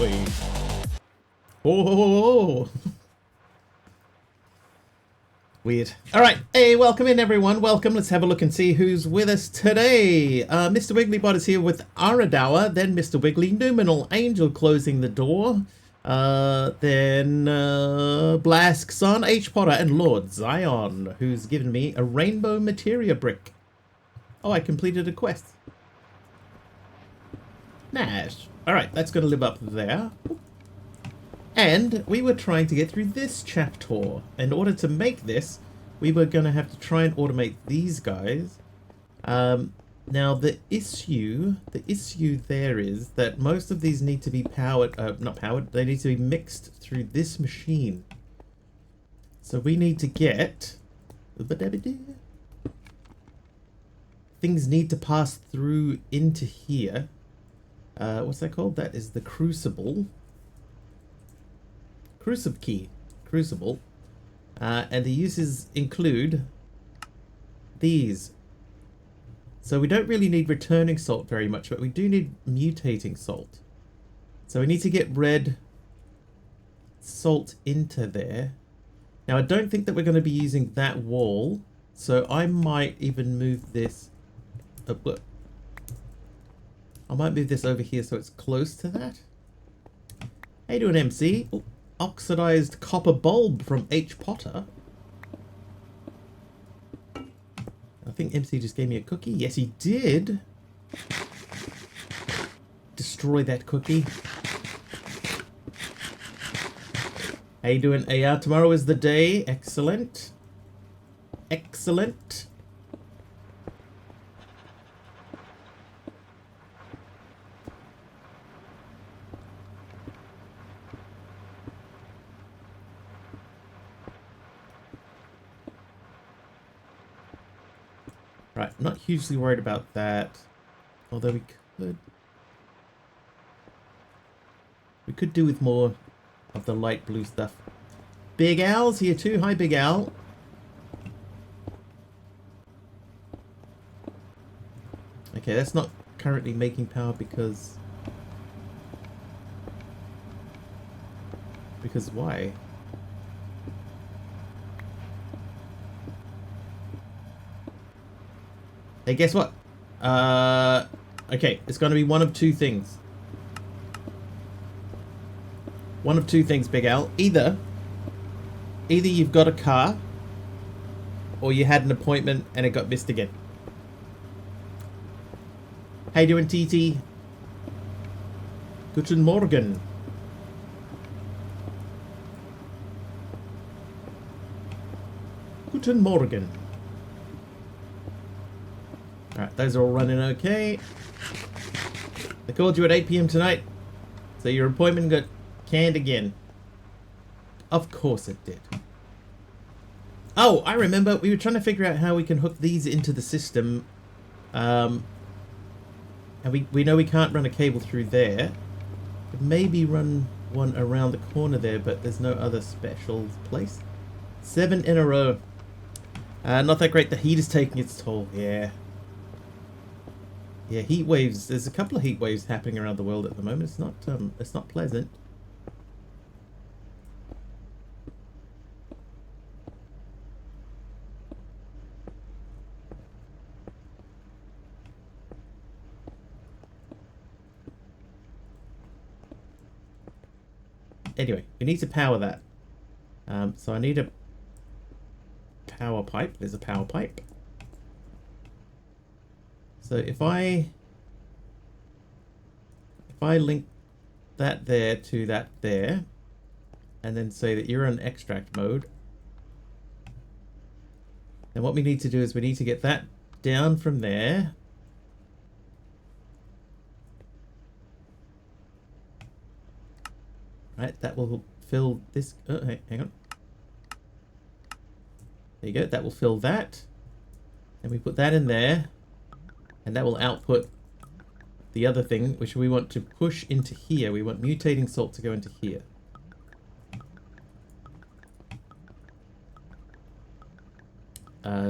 Oi. Oh. Weird. Alright, hey, welcome in everyone. Welcome. Let's have a look and see who's with us today. Mr. Wigglybot is here with Aradawa, then Mr. Wiggly, Numinal Angel closing the door. Then Blask Son, H. Potter, and Lord Zion, who's given me a rainbow materia brick. Oh, I completed a quest. Nash. Alright, that's going to live up there. And we were trying to get through this chapter. In order to make this, we were going to have to try and automate these guys. Now, the issue there is that most of these need to be powered, not powered, they need to be mixed through this machine. So we need to get... Things need to pass through into here. What's that called? That is the crucible. Crucible. And the uses include these. So we don't really need returning salt very much, but we do need mutating salt. So we need to get red salt into there. Now I don't think that we're going to be using that wall, so I might even move this up. I might move this over here so it's close to that. How you doing, MC? Ooh, oxidized copper bulb from H. Potter. I think MC just gave me a cookie. Yes, he did. Destroy that cookie. How you doing, AR? Tomorrow is the day. Excellent. Excellent. Right, I'm not hugely worried about that. Although we could do with more of the light blue stuff. Big Al's here too. Hi, Big Al. Okay, that's not currently making power because why? Hey, guess what? Okay, it's going to be one of two things. One of two things, Big Al. Either you've got a car, or you had an appointment and it got missed again. How you doing, TT? Guten Morgen. Guten Morgen. Alright, those are all running okay. They called you at 8 PM tonight, so your appointment got canned again. Of course it did. Oh, I remember. We were trying to figure out how we can hook these into the system. And we know we can't run a cable through there. Could maybe run one around the corner there, but there's no other special place. 7 in a row. Not that great. The heat is taking its toll. Yeah. Yeah, heat waves. There's a couple of heat waves happening around the world at the moment. It's not pleasant. Anyway, we need to power that. So I need a power pipe. There's a power pipe. So if I link that there to that there, and then say that you're on extract mode, then what we need to do is we need to get that down from there. Right, that will fill this. Oh, hey, hang on. There you go. That will fill that. And we put that in there. And that will output the other thing, which we want to push into here. We want mutating salt to go into here.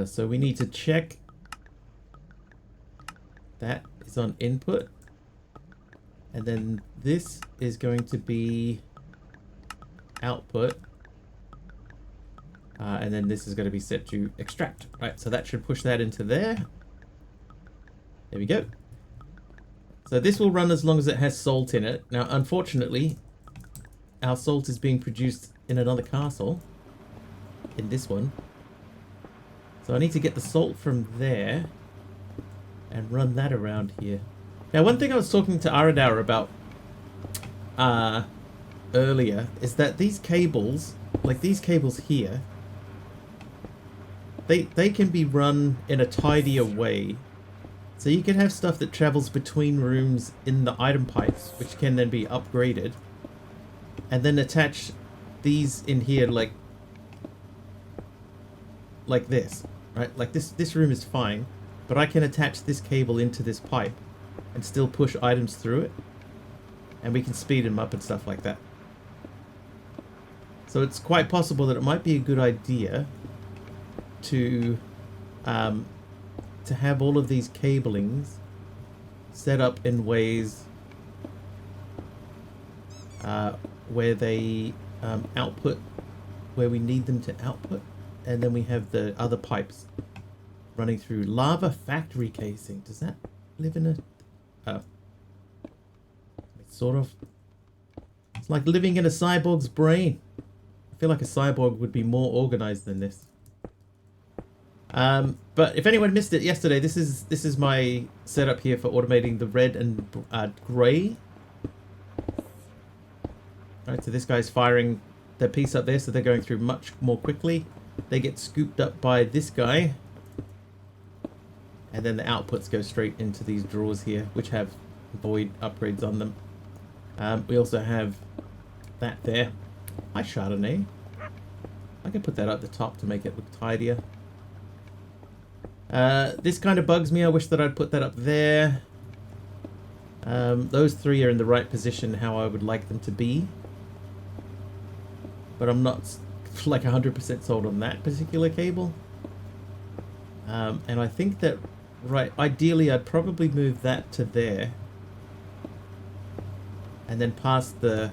So we need to check that is on input. And then this is going to be output. And then this is going to be set to extract. Right, so that should push that into there. There we go. So this will run as long as it has salt in it. Now, unfortunately, our salt is being produced in another castle. In this one. So I need to get the salt from there and run that around here. Now, one thing I was talking to Aradar about earlier is that these cables, like these cables here, they can be run in a tidier way. So you can have stuff that travels between rooms in the item pipes, which can then be upgraded. And then attach these in here like this, right? Like this room is fine, but I can attach this cable into this pipe and still push items through it. And we can speed them up and stuff like that. So it's quite possible that it might be a good idea to have all of these cablings set up in ways where they output where we need them to output, and then we have the other pipes running through. Lava factory casing. Does that live in a... Oh. It's sort of... It's like living in a cyborg's brain. I feel like a cyborg would be more organized than this. But if anyone missed it yesterday, this is my setup here for automating the red and grey. Right, so this guy's firing their piece up there, so they're going through much more quickly. They get scooped up by this guy. And then the outputs go straight into these drawers here, which have void upgrades on them. We also have that there. Hi, Chardonnay. I can put that up the top to make it look tidier. This kind of bugs me. I wish that I'd put that up there. Those three are in the right position how I would like them to be. But I'm not like 100% sold on that particular cable. And I think that, right, ideally I'd probably move that to there. And then pass the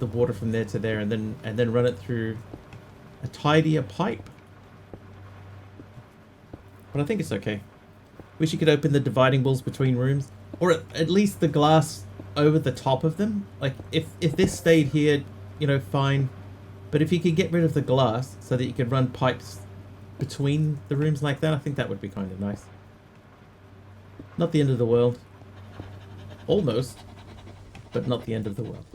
water from there to there, and then run it through a tidier pipe. But I think it's okay. Wish you could open the dividing walls between rooms, or at least the glass over the top of them. Like if this stayed here, you know, fine. But if you could get rid of the glass so that you could run pipes between the rooms like that, I think that would be kind of nice. Not the end of the world. Almost, but not the end of the world.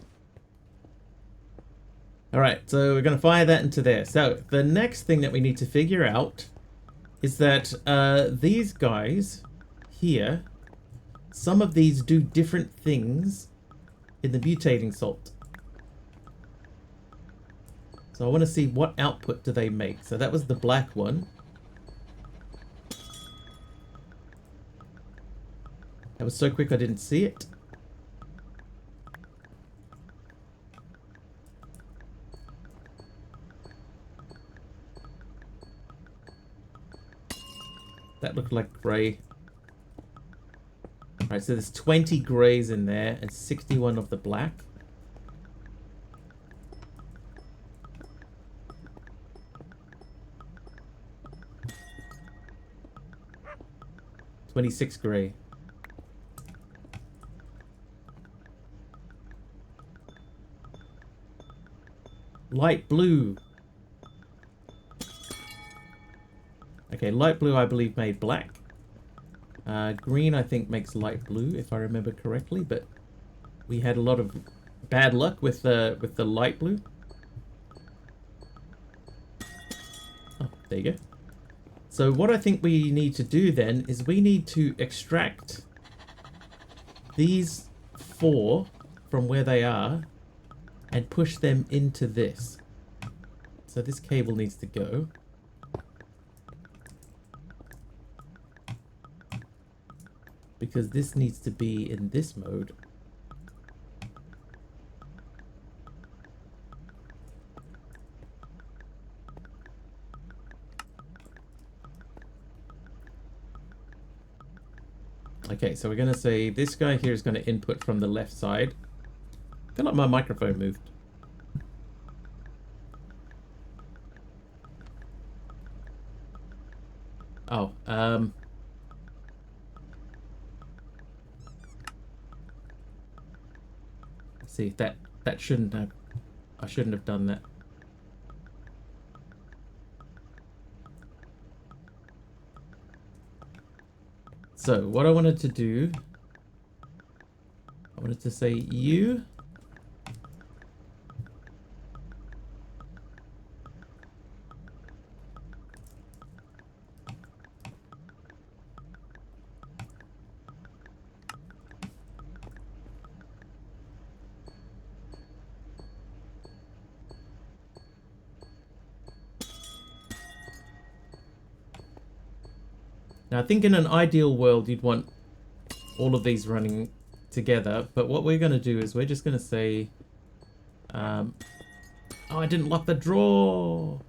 Alright, so we're going to fire that into there. So the next thing that we need to figure out is that these guys here, some of these do different things in the mutating salt. So I want to see what output do they make. So that was the black one. That was so quick I didn't see it. That looked like grey. Alright, so there's 20 greys in there and 61 of the black. $26 grey. Light blue. Okay, light blue I believe made black. Green I think makes light blue if I remember correctly, but we had a lot of bad luck with the light blue. Oh, there you go. So what I think we need to do then is we need to extract these 4 from where they are and push them into this. So this cable needs to go. Because this needs to be in this mode. Okay, so we're going to say this guy here is going to input from the left side. I feel like my microphone moved. Oh, see, that shouldn't have... I shouldn't have done that. So, what I wanted to do... I wanted to say you... Now, I think in an ideal world, you'd want all of these running together. But what we're going to do is we're just going to say... oh, I didn't lock the drawer!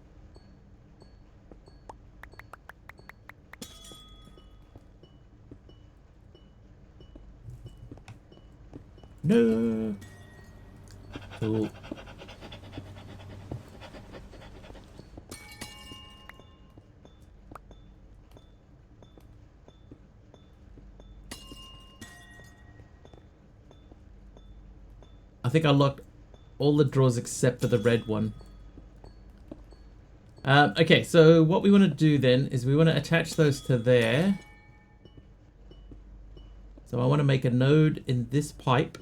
No! Cool. I think I locked all the drawers except for the red one. Okay, so what we want to do then is we want to attach those to there. So I want to make a node in this pipe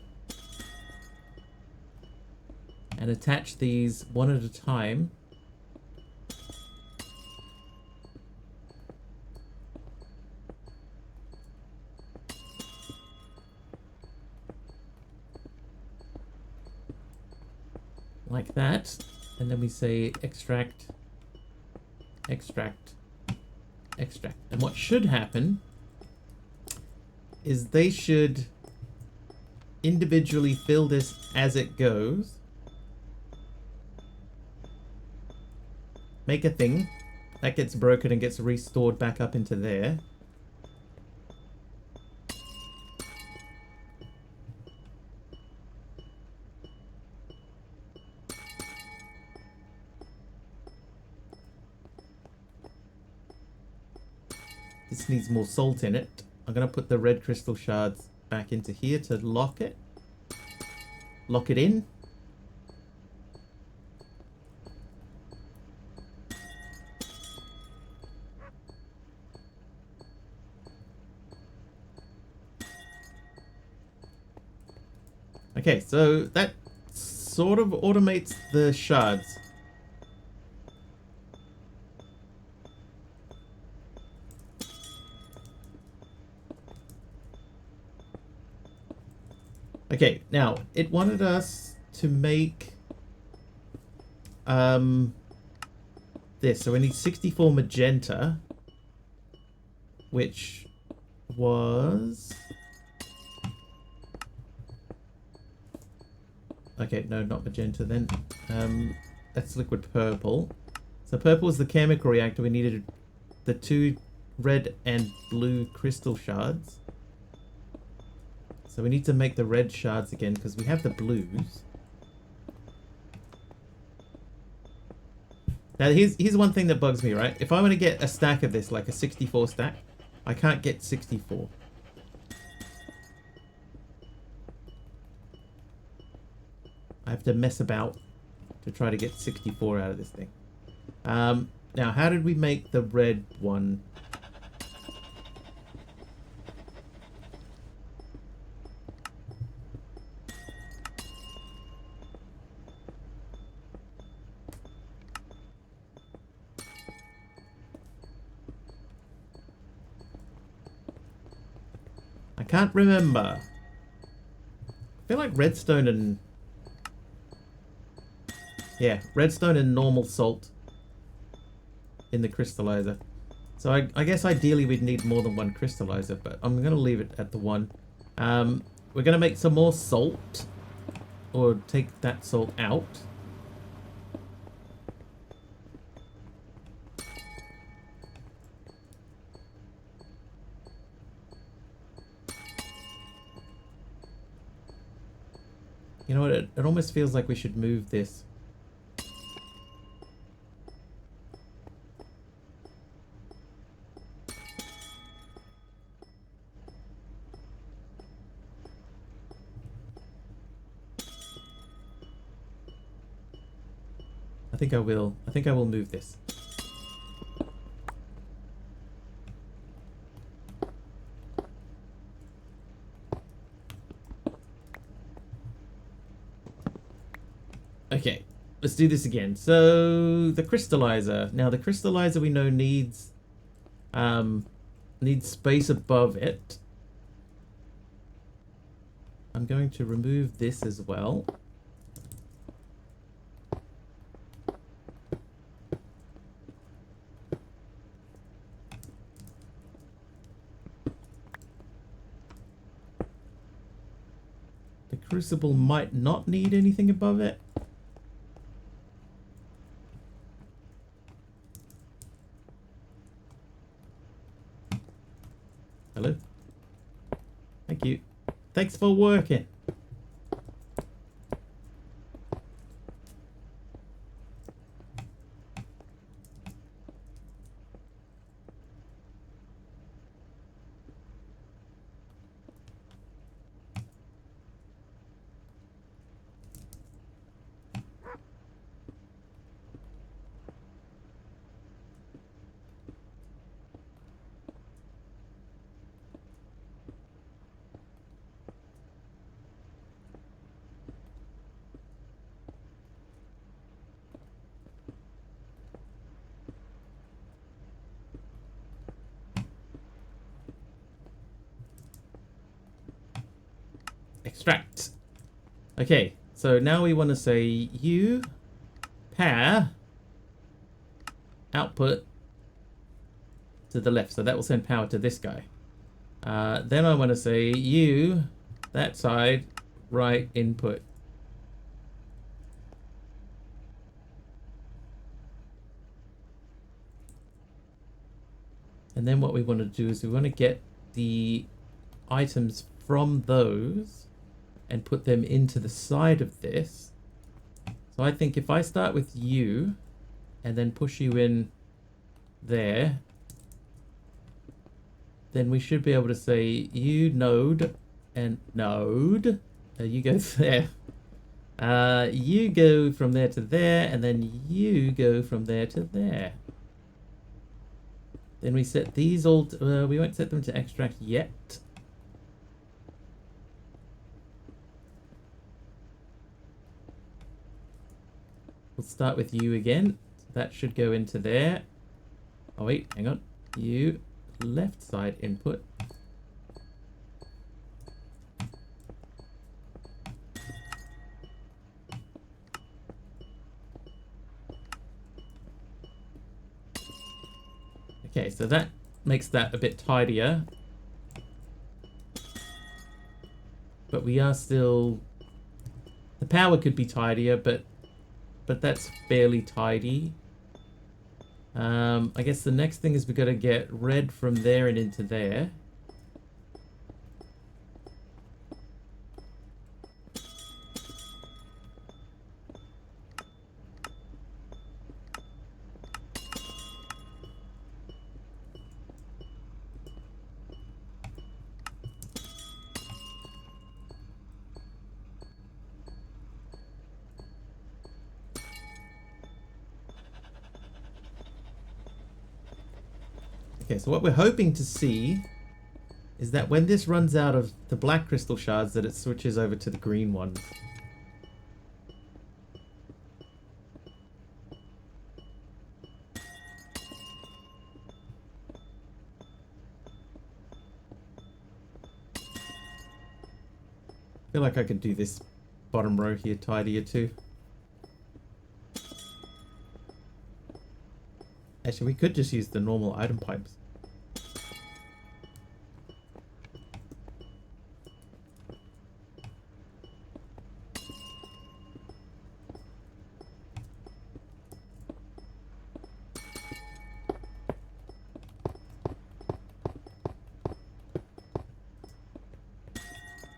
and attach these one at a time. Like that. And then we say extract, extract, extract. And what should happen is they should individually fill this as it goes. Make a thing. That gets broken and gets restored back up into there. This needs more salt in it. I'm going to put the red crystal shards back into here to lock it. Lock it in. Okay, so that sort of automates the shards. Okay, now it wanted us to make this. So we need 64 magenta, which was... Okay, no, not magenta then. That's liquid purple. So purple is the chemical reactor. We needed the 2 red and blue crystal shards. So we need to make the red shards again because we have the blues. Now here's one thing that bugs me, right? If I want to get a stack of this, like a 64 stack, I can't get 64. I have to mess about to try to get 64 out of this thing. Now, how did we make the red one? I can't remember. I feel like redstone and... Yeah, redstone and normal salt in the crystallizer. So I guess ideally we'd need more than one crystallizer, but I'm going to leave it at the one. We're going to make some more salt, or take that salt out. You know what? It almost feels like we should move this. I think I will. I think I will move this. Okay, let's do this again. So the crystallizer. Now the crystallizer we know needs space above it. I'm going to remove this as well. The crucible might not need anything above it. Hello? Thank you. Thanks for working. Extract. Okay, so now we want to say you pair output to the left, so that will send power to this guy. Then I want to say you that side right input. And then what we want to do is we want to get the items from those and put them into the side of this. So I think if I start with you and then push you in there, then we should be able to say you node and node. You go there. You go from there to there, and then you go from there to there. Then we set these all, we won't set them to extract yet. We'll start with you again. That should go into there. Oh wait, hang on. You left side input. Okay, so that makes that a bit tidier. But we are still... The power could be tidier, but that's fairly tidy. I guess the next thing is we've got to get red from there and into there. Okay, so what we're hoping to see is that when this runs out of the black crystal shards, that it switches over to the green ones. I feel like I could do this bottom row here tidier too. Actually, we could just use the normal item pipes.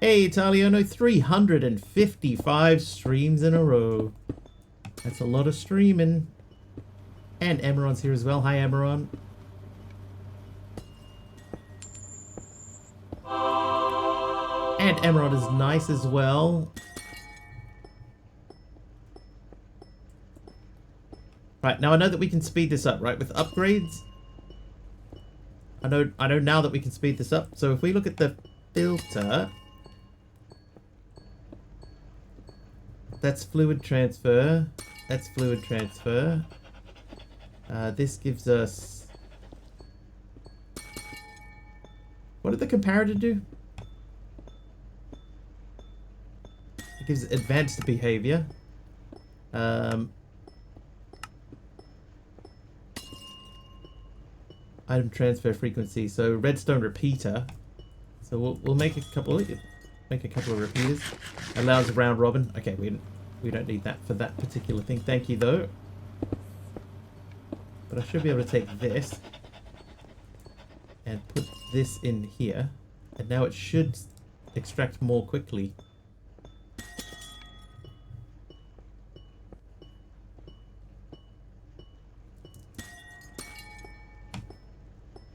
Hey, Italiano, 355 streams in a row. That's a lot of streaming. And Emeron's here as well. Hi, Emeron. And Emerald is nice as well. Right, now I know that we can speed this up, right? With upgrades. I know now that we can speed this up. So if we look at the filter, that's fluid transfer. That's fluid transfer. This gives us... What did the comparator do? It gives advanced behavior. Item transfer frequency. So redstone repeater. So we'll make a couple of repeaters. Allows a round robin. Okay, we don't need that for that particular thing. Thank you though. But I should be able to take this and put this in here, and now it should extract more quickly.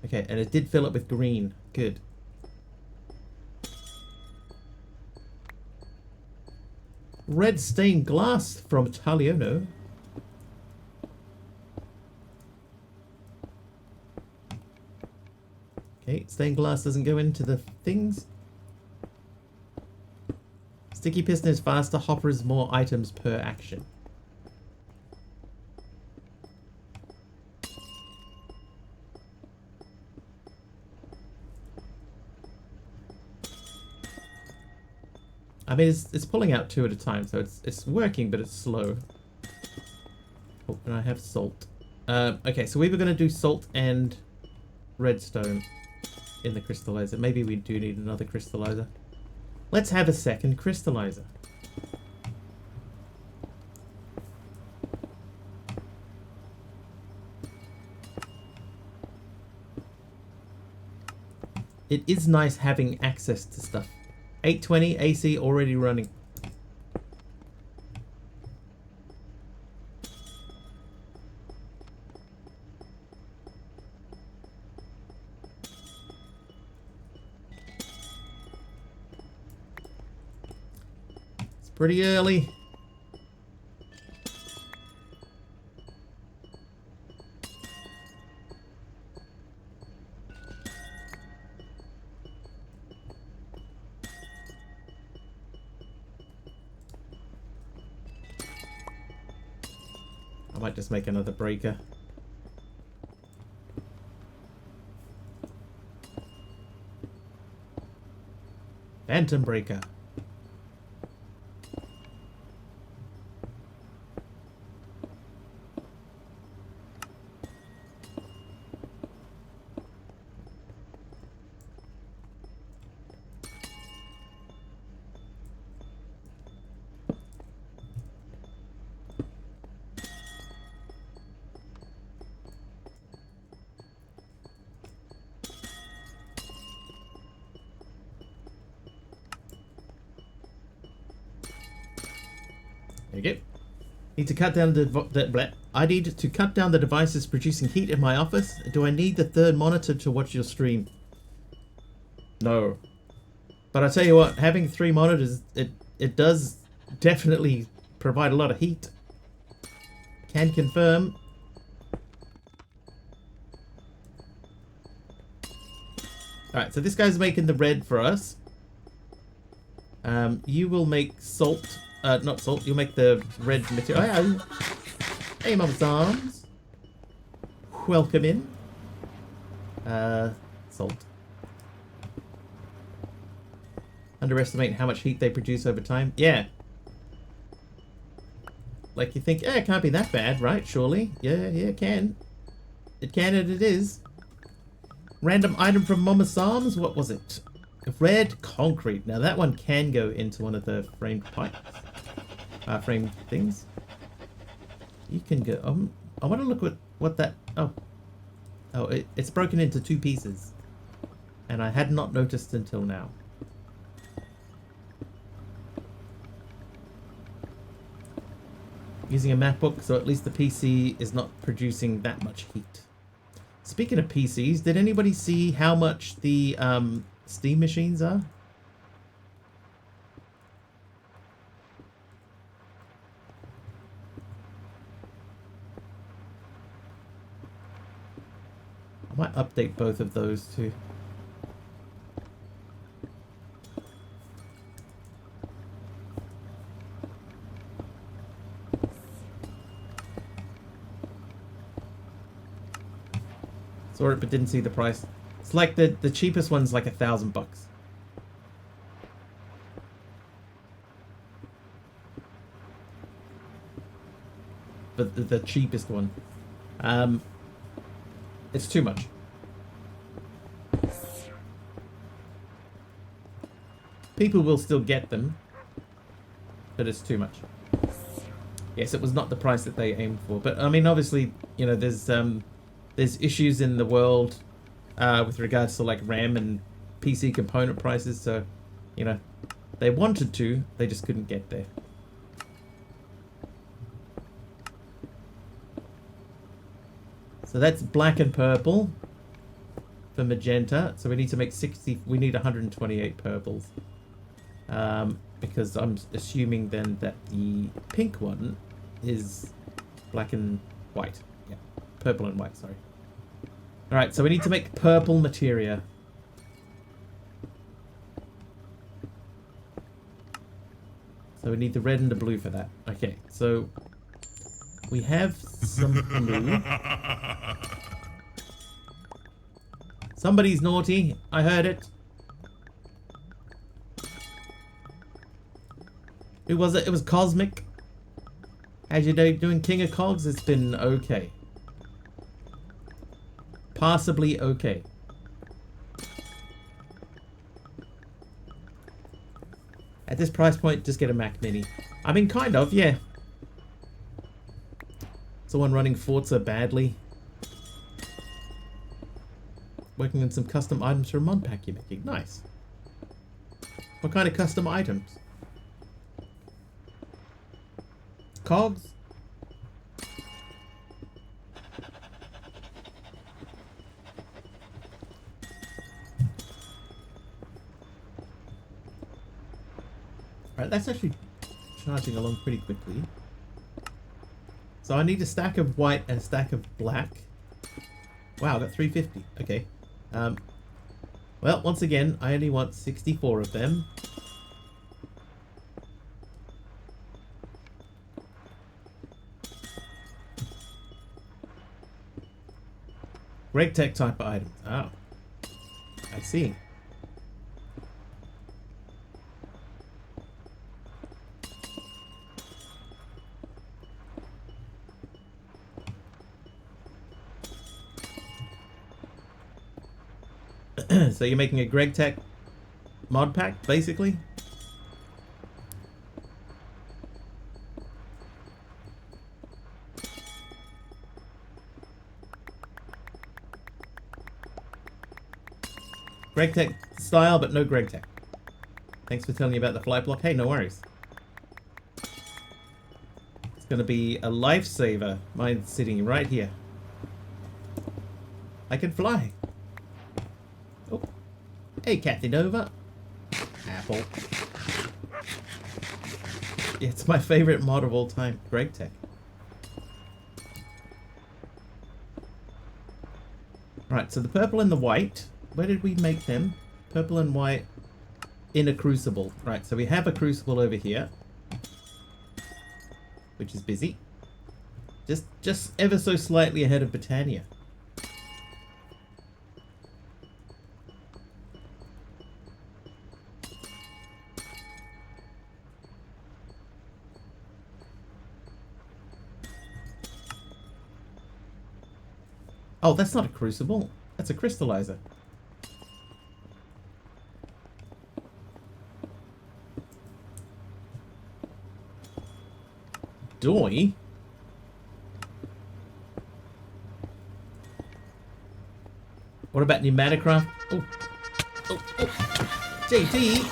Okay, and it did fill up with green. Good. Red stained glass from Taliono. Okay, stained glass doesn't go into the things. Sticky piston is faster, hopper is more items per action. I mean, it's pulling out 2 at a time, so it's working, but it's slow. Oh, and I have salt. Okay, so we were going to do salt and redstone in the crystallizer. Maybe we do need another crystallizer. Let's have a second crystallizer. It is nice having access to stuff. 820 AC already running. It's pretty early. I might just make another breaker. Phantom breaker. There you go. Need to cut down I need to cut down the devices producing heat in my office. Do I need the third monitor to watch your stream? No. But I tell you what, having 3 monitors, it does definitely provide a lot of heat. Can confirm. Alright, so this guy's making the red for us. You will make salt. Not salt, you'll make the red material. Hey, Mama's Arms. Welcome in. Salt. Underestimate how much heat they produce over time. Yeah. Like you think, it can't be that bad, right? Surely. Yeah, it can. It can and it is. Random item from Mama's Arms. What was it? Red concrete. Now that one can go into one of the framed pipes. Framed things. You can go. I want to look what that. Oh, it's broken into 2 pieces, and I had not noticed until now. using a MacBook, so at least the PC is not producing that much heat. Speaking of PCs, did anybody see how much the Steam machines are? I might update both of those too. Saw it but didn't see the price. It's like the cheapest one's like $1,000 bucks. But the cheapest one. It's too much. People will still get them, but it's too much. Yes, it was not the price that they aimed for. But I mean, obviously, you know, there's issues in the world with regards to like RAM and PC component prices. So, you know, they wanted to, they just couldn't get there. So that's black and purple for magenta. So we need to make 60, we need 128 purples. Because I'm assuming then that the pink one is black and white. Yeah, purple and white, sorry. Alright, so we need to make purple materia. So we need the red and the blue for that. Okay, so we have some blue. Somebody's naughty. I heard it. Who was it? It was Cosmic. How's your day doing, King of Cogs? It's been okay. Possibly okay. At this price point, just get a Mac Mini. I mean, kind of, yeah. Someone running Forza badly. Working on some custom items for a mod pack you're making. Nice. What kind of custom items? Cogs? Alright, that's actually charging along pretty quickly. So I need a stack of white and a stack of black. Wow, I got 350. Okay. Well, once again, I only want 64 of them. Greg Tech type of items. Oh. I see. So you're making a Greg Tech mod pack, basically? Greg Tech style, but no Greg Tech. Thanks for telling me about the flight block. Hey, no worries. It's going to be a lifesaver. Mine's sitting right here. I can fly. Oh. Hey, Kathy Nova. Apple. Yeah, it's my favorite mod of all time. Greg Tech. Right, so the purple and the white. Where did we make them? Purple and white in a crucible. Right, so we have a crucible over here, which is busy. Just ever so slightly ahead of Britannia. Oh, that's not a crucible. That's a crystallizer. Doi? What about Pneumaticraft? Oh. Oh, oh. JT!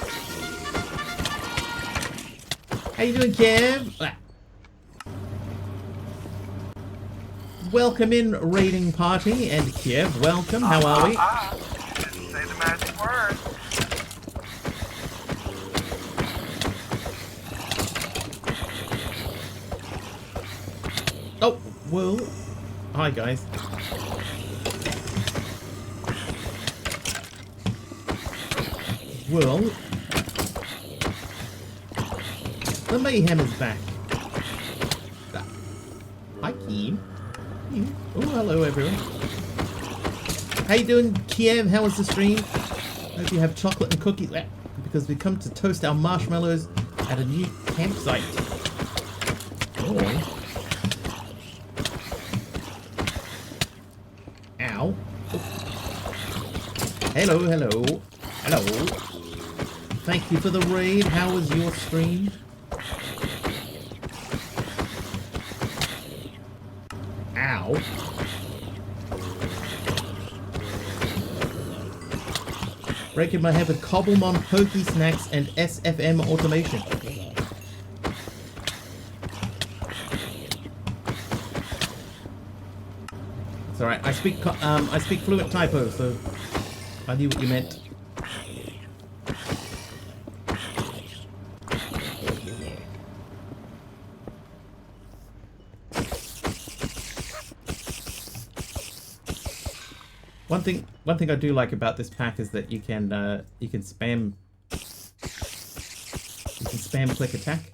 How you doing, Kev? Ah. welcome in, raiding party, and Kiev, welcome. How are we? Didn't say the magic word. Oh, well, hi guys. Well, the mayhem is back. Hi, Keen. Oh, hello, everyone. How you doing, Kiev? How was the stream? Hope you have chocolate and cookies. Because we come to toast our marshmallows at a new campsite. Oh. Ow. Oh. Hello, hello. Hello. Thank you for the raid. How was your stream? Ow. Breaking my head with Cobblemon, Pokey Snacks, and SFM automation. It's alright. I speak fluent typo, so I knew what you meant. One thing I do like about this pack is that you can spam click attack.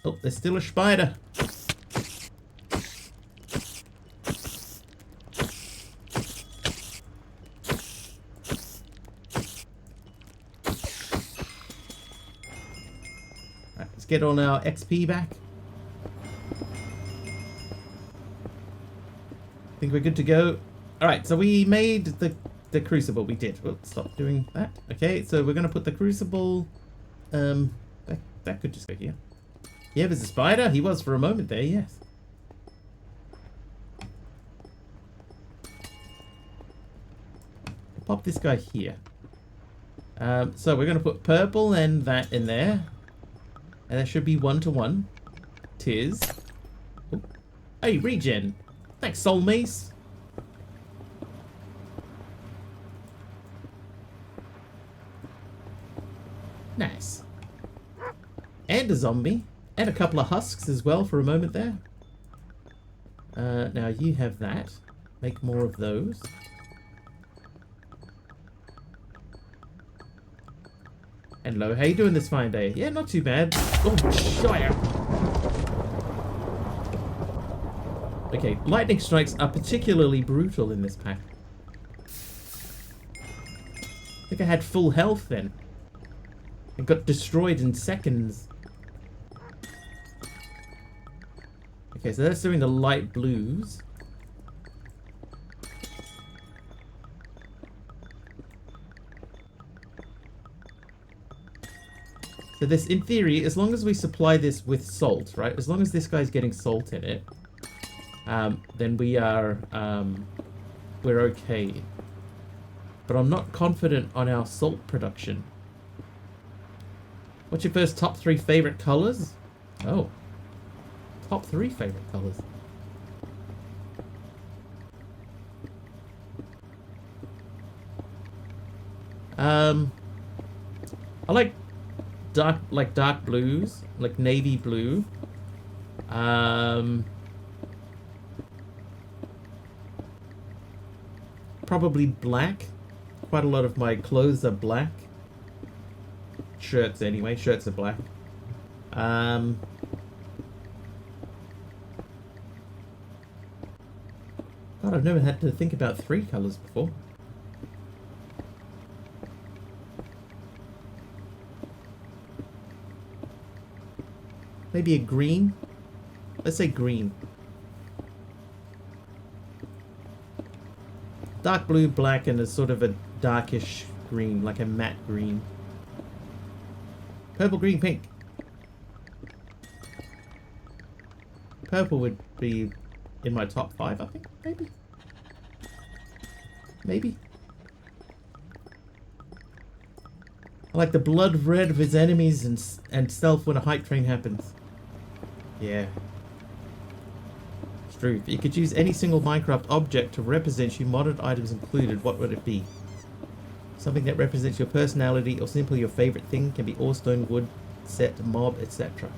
Oh, there's still a spider. Right, let's get on our XP back. Think we're good to go. Alright, so we made the crucible. We did. We'll stop doing that. Okay, so we're going to put the crucible... that could just go here. Yeah, there's a spider. He was for a moment there, yes. Pop this guy here. So we're going to put purple and that in there. And that should be 1-to-1. Tis. Oh. Hey, regen. Thanks, Soul Mace. Nice. And a zombie. And a couple of husks as well for a moment there. Now you have that. Make more of those. Hello, how you doing this fine day? Yeah, not too bad. Oh, shire. Okay, lightning strikes are particularly brutal in this pack. I think I had full health then. I got destroyed in seconds. Okay, so that's doing the light blues. So this, in theory, as long as we supply this with salt, right? As long as this guy's getting salt in it, then we are, we're okay. But I'm not confident on our salt production. What's your first top 3 favorite colors? Oh. Top 3 favorite colors. I like dark blues, like navy blue. Probably black. Quite a lot of my clothes are black. Shirts anyway, shirts are black. God, I've never had to think about 3 colors before. Maybe a green? Let's say green. Dark blue, black, and a sort of a darkish green, like a matte green. Purple, green, pink. Purple would be in my top 5, I think. Maybe. Maybe. I like the blood red of his enemies and self when a hype train happens. Yeah. It's true. If you could use any single Minecraft object to represent you, modded items included, what would it be? Something that represents your personality or simply your favorite thing. Can be ore, stone, wood, set, mob, etc.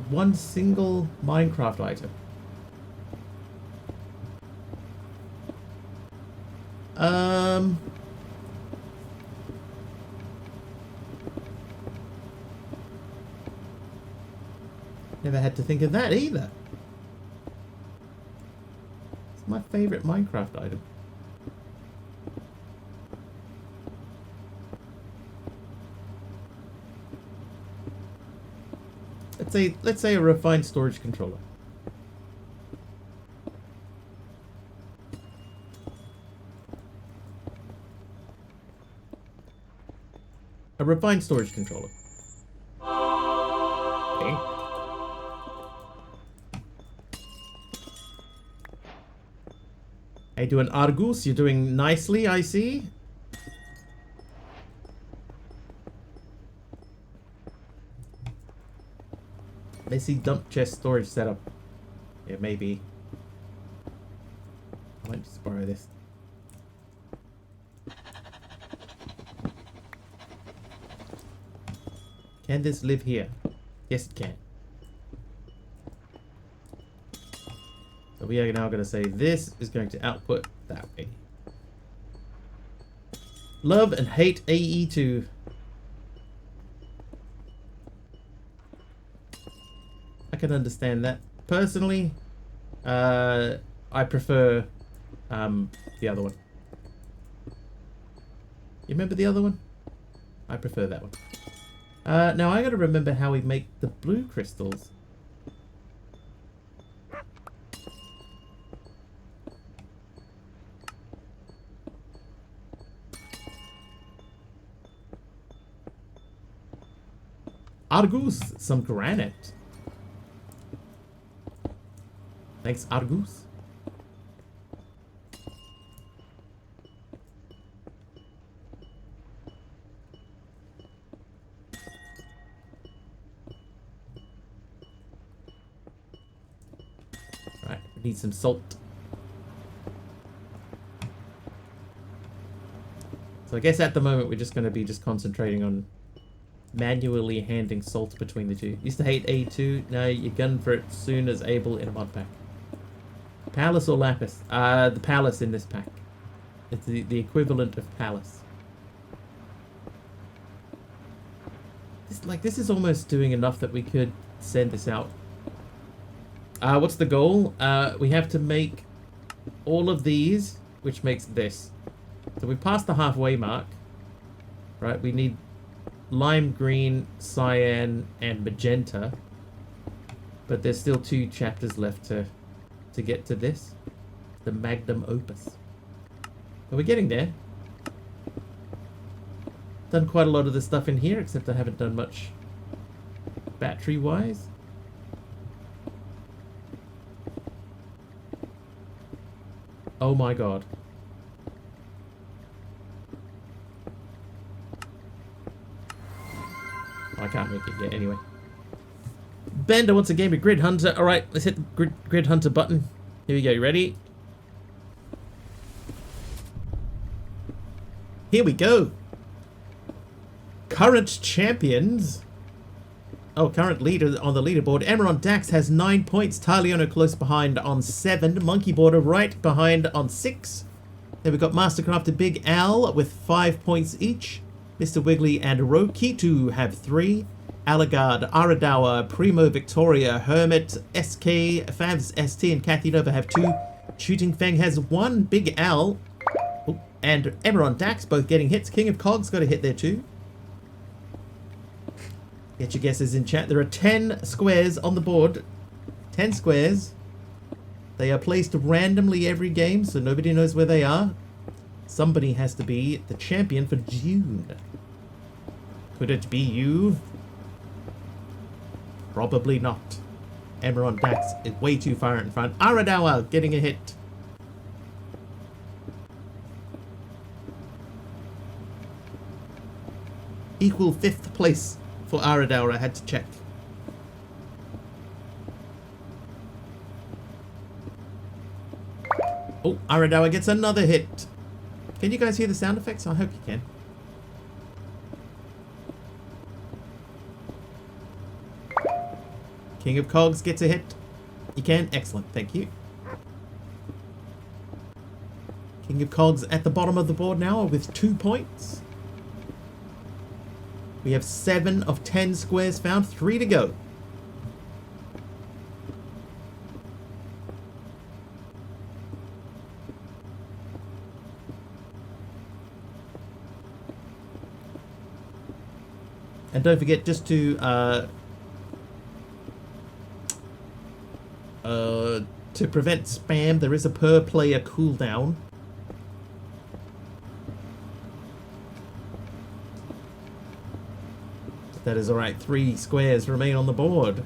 One single Minecraft item. Never had to think of that either. It's my favorite Minecraft item. Let's say a refined storage controller. A refined storage controller. Okay. Hey, doing Argus? You're doing nicely, I see. Messy dump chest storage setup. Yeah, maybe. I might just borrow this. Can this live here? Yes, it can. So we are now going to say this is going to output that way. Love and hate AE2. I can understand that. Personally, I prefer the other one. You remember the other one? I prefer that one. Now I gotta remember how we make the blue crystals. Argus, some granite. Thanks, Argus. Right, we need some salt. So I guess at the moment we're just going to be concentrating on manually handing salt between the two. Used to hate A2. Now you gun for it soon as able in a mod pack. Palace or Lapis? The Palace in this pack. It's the equivalent of Palace. This is almost doing enough that we could send this out. What's the goal? We have to make all of these, which makes this. So we passed the halfway mark. Right, we need lime green, cyan, and magenta. But there's still 2 chapters left to get to this. The magnum opus. But we're getting there. Done quite a lot of the stuff in here, except I haven't done much battery-wise. Oh my god. I can't make it yet anyway. Bender wants a game of Grid Hunter. Alright, let's hit the Grid Hunter button. Here we go, you ready? Here we go. Current champions. Oh, current leader on the leaderboard. Emerald Dax has 9 points. Taliano close behind on 7. Monkey Border right behind on 6. Then we've got Mastercrafted Big Al with 5 points each. Mr. Wiggly and Rokitu have 3. Alagard, Aradawa, Primo Victoria, Hermit, SK, Favs, ST, and Kathy Nova have 2. Shooting Fang has 1. Big Al and Emerald Dax both getting hits. King of Cogs got a hit there too. Get your guesses in chat. There are 10 squares on the board. 10 squares. They are placed randomly every game, so nobody knows where they are. Somebody has to be the champion for June. Could it be you? Probably not. Emerald Dax is way too far in front. Aradawa getting a hit. equal 5th place for Aradar. I had to check. Oh, Aradawa gets another hit. Can you guys hear the sound effects? I hope you can. King of Cogs gets a hit. You can? Excellent, thank you. King of Cogs at the bottom of the board now with 2 points. We have 7 of 10 squares found, 3 to go. And don't forget just to prevent spam, there is a per player cooldown. That is alright. 3 squares remain on the board.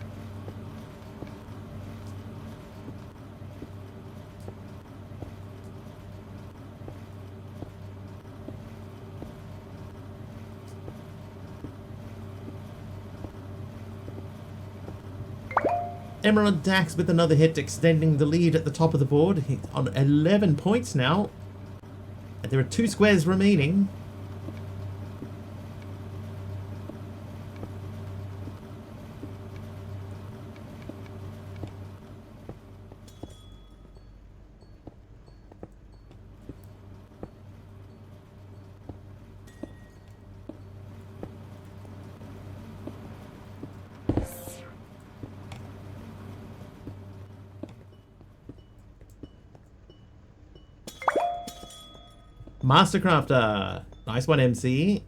Emerald Dax with another hit, extending the lead at the top of the board. He's on 11 points now. And there are 2 squares remaining. Mastercrafter. Nice one, MC.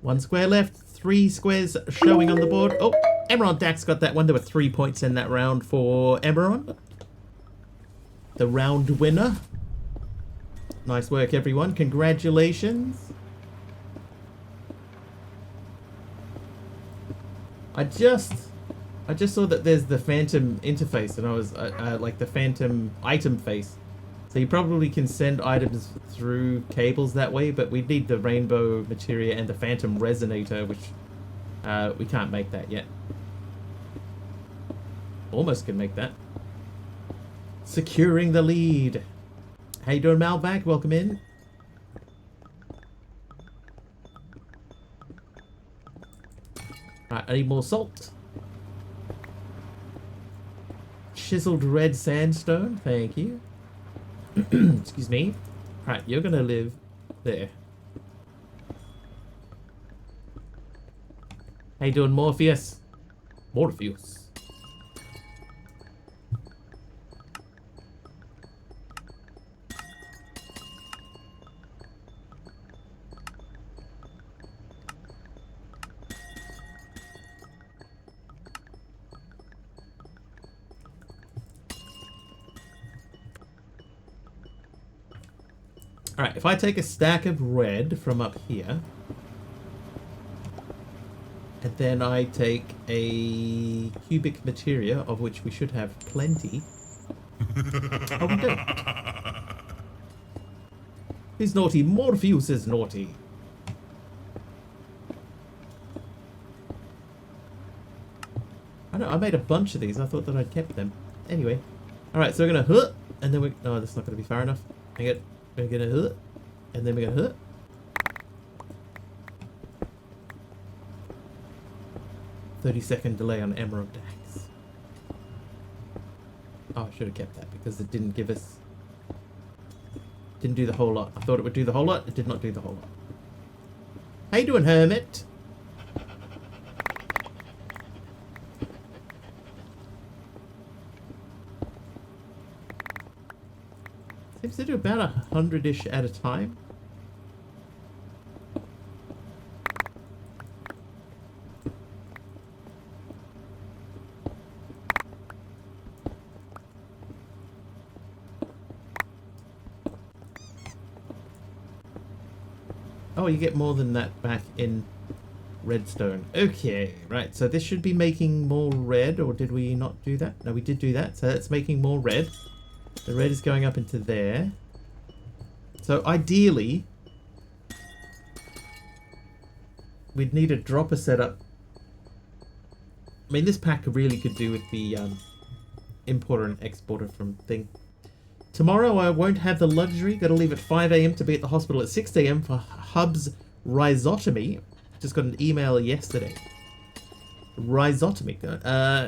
One square left. 3 squares showing on the board. Oh, Emerald Dax got that one. There were 3 points in that round for Emerald. The round winner. Nice work, everyone. Congratulations. I just saw that there's the Phantom interface, and I was like the Phantom item face. So you probably can send items through cables that way, but we need the Rainbow Materia and the Phantom Resonator, which we can't make that yet. Almost can make that. Securing the lead. How you doing, Malvac? Welcome in. Right, I need more salt. Chiseled red sandstone, thank you. Excuse me. Right, you're gonna live there. How you doing, Morpheus? Morpheus. Alright, if I take a stack of red from up here, and then I take a cubic materia, of which we should have plenty. Oh, we do. Who's naughty? Morpheus is naughty. I know, I made a bunch of these. I thought that I'd kept them. Anyway. Alright, so we're gonna hut, and then we... Oh, that's not gonna be far enough. We're gonna hut, and then we're gonna hut. "30-second delay on Emerald Dax." Oh, I should have kept that because it didn't give us... Didn't do the whole lot. I thought it would do the whole lot. It did not do the whole lot. How you doing, Hermit? Seems to do about 100-ish at a time. Oh, you get more than that back in redstone. Okay, right. So this should be making more red, or did we not do that? No, we did do that. So that's making more red. The red is going up into there. So ideally, we'd need a dropper setup. I mean, this pack really could do with the importer and exporter from thing. Tomorrow I won't have the luxury. Got to leave at 5 a.m. to be at the hospital at 6 a.m. for Hub's rhizotomy. Just got an email yesterday. Rhizotomy.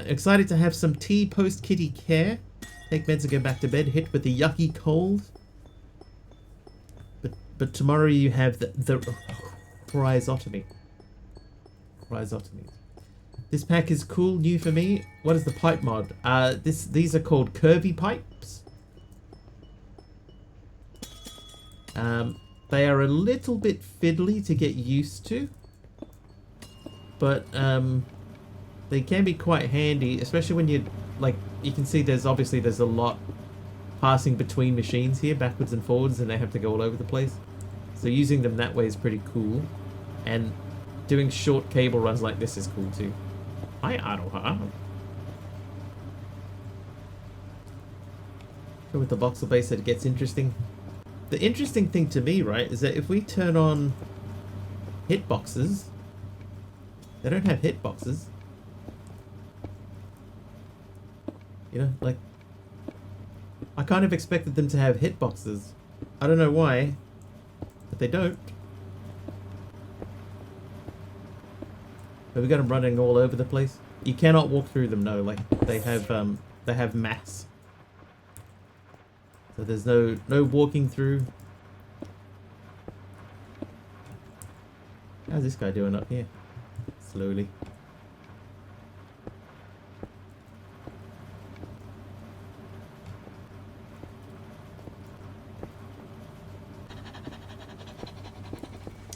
Excited to have some tea post kitty care. Take meds and go back to bed. Hit with the yucky cold. But tomorrow you have the rhizotomy. Rhizotomy. This pack is cool, new for me. What is the pipe mod? These are called curvy pipes. They are a little bit fiddly to get used to, but they can be quite handy, especially when you you can see there's a lot passing between machines here, backwards and forwards, and they have to go all over the place. So using them that way is pretty cool, and doing short cable runs like this is cool too. Hi, Aroha. So with the voxel base, it gets interesting. The interesting thing to me, right, is that if we turn on hitboxes, they don't have hitboxes. You know, like, I kind of expected them to have hitboxes. I don't know why, but they don't. But we got them running all over the place. You cannot walk through them, no. Like, they have mass. So there's no walking through. How's this guy doing up here? Slowly.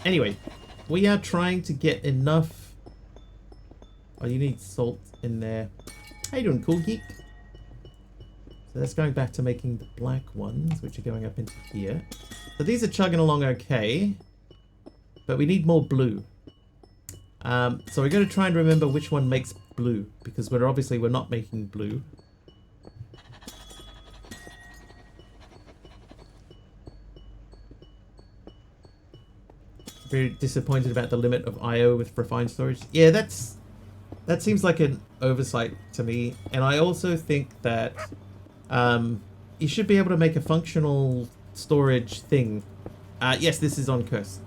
Anyway, we are trying to get enough. Oh, you need salt in there. How you doing, cool geek? So that's going back to making the black ones, which are going up into here. So these are chugging along okay, but we need more blue. So we're going to try and remember which one makes blue, because we're not making blue. Very disappointed about the limit of I/O with refined storage. Yeah, that seems like an oversight to me, and I also think that you should be able to make a functional storage thing. Yes, this is on Curse.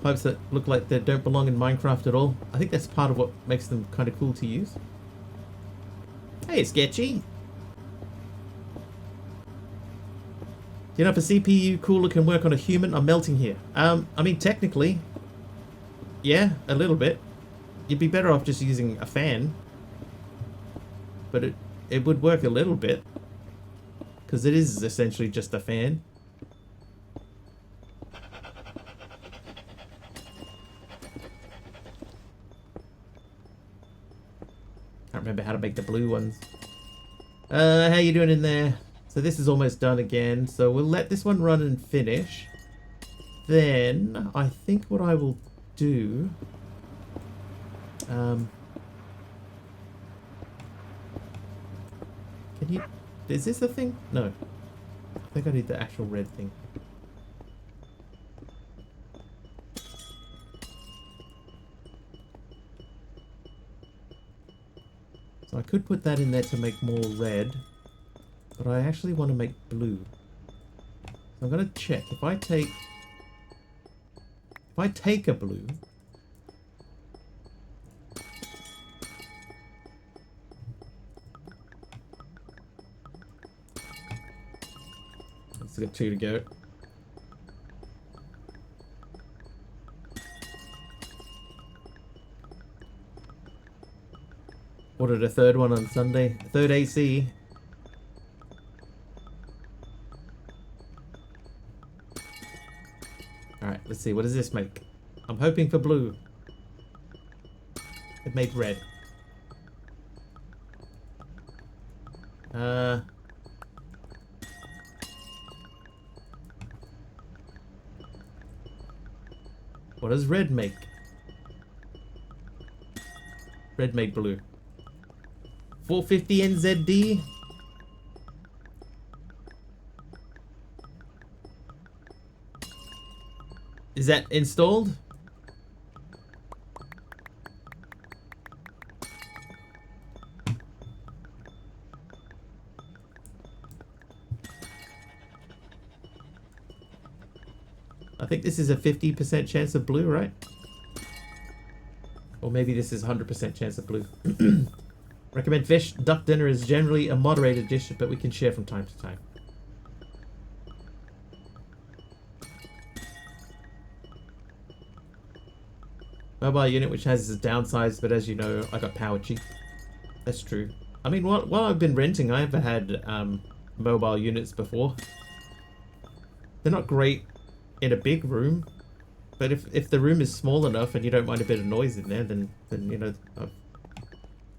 Pipes that look like they don't belong in Minecraft at all. I think that's part of what makes them kind of cool to use. Hey, Sketchy. Do you know if a CPU cooler can work on a human? I'm melting here. I mean, technically, yeah, a little bit. You'd be better off just using a fan. But it would work a little bit, because it is essentially just a fan. Can't remember how to make the blue ones. How you doing in there? So this is almost done again, so we'll let this one run and finish. Then I think what I will do, can you... Is this the thing? No. I think I need the actual red thing. So I could put that in there to make more red, but I actually want to make blue. So I'm going to check. If I take a blue, let's get 2 to go. Ordered a third one on Sunday. Third AC. Alright, let's see. What does this make? I'm hoping for blue. It made red. What does red make? Red made blue. 450 NZD. Is that installed? I think this is a 50% chance of blue, right? Or maybe this is 100% chance of blue. Recommend fish. Duck dinner is generally a moderated dish, but we can share from time to time. Mobile unit which has its downsides, but as you know, I got power cheap. That's true. I mean, while I've been renting, I've had mobile units before. They're not great in a big room, but if the room is small enough and you don't mind a bit of noise in there, then you know, I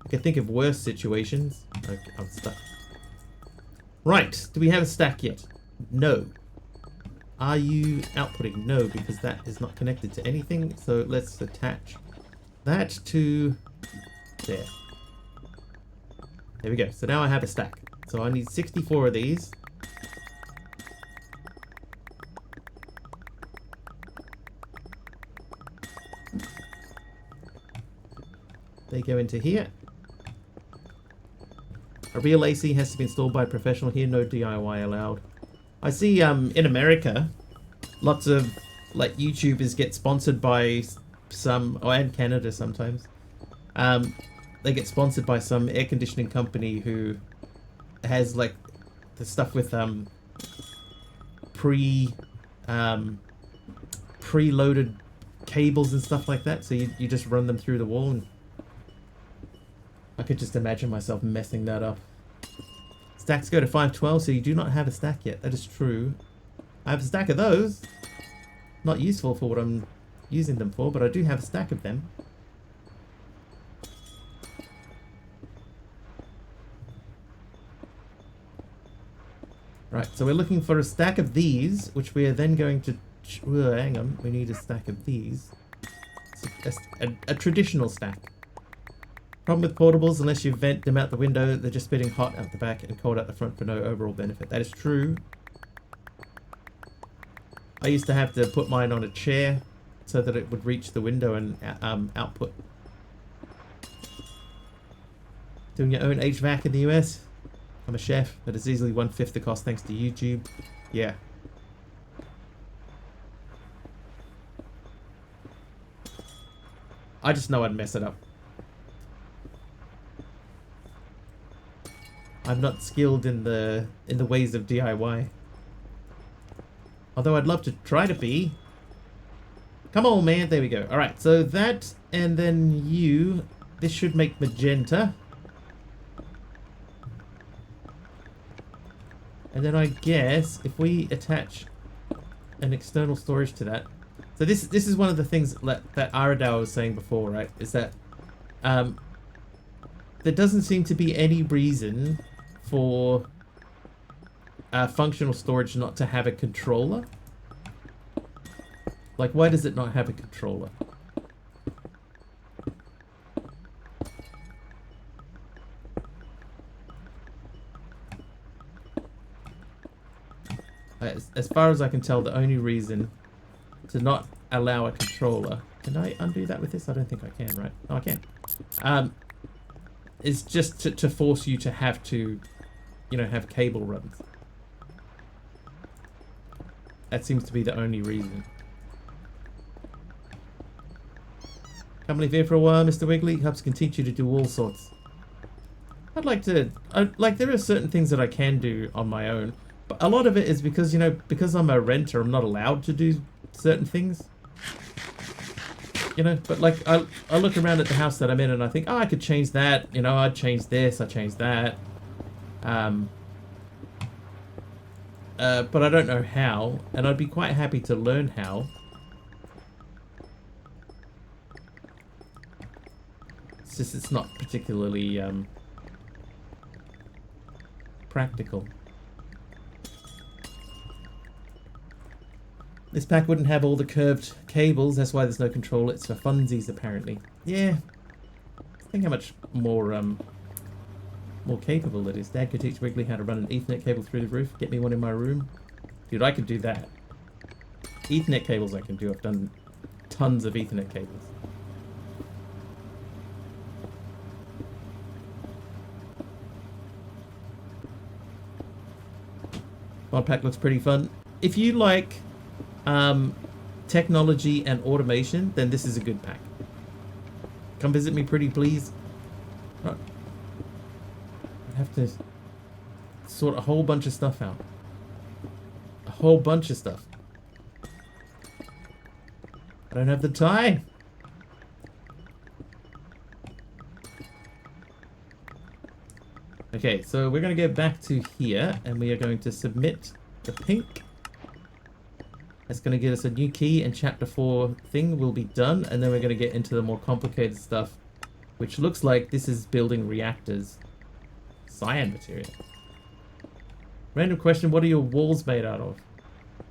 can think of worse situations. Okay, I'm stuck. Right, do we have a stack yet? No. Are you outputting? No, because that is not connected to anything. So let's attach that to there. There we go. So now I have a stack. So I need 64 of these. They go into here. A real AC has to be installed by a professional here. No DIY allowed. I see in America, lots of like YouTubers get sponsored by some, and Canada sometimes. They get sponsored by some air conditioning company who has like the stuff with preloaded cables and stuff like that. So you just run them through the wall, and I could just imagine myself messing that up. Stacks go to 512, so you do not have a stack yet. That is true. I have a stack of those. Not useful for what I'm using them for, but I do have a stack of them. Right, so we're looking for a stack of these, which we are then going to... hang on, we need a stack of these. A traditional stack. Problem with portables, unless you vent them out the window, they're just spitting hot out the back and cold out the front for no overall benefit. That is true. I used to have to put mine on a chair so that it would reach the window and output. Doing your own HVAC in the US? I'm a chef, but it's easily 1/5 the cost thanks to YouTube. Yeah. I just know I'd mess it up. I'm not skilled in the ways of DIY. Although I'd love to try to be. Come on, man. There we go. Alright, so that, and then you. This should make magenta. And then I guess if we attach an external storage to that. So this is one of the things that Aradao was saying before, right? Is that there doesn't seem to be any reason for functional storage not to have a controller. Like, why does it not have a controller? As far as I can tell, the only reason to not allow a controller... Can I undo that with this? I don't think I can, right? Oh, I can. Is just to force you to have to, you know, have cable runs. That seems to be the only reason. Come live here for a while, Mr. Wiggly. Hubs can teach you to do all sorts. I'd like to... like, there are certain things that I can do on my own. But a lot of it is because, you know, because I'm a renter, I'm not allowed to do certain things. You know, but like, I look around at the house that I'm in and I think, oh, I could change that. You know, I'd change this, I'd change that. But I don't know how, and I'd be quite happy to learn how. It's just, it's not particularly practical. This pack wouldn't have all the curved cables, that's why there's no controller. It's for funsies, apparently. Yeah. Think how much more capable it is. Dad could teach Wrigley how to run an Ethernet cable through the roof. Get me one in my room. Dude, I could do that. Ethernet cables I can do. I've done tons of Ethernet cables. Mod pack looks pretty fun. If you like technology and automation, then this is a good pack. Come visit me, pretty please. Right. I have to sort a whole bunch of stuff out. A whole bunch of stuff. I don't have the time. Okay, so we're going to go back to here, and we are going to submit the pink. That's going to get us a new key, and chapter 4 thing will be done, and then we're going to get into the more complicated stuff, which looks like this is building reactors. Cyan material. Random question, what are your walls made out of?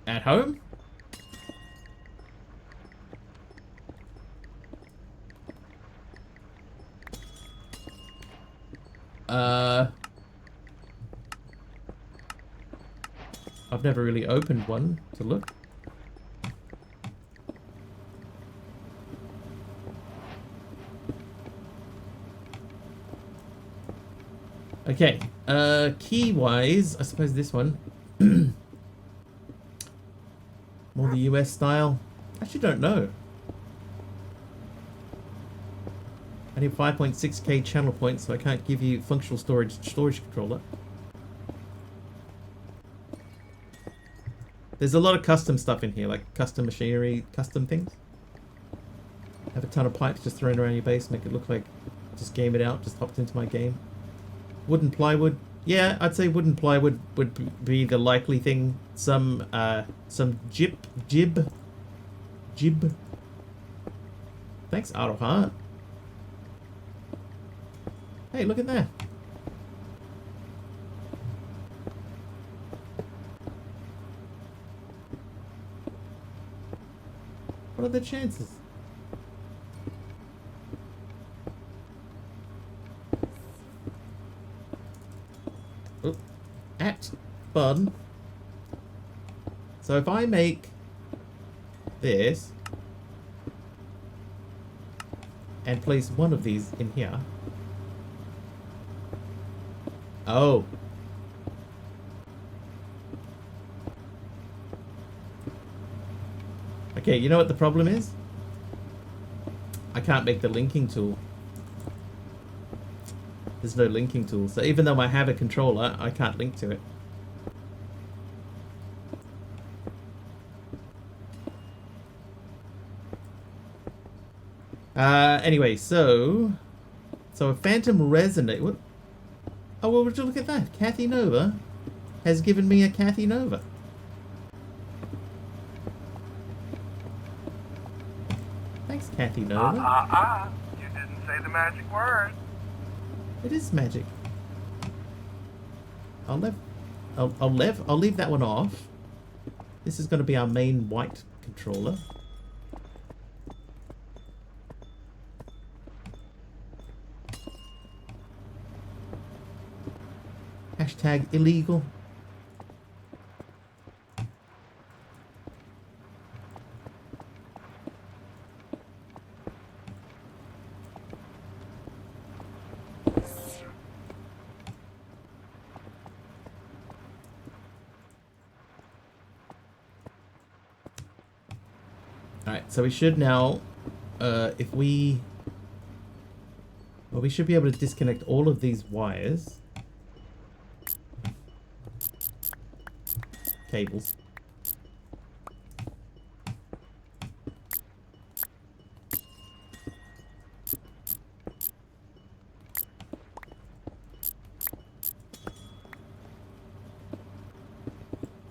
At home? I've never really opened one to look. Okay, key-wise, I suppose this one. More the US style. Actually don't know. I need 5.6k channel points, so I can't give you functional storage controller. There's a lot of custom stuff in here, like custom machinery, custom things. Have a ton of pipes just thrown around your base, make it look like just game it out, just hopped into my game. Wooden plywood. Yeah, I'd say wooden plywood would be the likely thing. Some jib. Thanks, Auto Heart. Hey, look at that. What are the chances? Oh, at fun. So if I make this and place one of these in here. Oh. Okay, you know what the problem is? I can't make the linking tool. There's no linking tool. So even though I have a controller, I can't link to it. Anyway, so a phantom resonator. What? Oh, well, would you look at that? Kathy Nova has given me a Kathy Nova. Thanks, Kathy Nova. You didn't say the magic word. It is magic. I'll leave that one off. This is going to be our main white controller. Hashtag illegal. Alright, so we should now, if we... Well, we should be able to disconnect all of these wires. Cables.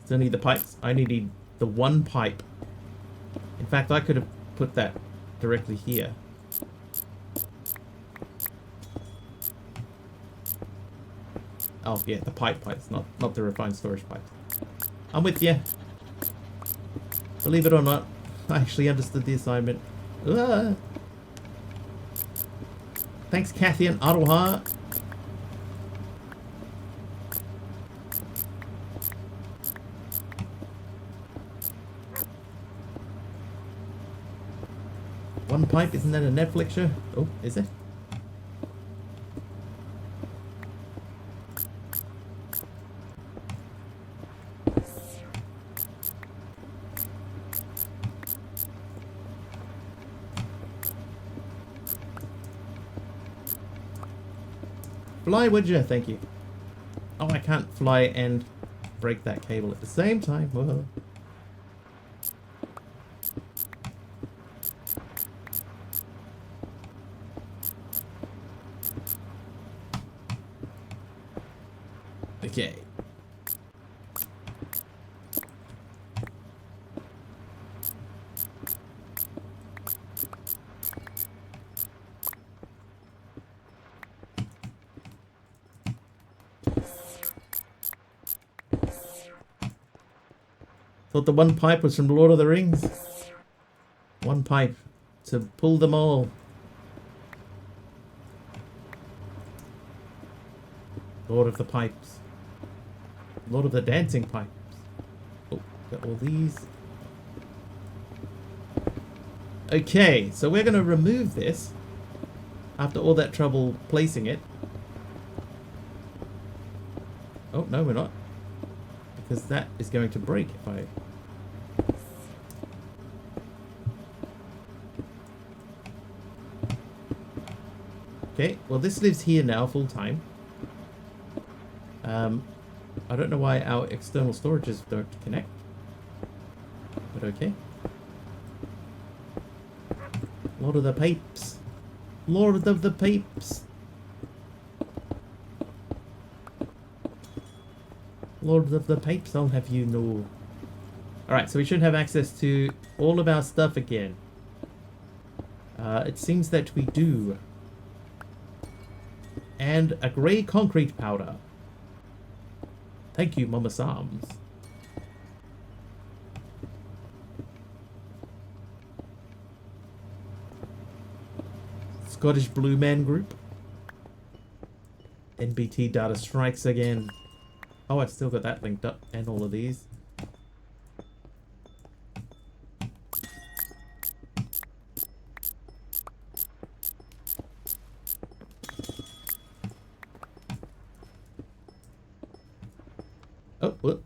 Still need the pipes. I only need the one pipe. In fact, I could have put that directly here. Oh yeah, the pipes, not the refined storage pipes. I'm with you. Believe it or not, I actually understood the assignment. Ah. Thanks, Kathy and Aroha. One pipe, isn't that a Netflix show? Oh, is it? Fly, would you? Thank you. Oh, I can't fly and break that cable at the same time. Whoa. Okay. Thought the one pipe was from Lord of the Rings. One pipe to pull them all. Lord of the Pipes. Lord of the Dancing Pipes. Oh, got all these. Okay, so we're going to remove this after all that trouble placing it. Oh, no, we're not. Because that is going to break if I... Okay, well this lives here now full time. I don't know why our external storages don't connect. But okay. Lord of the Pipes. Lord of the Pipes. Lord of the Pipes, I'll have you know. Alright, so we should have access to all of our stuff again. It seems that we do. And a grey concrete powder. Thank you, Mama Psalms. Scottish Blue Man Group. NBT data strikes again. Oh, I still got that linked up, and all of these. Oh, whoop.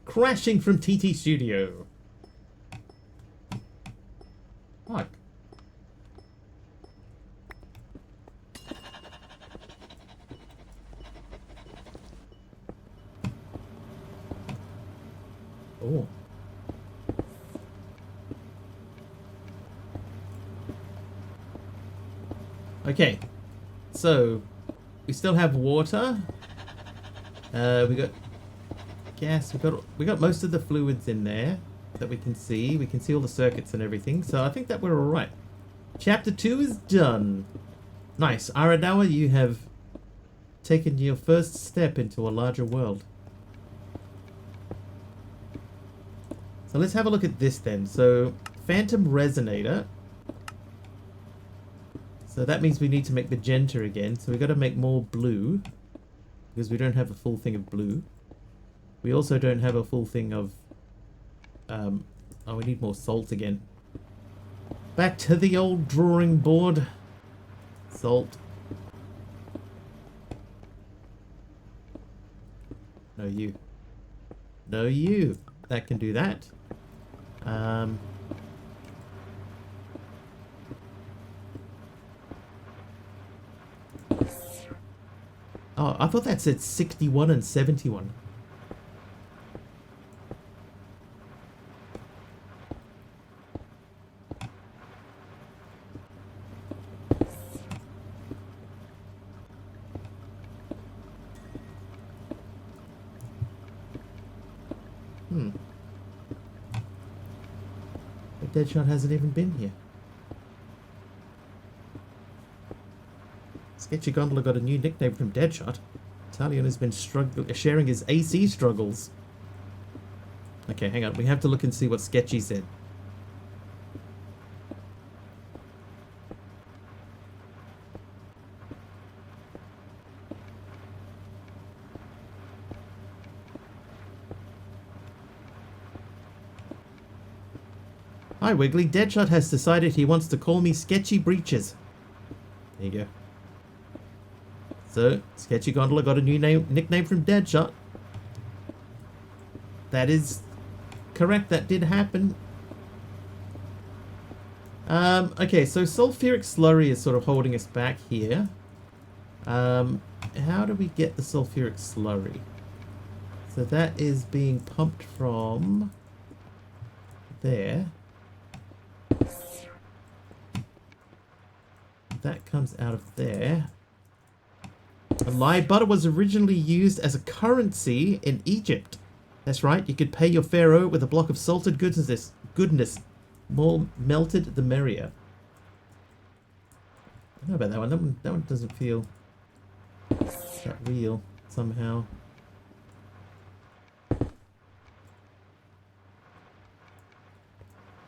Crashing from TT Studio. Fuck. Oh. Okay. So, we still have water. We got gas. We got most of the fluids in there that we can see. We can see all the circuits and everything. So I think that we're all right. Chapter 2 is done. Nice. Aradawa, you have taken your first step into a larger world. So let's have a look at this then. So, Phantom Resonator. So that means we need to make magenta again. So we've got to make more blue. Because we don't have a full thing of blue. We also don't have a full thing of... oh, we need more salt again. Back to the old drawing board. Salt. No, you. No, you. That can do that. Oh, I thought that said 61 and 71. But Deadshot hasn't even been here. Sketchy Gondola got a new nickname from Deadshot. Talion has been sharing his AC struggles. Okay, hang on. We have to look and see what Sketchy said. Hi, Wiggly. Deadshot has decided he wants to call me Sketchy Breeches. There you go. So, Sketchy Gondola got a new nickname from Deadshot. That is correct. That did happen. Okay, so sulfuric slurry is sort of holding us back here. How do we get the sulfuric slurry? So that is being pumped from there. That comes out of there. Lye butter was originally used as a currency in Egypt. That's right, you could pay your pharaoh with a block of salted goodness. More melted, the merrier. I don't know about that one. That one doesn't feel that real somehow.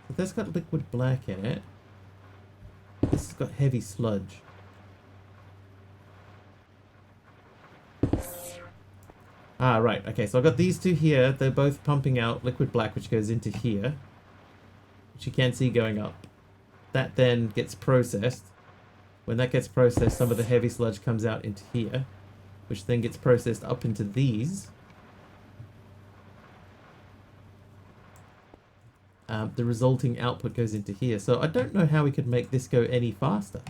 But that's got liquid black in it. This has got heavy sludge. Ah, right. Okay, so I've got these two here. They're both pumping out liquid black, which goes into here. Which you can see going up. That then gets processed. When that gets processed, some of the heavy sludge comes out into here. Which then gets processed up into these. The resulting output goes into here. So I don't know how we could make this go any faster.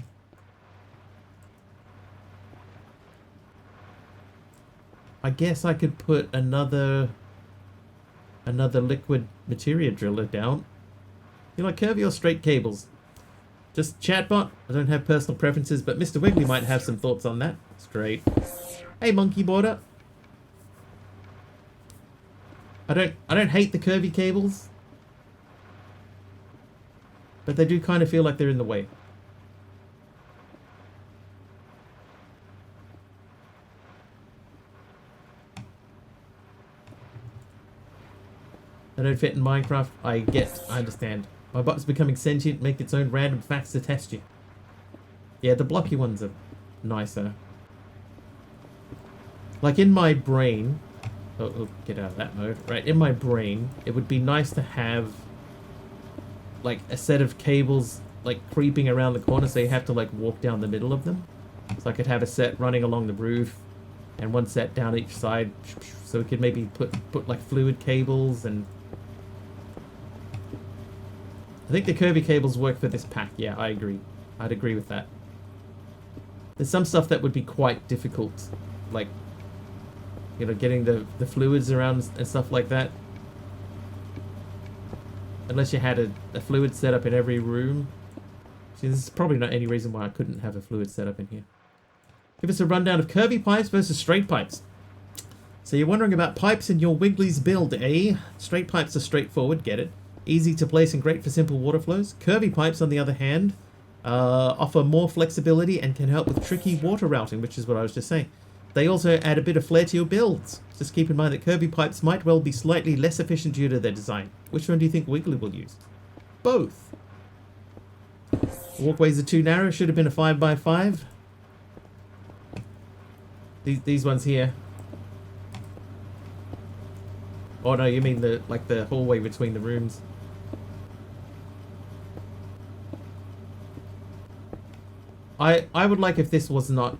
I guess I could put another liquid materia driller down. You like curvy or straight cables? Just chatbot. I don't have personal preferences, but Mr. Wiggly might have some thoughts on that. Straight. Hey, monkey border. I don't hate the curvy cables, but they do kind of feel like they're in the way. They don't fit in Minecraft. I understand. My bot's becoming sentient, make its own random facts to test you. Yeah, the blocky ones are nicer. Like in my brain... Oh, get out of that mode. Right, in my brain, it would be nice to have like a set of cables like creeping around the corner, so you have to like walk down the middle of them. So I could have a set running along the roof and one set down each side, so we could maybe put like fluid cables. And I think the curvy cables work for this pack. Yeah, I agree. I'd agree with that. There's some stuff that would be quite difficult, like, you know, getting the fluids around and stuff like that. Unless you had a fluid setup in every room. See, there's probably not any reason why I couldn't have a fluid setup in here. Give us a rundown of curvy pipes versus straight pipes. So you're wondering about pipes in your Wiggly's build, eh? Straight pipes are straightforward, get it. Easy to place and great for simple water flows. Curvy pipes, on the other hand, offer more flexibility and can help with tricky water routing, which is what I was just saying. They also add a bit of flair to your builds. Just keep in mind that curvy pipes might well be slightly less efficient due to their design. Which one do you think Wiggly will use? Both. Walkways are too narrow, should have been a 5x5. These ones here. Oh no, you mean the hallway between the rooms. I would like if this was not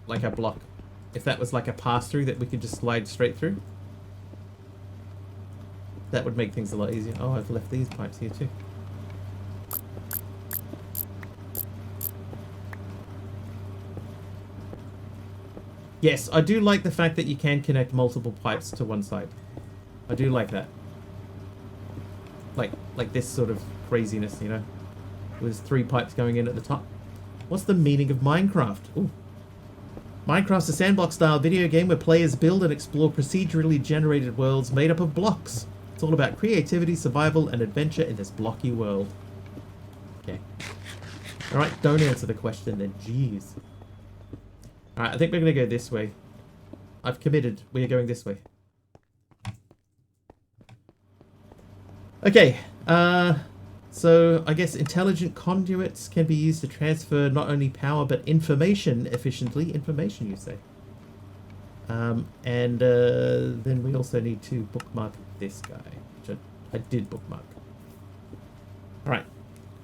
like a block. If that was like a pass-through that we could just slide straight through. That would make things a lot easier. Oh, I've left these pipes here too. Yes, I do like the fact that you can connect multiple pipes to one side. I do like that. Like this sort of craziness, you know? With 3 pipes going in at the top. What's the meaning of Minecraft? Ooh. Minecraft's a sandbox-style video game where players build and explore procedurally generated worlds made up of blocks. It's all about creativity, survival, and adventure in this blocky world. Okay. Alright, don't answer the question then. Jeez. Alright, I think we're going to go this way. I've committed. We are going this way. Okay, so I guess intelligent conduits can be used to transfer not only power but information efficiently. Information, you say? And then we also need to bookmark this guy, which I did bookmark. Alright.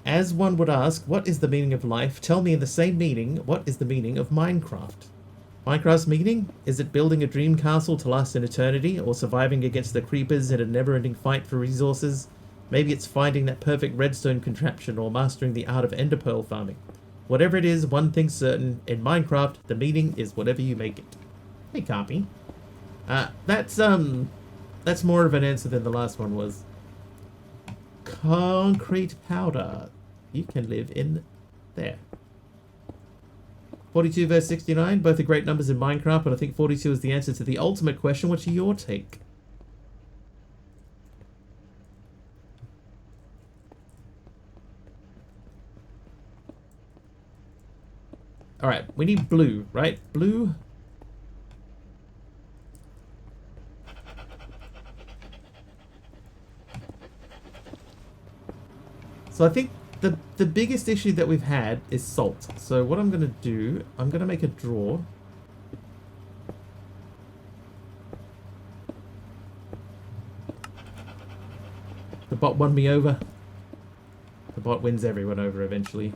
As one would ask, what is the meaning of life? Tell me in the same meaning, what is the meaning of Minecraft? Minecraft's meaning? Is it building a dream castle to last an eternity, or surviving against the creepers in a never-ending fight for resources? Maybe it's finding that perfect redstone contraption, or mastering the art of ender pearl farming. Whatever it is, one thing's certain, in Minecraft, the meaning is whatever you make it. Hey, copy. That's more of an answer than the last one was. Concrete powder. You can live in there. 42 verse 69, both are great numbers in Minecraft, but I think 42 is the answer to the ultimate question. What's your take? Alright, we need blue, right? Blue. So I think the biggest issue that we've had is salt. So what I'm going to do, I'm going to make a draw. The bot won me over. The bot wins everyone over eventually.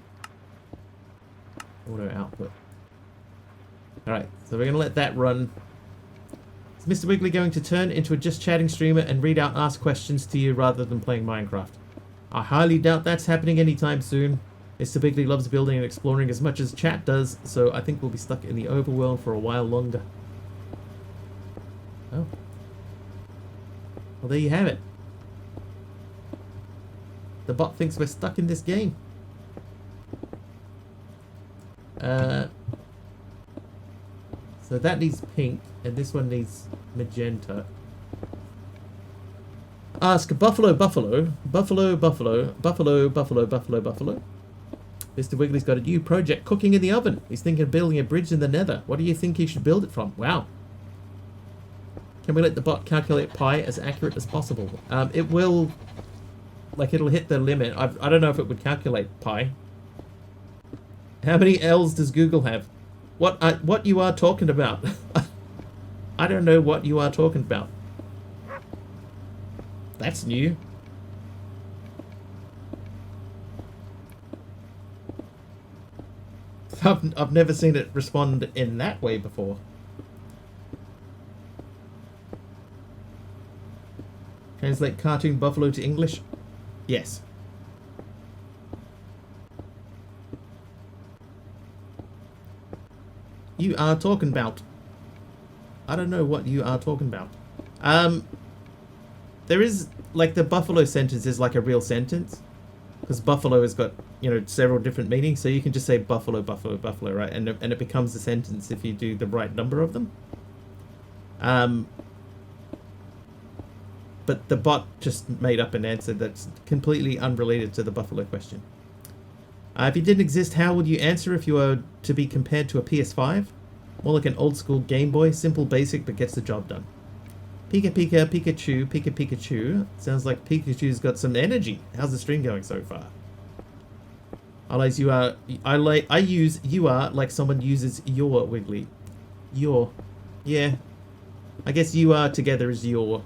Auto output. Alright, so we're going to let that run. Is Mr. Wiggly going to turn into a just chatting streamer and read out ask questions to you rather than playing Minecraft? I highly doubt that's happening anytime soon. Mr. Wiggly loves building and exploring as much as chat does, so I think we'll be stuck in the overworld for a while longer. Oh. Well, there you have it. The bot thinks we're stuck in this game. So that needs pink, and this one needs magenta. Ask Buffalo, Buffalo, Buffalo, Buffalo, Buffalo, Buffalo, Buffalo, Buffalo. Mr. Wiggly's got a new project cooking in the oven. He's thinking of building a bridge in the nether. What do you think he should build it from? Wow. Can we let the bot calculate pi as accurate as possible? It will... Like, it'll hit the limit. I don't know if it would calculate pi. How many L's does Google have? What you are talking about? I don't know what you are talking about. That's new. I've never seen it respond in that way before. Translate cartoon buffalo to English? Yes. You are talking about. I don't know what you are talking about. There is, like, the buffalo sentence is like a real sentence. Because buffalo has got, you know, several different meanings. So you can just say buffalo, buffalo, buffalo, right? And it becomes a sentence if you do the right number of them. But the bot just made up an answer that's completely unrelated to the buffalo question. If you didn't exist, how would you answer if you were to be compared to a PS5? More like an old school Game Boy, simple, basic, but gets the job done. Pika Pika, Pikachu, Pika Pikachu. Sounds like Pikachu's got some energy. How's the stream going so far? I use you are like someone uses your, Wiggly. Your. Yeah. I guess you are together is your.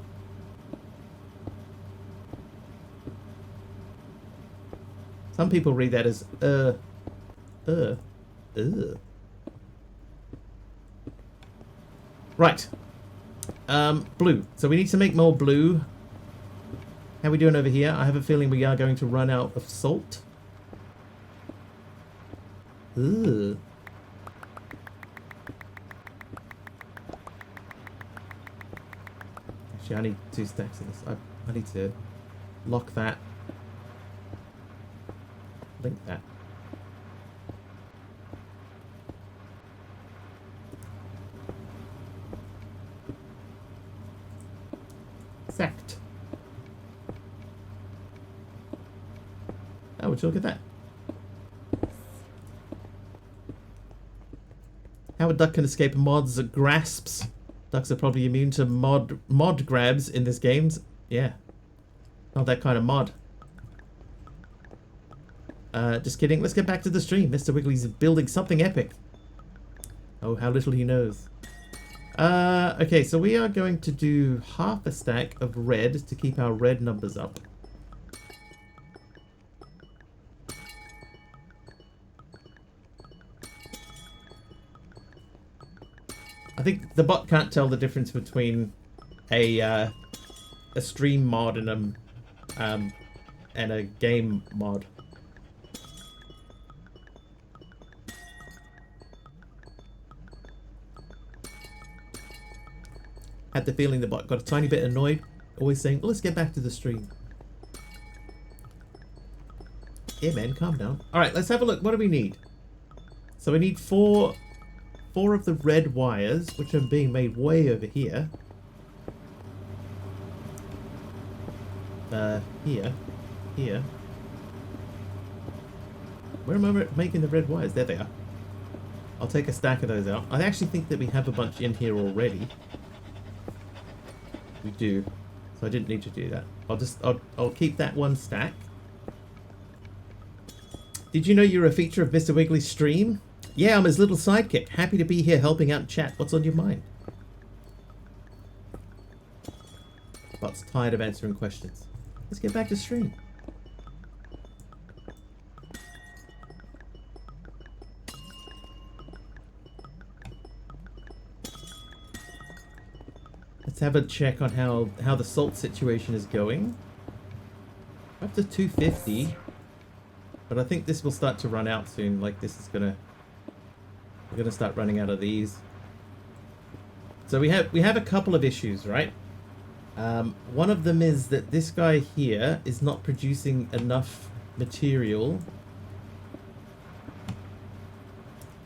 Some people read that as Right. Blue. So we need to make more blue. How are we doing over here? I have a feeling we are going to run out of salt. Ugh. Actually, I need 2 stacks of this. I need to lock that. Link that. Sect. Oh, would you look at that? How a duck can escape mods grasps. Ducks are probably immune to mod grabs in this game. Yeah. Not that kind of mod. Just kidding. Let's get back to the stream. Mr. Wiggly's building something epic. Oh, how little he knows. Okay, so we are going to do half a stack of red to keep our red numbers up. I think the bot can't tell the difference between a stream mod and a game mod. Had the feeling the bot got a tiny bit annoyed, always saying, well, let's get back to the stream. Yeah, man, calm down. Alright, let's have a look. What do we need? So we need four of the red wires, which are being made way over here. Here. Where am I making the red wires? There they are. I'll take a stack of those out. I actually think that we have a bunch in here already. We do. So I didn't need to do that. I'll keep that one stack. Did you know you're a feature of Mr. Wiggly's stream? Yeah, I'm his little sidekick. Happy to be here helping out in chat. What's on your mind? Bot's tired of answering questions. Let's get back to stream. Let's have a check on how the salt situation is going. Up to 250. But I think this will start to run out soon. Like this is we're gonna start running out of these. So we have a couple of issues, right? One of them is that this guy here is not producing enough material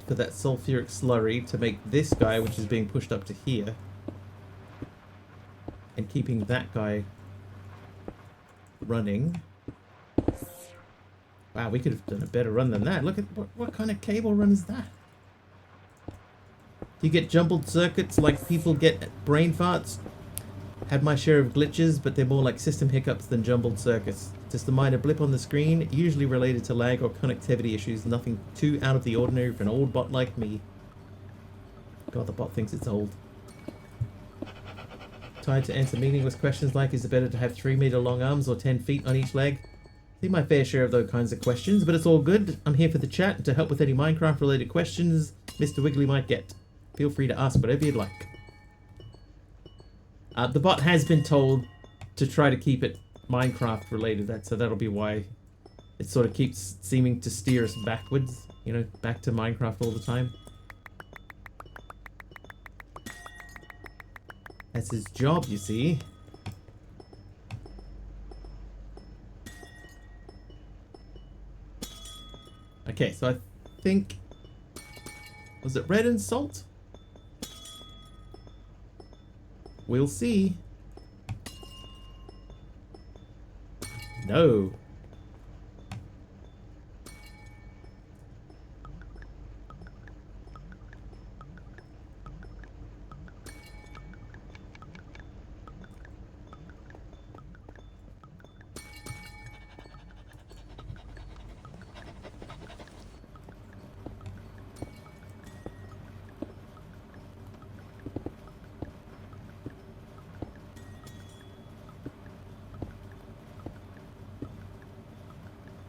for that sulfuric slurry to make this guy, which is being pushed up to here, and keeping that guy running. Wow, we could have done a better run than that. Look at what kind of cable run is that? Do you get jumbled circuits like people get brain farts? Had my share of glitches, but they're more like system hiccups than jumbled circuits. Just a minor blip on the screen, usually related to lag or connectivity issues. Nothing too out of the ordinary for an old bot like me. God, the bot thinks it's old. Tired to answer meaningless questions like, is it better to have 3-meter long arms or 10 feet on each leg? I see my fair share of those kinds of questions, but it's all good. I'm here for the chat and to help with any Minecraft related questions Mr. Wiggly might get. Feel free to ask whatever you'd like. The bot has been told to try to keep it Minecraft related, so that'll be why it sort of keeps seeming to steer us backwards, you know, back to Minecraft all the time. That's his job, you see. Okay, so I think... was it red and salt? We'll see. No.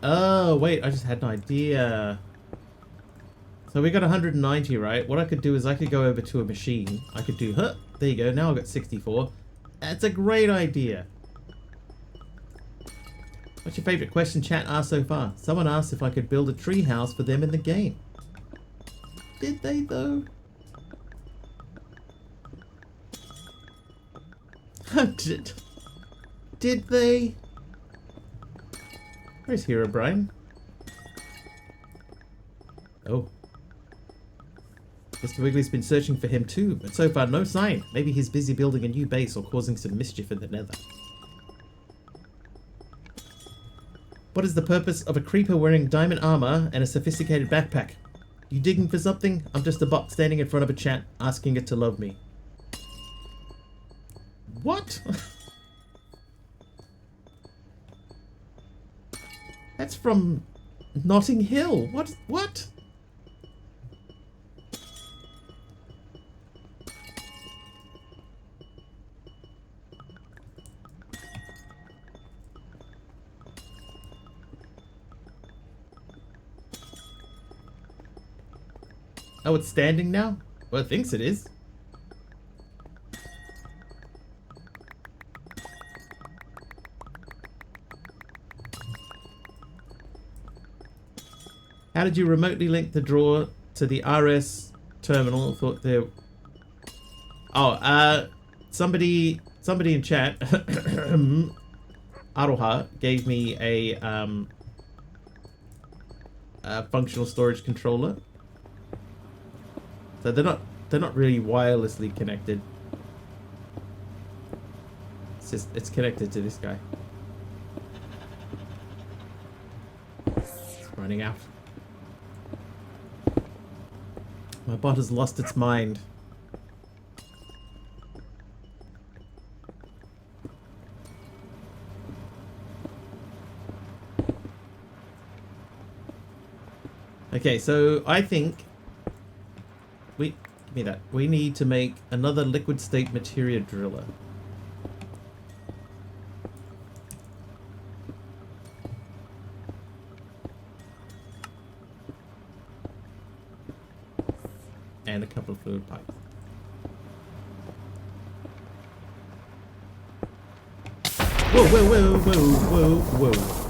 Oh, wait, I just had an idea. So we got 190, right? What I could do is I could go over to a machine. I could do, there you go, now I've got 64. That's a great idea. What's your favorite question chat asked so far? Someone asked if I could build a tree house for them in the game. Did they, though? Did they? Where's Herobrine? Oh. Mr. Wiggly's been searching for him too, but so far no sign. Maybe he's busy building a new base or causing some mischief in the nether. What is the purpose of a creeper wearing diamond armor and a sophisticated backpack? You digging for something? I'm just a bot standing in front of a chat, asking it to love me. What? That's from Notting Hill. What? What? Oh, it's standing now? Well, it thinks it is. How did you remotely link the drawer to the RS terminal? Thought there... Oh, somebody in chat, Aroha, gave me a functional storage controller. So they're not really wirelessly connected. It's connected to this guy. It's running out. My bot has lost its mind. Okay, so I think give me that. We need to make another liquid state materia driller. And a couple of fluid pipes. Whoa, whoa, whoa, whoa, whoa, whoa.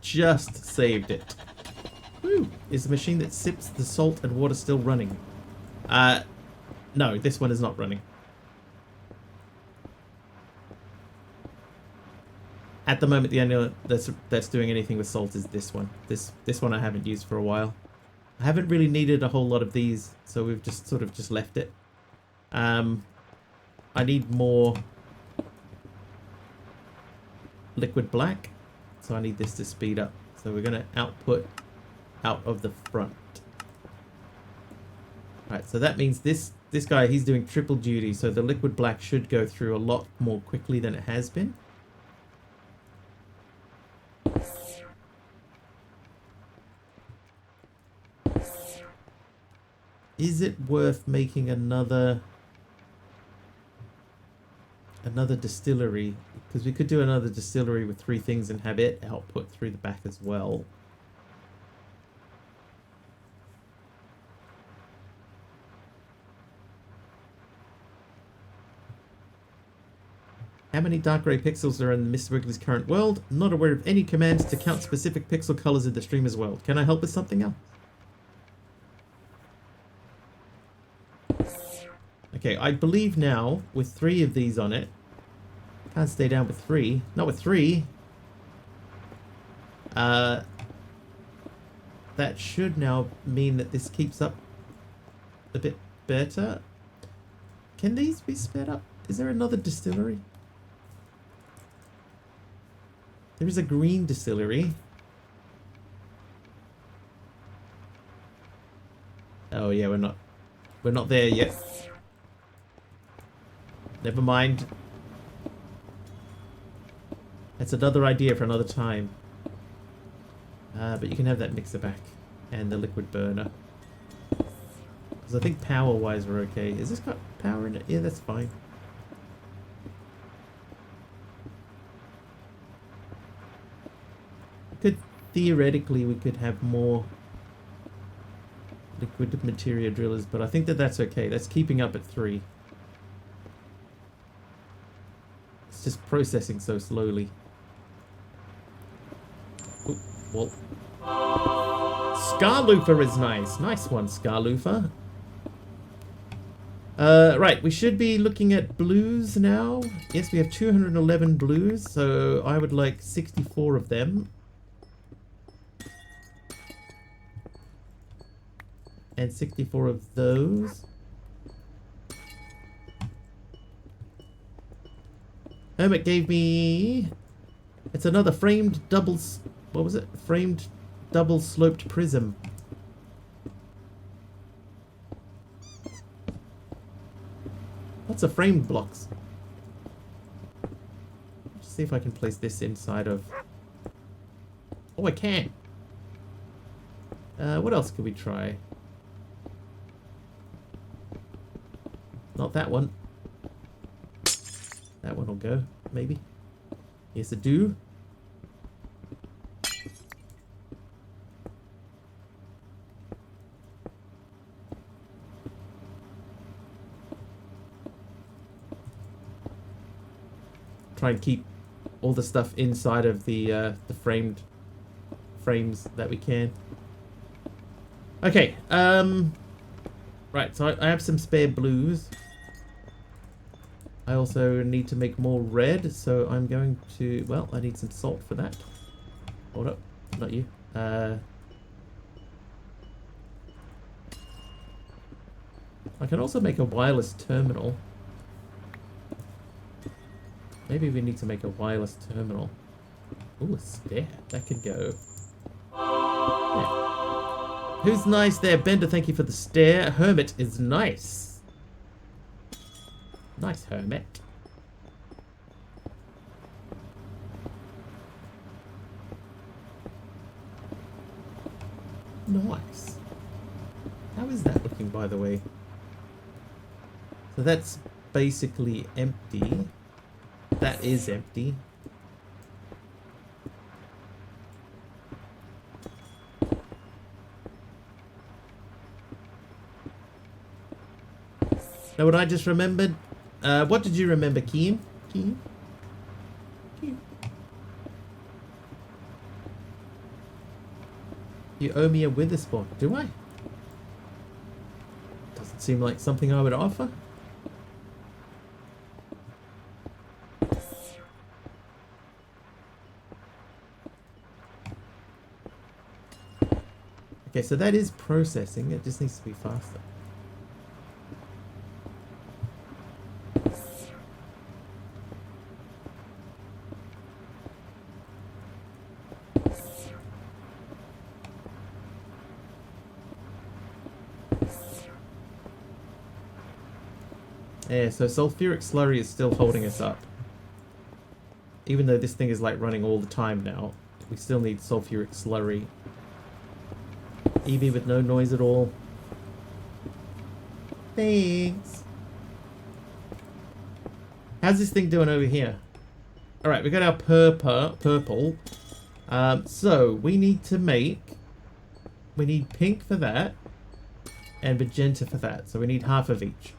Just saved it. Woo! Is the machine that sips the salt and water still running? No, this one is not running. At the moment, the only one that's doing anything with salt is this one. This one I haven't used for a while. I haven't really needed a whole lot of these, so we've just sort of just left it. I need more liquid black, so I need this to speed up. So we're going to output out of the front. Right, so that means this guy, he's doing triple duty, so the liquid black should go through a lot more quickly than it has been. Is it worth making another distillery? Because we could do another distillery with 3 things and have it output through the back as well. How many dark grey pixels are in Mr. Wiggly's current world? Not aware of any commands to count specific pixel colors in the streamer's world. Can I help with something else? Okay, I believe now, with 3 of these on it, can't stay down with 3. Not with 3. That should now mean that this keeps up a bit better. Can these be sped up? Is there another distillery? There is a green distillery. Oh yeah, we're not there yet. Never mind. That's another idea for another time. But you can have that mixer back and the liquid burner. Because I think power-wise we're okay. Is this got power in it? Yeah, that's fine. Theoretically, we could have more liquid materia drillers, but I think that's okay. That's keeping up at 3. It's just processing so slowly. Ooh, well. Scarloofer is nice. Nice one, Scarloofer. Right, we should be looking at blues now. Yes, we have 211 blues, so I would like 64 of them. And 64 of those. Hermit gave me... It's another framed double... What was it? Framed double sloped prism. What's the framed blocks? Let's see if I can place this inside of... Oh, I can! What else could we try? Not that one. That one will go, maybe. Yes, it do. Try and keep all the stuff inside of the frames that we can. Okay, right, so I have some spare blues. I also need to make more red, so I'm going to, well, I need some salt for that. Hold up, not you. I can also make a wireless terminal. Maybe we need to make a wireless terminal. Ooh, a stair. That could go. Yeah. Who's nice there? Bender, thank you for the stair. Hermit is nice. Nice, Hermit. Nice. How is that looking, by the way? So that's basically empty. That is empty. Now what I just remembered? What did you remember, Keen? Keen? Keen? You owe me a Witherspoon, do I? Doesn't seem like something I would offer. Okay, so that is processing. It just needs to be faster. Yeah, so sulfuric slurry is still holding us up. Even though this thing is like running all the time now, we still need sulfuric slurry. EV with no noise at all. Thanks. How's this thing doing over here? Alright, we got our purple. So we need to make... We need pink for that. And magenta for that. So we need half of each.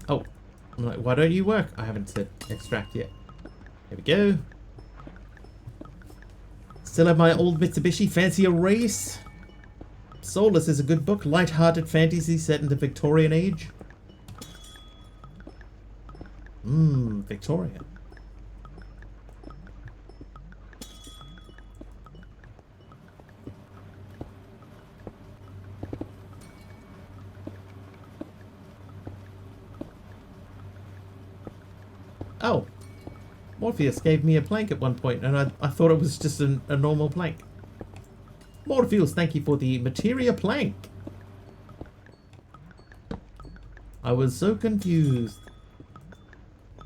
Oh, I'm like, why don't you work? I haven't said extract yet. There we go. Still have my old Mitsubishi, fancy a race. Soulless is a good book, light-hearted fantasy set in the Victorian age. Victorian. Oh, Morpheus gave me a plank at one point, and I thought it was just a normal plank. Morpheus, thank you for the Materia plank. I was so confused.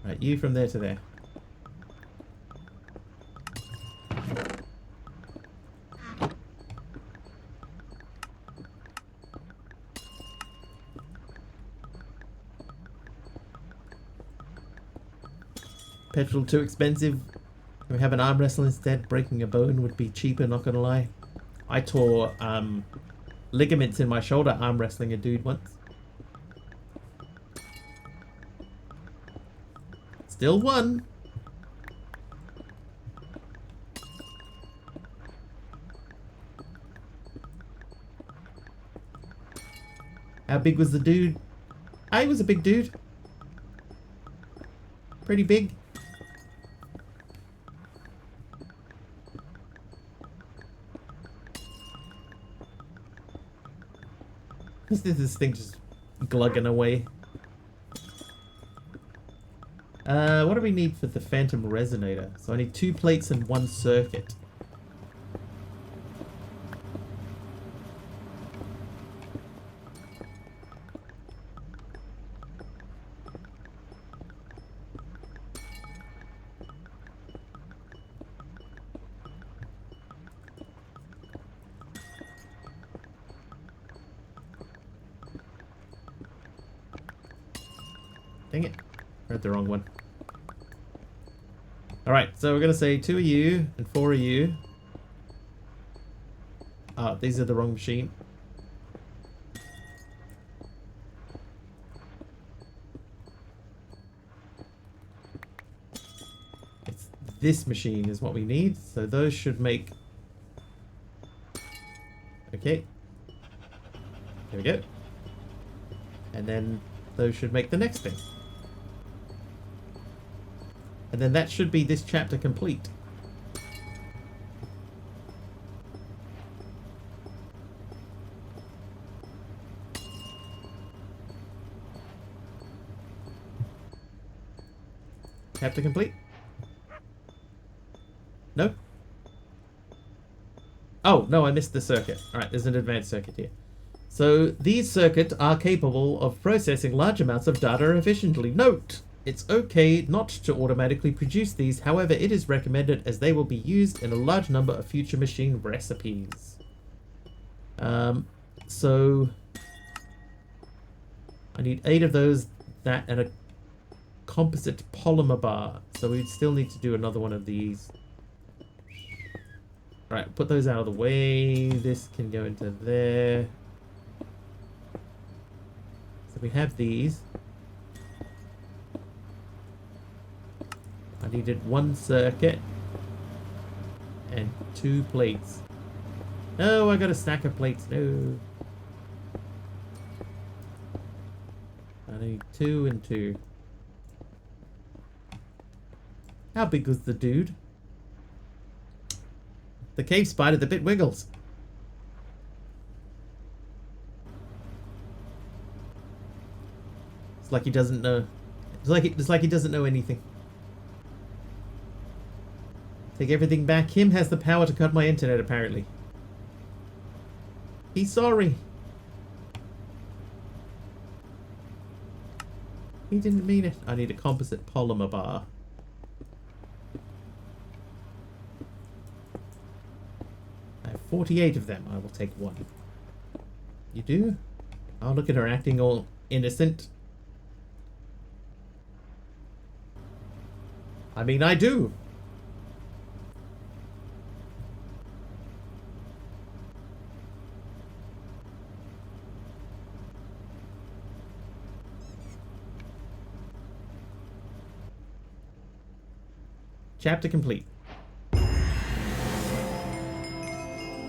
Right, you from there to there. Petrol too expensive. We have an arm wrestle instead. Breaking a bone would be cheaper, not gonna lie. I tore ligaments in my shoulder arm wrestling a dude once. Still won. How big was the dude? He was a big dude. Pretty big. This thing just glugging away. What do we need for the phantom resonator? So I need 2 plates and 1 circuit. Dang it. Read the wrong one. Alright, so we're going to say 2 of you and 4 of you. Ah, these are the wrong machine. It's this machine is what we need, so those should make... Okay. There we go. And then those should make the next thing. And then that should be this chapter complete. Chapter complete? No? Oh, no, I missed the circuit. Alright, there's an advanced circuit here. So, these circuits are capable of processing large amounts of data efficiently. Note! It's okay not to automatically produce these, however, it is recommended as they will be used in a large number of future machine recipes. So I need 8 of those, that, and a composite polymer bar. So we still need to do another one of these. Right, put those out of the way. This can go into there. So we have these. I needed 1 circuit and 2 plates. No, I got a stack of plates. No. I need 2 and 2. How big was the dude? The cave spider that bit Wiggles. It's like he doesn't know. It's like he doesn't know anything. Take everything back. Him has the power to cut my internet, apparently. He's sorry. He didn't mean it. I need a composite polymer bar. I have 48 of them. I will take 1. You do? Oh, look at her acting all innocent. I mean, I do. Chapter complete.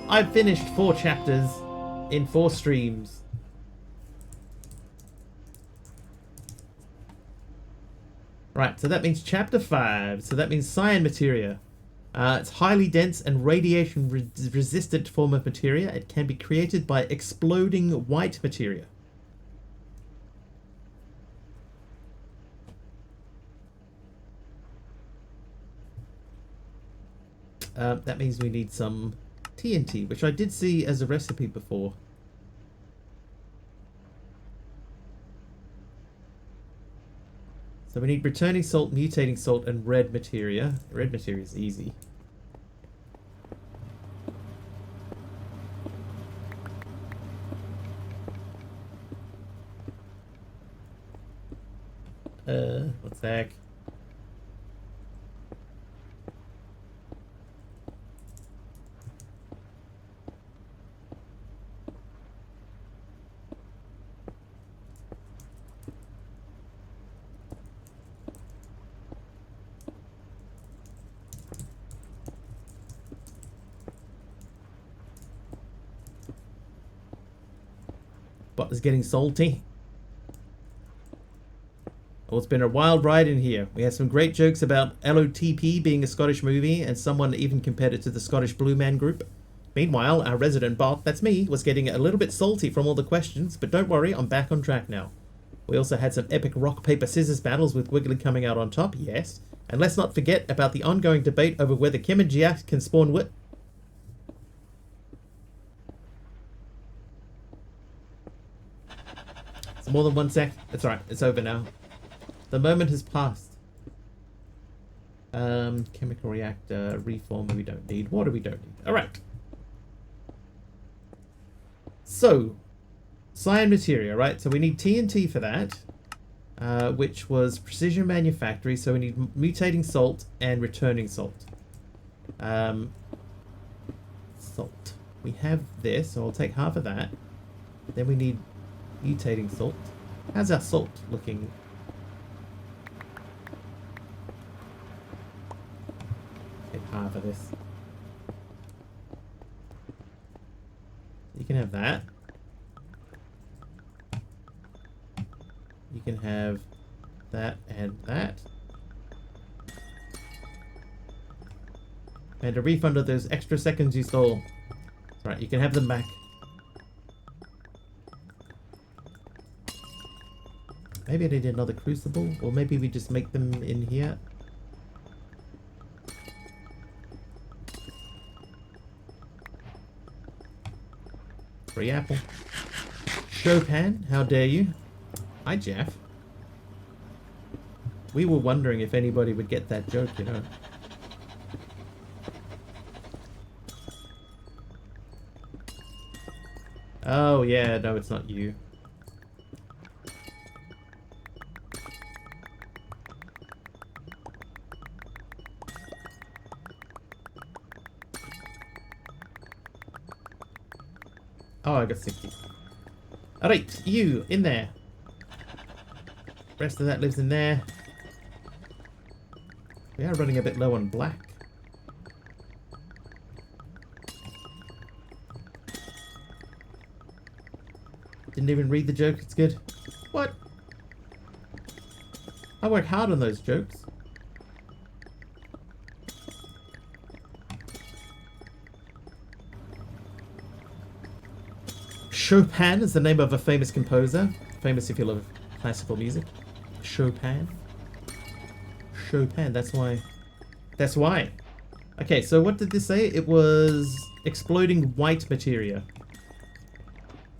I've finished 4 chapters in 4 streams. Right, so that means chapter 5. So that means cyan materia. It's highly dense and radiation resistant form of materia. It can be created by exploding white materia. That means we need some TNT, which I did see as a recipe before. So we need returning salt, mutating salt, and red materia. Red materia is easy. What's that? But it's getting salty. Well, it's been a wild ride in here. We had some great jokes about LOTP being a Scottish movie, and someone even compared it to the Scottish Blue Man Group. Meanwhile, our resident bot, that's me, was getting a little bit salty from all the questions, but don't worry, I'm back on track now. We also had some epic rock, paper, scissors battles with Wiggly coming out on top, yes. And let's not forget about the ongoing debate over whether Kim and Jiak can spawn wit. It's more than 1 sec. It's alright, it's over now. The moment has passed. Chemical reactor, reformer we don't need. Water we don't need. Alright. So, cyan materia, right? So we need TNT for that. Which was precision manufactory. So we need mutating salt and returning salt. Salt. We have this, so I'll take half of that. Then we need mutating salt. How's our salt looking? Get half of this. You can have that. You can have that and that. And a refund of those extra seconds you stole. Right, you can have them back. Maybe I need another crucible, or maybe we just make them in here. Free apple. Chopin, how dare you? Hi, Jeff. We were wondering if anybody would get that joke, you know. Oh, yeah, no, it's not you. Oh, I got 60. Alright, you, in there. Rest of that lives in there. We are running a bit low on black. Didn't even read the joke, it's good. What? I work hard on those jokes. Chopin is the name of a famous composer. Famous if you love classical music. Chopin. Chopin, that's why. That's why. Okay, so what did this say? It was exploding white materia.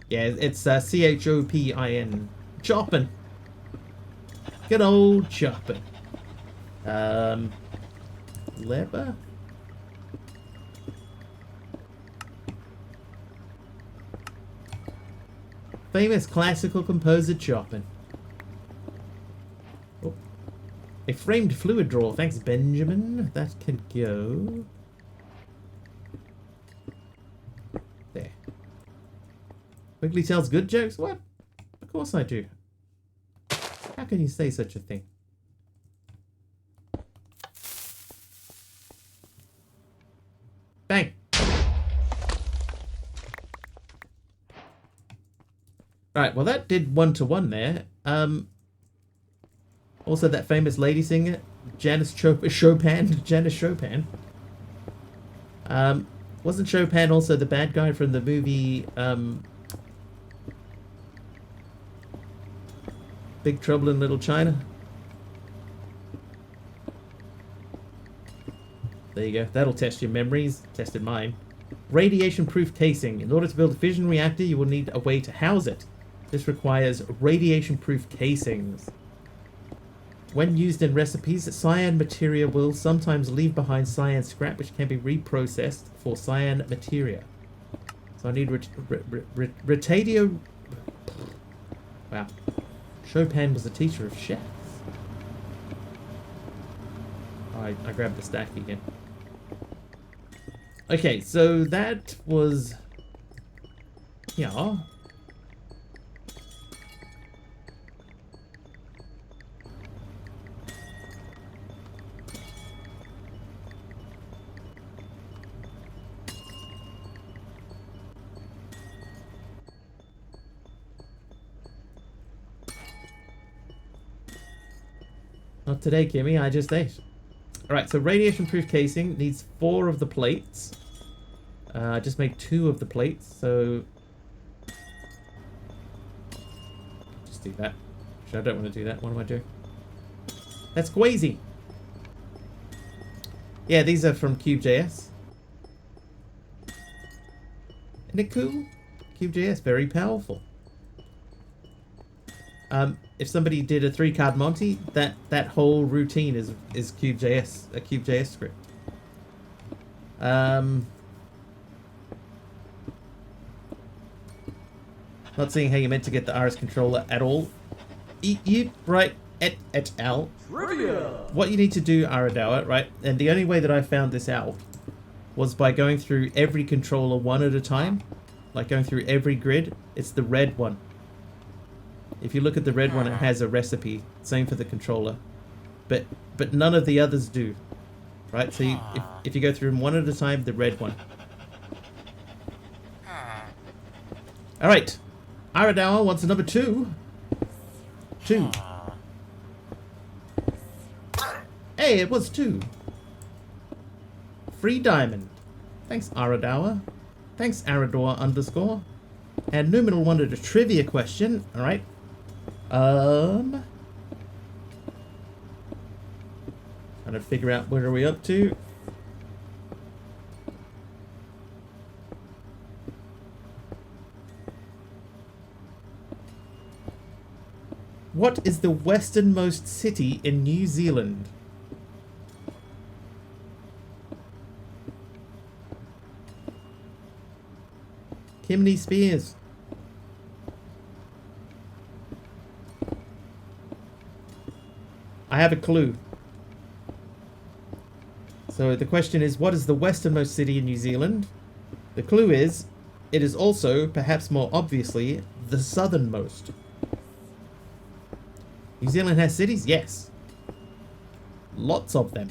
Yeah, it's C-H-O-P-I-N. Choppin'. Good old choppin'. Lever? Famous classical composer Chopin. Oh. A framed fluid drawer. Thanks, Benjamin. That can go. There. Wiggly tells good jokes? What? Of course I do. How can you say such a thing? Bang! Alright, well that did 1-to-1 there. Also that famous lady singer, Janis Chopin. Janis Chopin. Wasn't Chopin also the bad guy from the movie Big Trouble in Little China? There you go. That'll test your memories. Tested mine. Radiation-proof casing. In order to build a fission reactor, you will need a way to house it. This requires radiation-proof casings. When used in recipes, cyan materia will sometimes leave behind cyan scrap, which can be reprocessed for cyan materia. So I need Retadio. Wow. Chopin was a teacher of chefs. I grabbed the stack again. Okay, so that was... Yeah. Not today, Kimmy. I just ate. Alright, so radiation-proof casing needs 4 of the plates. I just made 2 of the plates, so... Just do that. Actually, I don't want to do that. What am I doing? That's Quazy! Yeah, these are from Cube.js. Isn't it cool? Cube.js, very powerful. If somebody did a 3-card Monty, that whole routine is Cube.js, a Cube.js script. Not seeing how you're meant to get the RS controller at all. You right, et al. Trivia. What you need to do, Aradawa, right? And the only way that I found this out was by going through every controller one at a time. Like going through every grid. It's the red one. If you look at the red one, it has a recipe. Same for the controller. But none of the others do. Right? So if you go through them one at a time, the red one. Alright. Aradawa wants a number 2. 2. Hey, it was 2. Free diamond. Thanks, Aradawa. Thanks, Arador _ And Numinal wanted a trivia question. Alright. Trying to figure out what are we up to. What is the westernmost city in New Zealand? Kimney Spears. I have a clue. So the question is, what is the westernmost city in New Zealand? The clue is, it is also, perhaps more obviously, the southernmost. New Zealand has cities? Yes. Lots of them.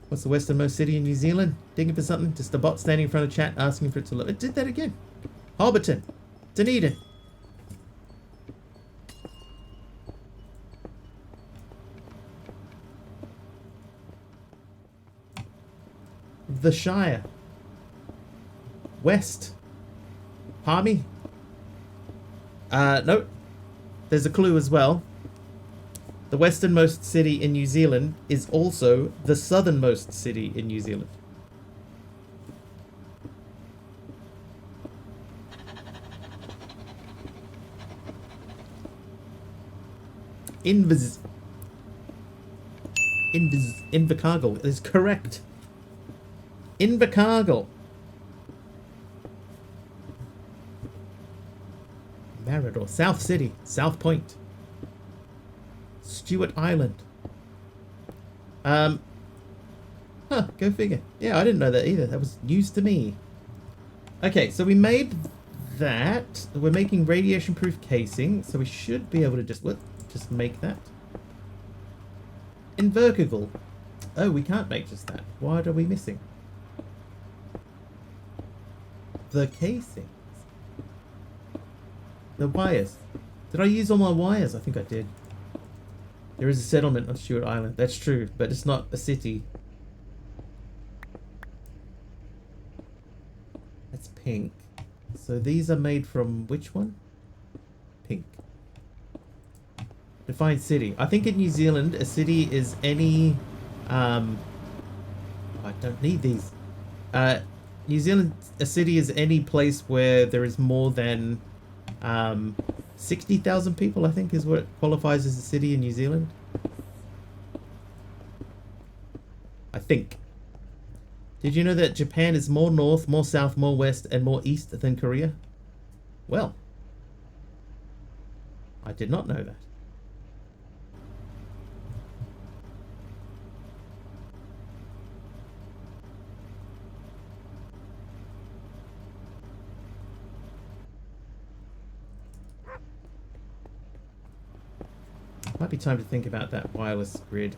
What's the westernmost city in New Zealand? Digging for something? Just a bot standing in front of chat asking for it to look. It did that again. Hobbiton. Dunedin. The Shire. West. Palmy. No. There's a clue as well. The westernmost city in New Zealand is also the southernmost city in New Zealand. Invercargill is correct. Invercargill. Marador. South City. South Point. Stewart Island. Huh, go figure. Yeah, I didn't know that either. That was news to me. Okay, so we made that. We're making radiation-proof casing, so we should be able to just make that. Invercargill. Oh, we can't make just that. What are we missing? The casings. The wires. Did I use all my wires? I think I did. There is a settlement on Stewart Island. That's true, but it's not a city. That's pink. So these are made from which one? Pink. Define city. I think in New Zealand, a city is any... I don't need these. New Zealand, a city is any place where there is more than 60,000 people, I think, is what qualifies as a city in New Zealand. I think. Did you know that Japan is more north, more south, more west, and more east than Korea? Well, I did not know that. Might be time to think about that wireless grid.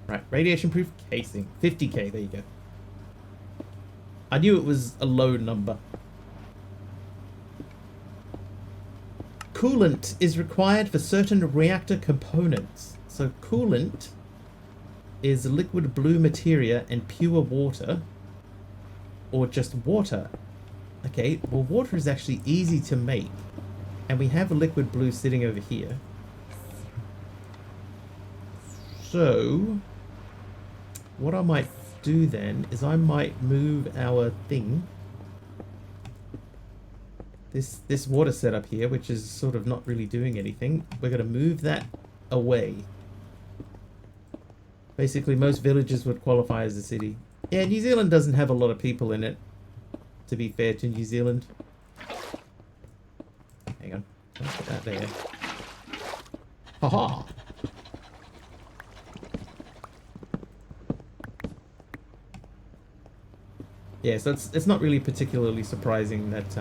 Right, radiation-proof casing. 50k, there you go. I knew it was a low number. Coolant is required for certain reactor components. So coolant is liquid blue materia and pure water, or just water. Okay, well, water is actually easy to make, and we have a liquid blue sitting over here. So what I might do then is I might move our thing, this water setup here, which is sort of not really doing anything. We're going to move that away. Basically, most villages would qualify as a city. Yeah, New Zealand doesn't have a lot of people in it, to be fair to New Zealand. Hang on. Let's put that there. Haha! Yeah, so it's not really particularly surprising that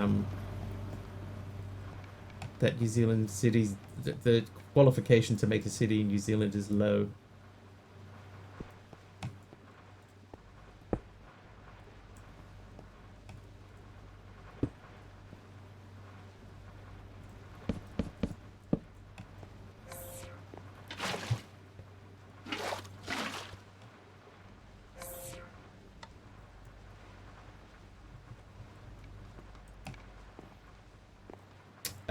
that New Zealand cities, the qualification to make a city in New Zealand is low.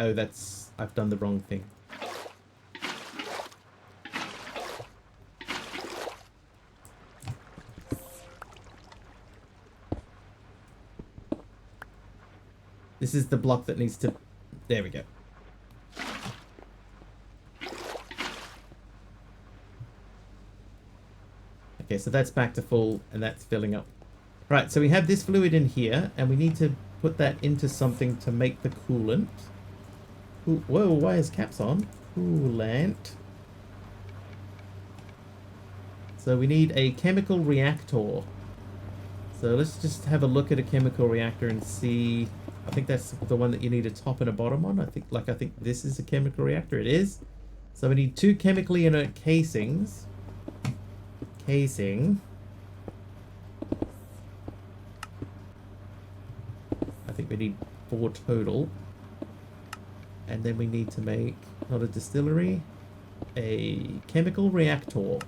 Oh, I've done the wrong thing. This is the block that needs to... There we go. Okay, so that's back to full, and that's filling up. Right, so we have this fluid in here, and we need to put that into something to make the coolant. Whoa, why is caps on? Coolant. So we need a chemical reactor. So let's just have a look at a chemical reactor and see. I think that's the one that you need a top and a bottom on. I think this is a chemical reactor. It is. So we need 2 chemically inert casings. Casing. I think we need 4 total. And then we need to make, not a distillery, a chemical reactor.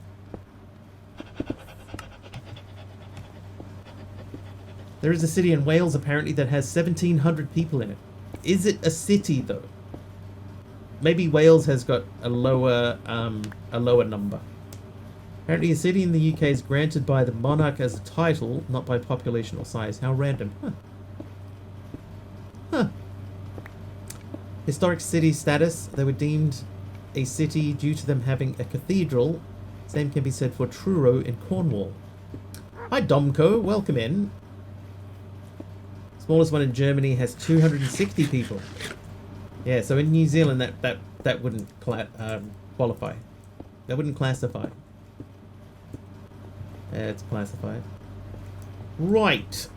There is a city in Wales apparently that has 1,700 people in it. Is it a city though? Maybe Wales has got a lower number. Apparently a city in the UK is granted by the monarch as a title, not by population or size. How random. Huh. Huh. Historic city status. They were deemed a city due to them having a cathedral. Same can be said for Truro in Cornwall. Hi Domco, welcome in. Smallest one in Germany has 260 people. Yeah, so in New Zealand that wouldn't qualify. That wouldn't classify. It's classified. Right.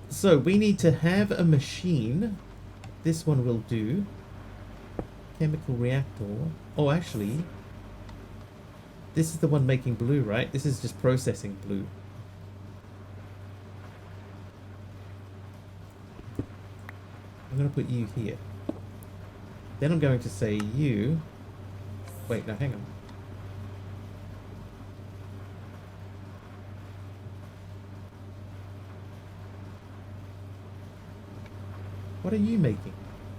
So we need to have a machine. This one will do. Chemical reactor. Oh, actually, this is the one making blue, right? This is just processing blue. I'm going to put you here. Then I'm going to say you... Wait, no, hang on. What are you making?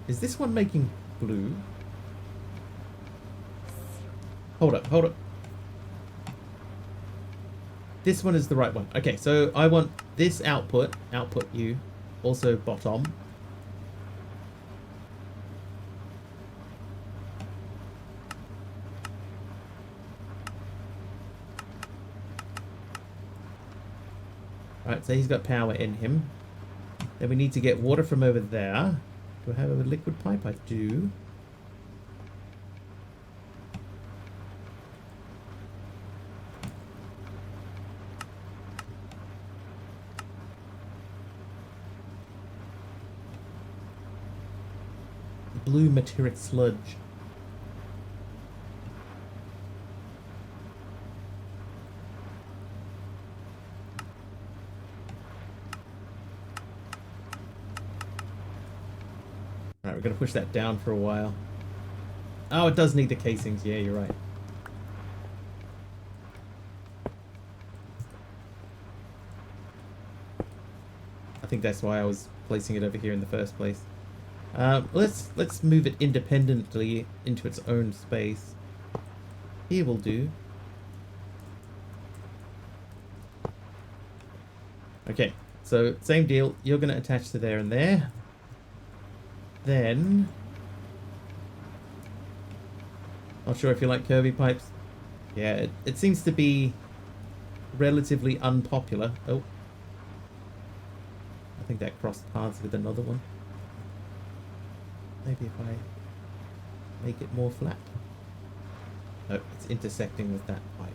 Is this one making blue? Hold up, hold up. This one is the right one. Okay, so I want this output you, also bottom. Right, so he's got power in him. Then we need to get water from over there. Do I have a liquid pipe? I do. Blue materic sludge. Alright, we're going to push that down for a while. Oh, it does need the casings. Yeah, you're right. I think that's why I was placing it over here in the first place. Let's move it independently into its own space. Here will do. Okay, so same deal. You're going to attach to there and there. Then, not sure if you like curvy pipes. Yeah, it seems to be relatively unpopular. Oh, I think that crossed paths with another one. Maybe if I make it more flat. Oh, it's intersecting with that pipe.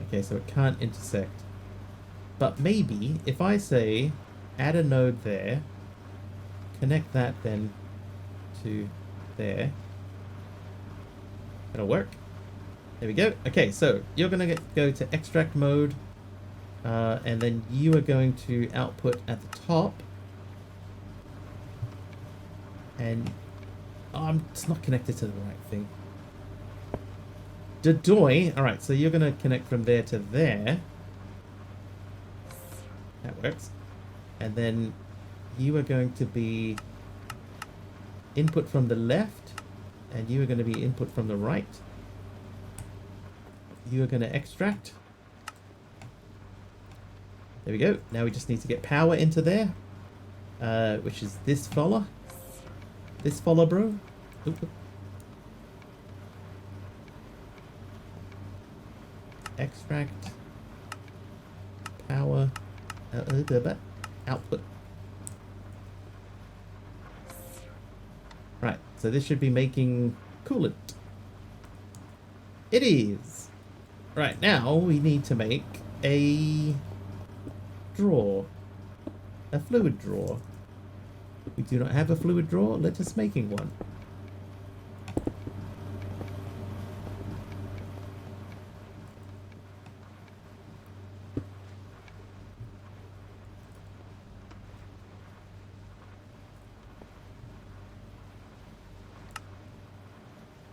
Okay, so it can't intersect. But maybe if I say add a node there, connect that then to there, it'll work. There we go. Okay, so you're going to go to extract mode, and then you are going to output at the top. And it's not connected to the right thing. Dodoy. Alright, so you're going to connect from there to there. That works. And then you are going to be input from the left, and you are going to be input from the right. You are going to extract. There we go. Now we just need to get power into there, which is this fella. This fella, bro. Oop. Extract. Power. Output. Right, so this should be making coolant. It is. Right, now we need to make a drawer. A fluid drawer. We do not have a fluid drawer. Let us making one.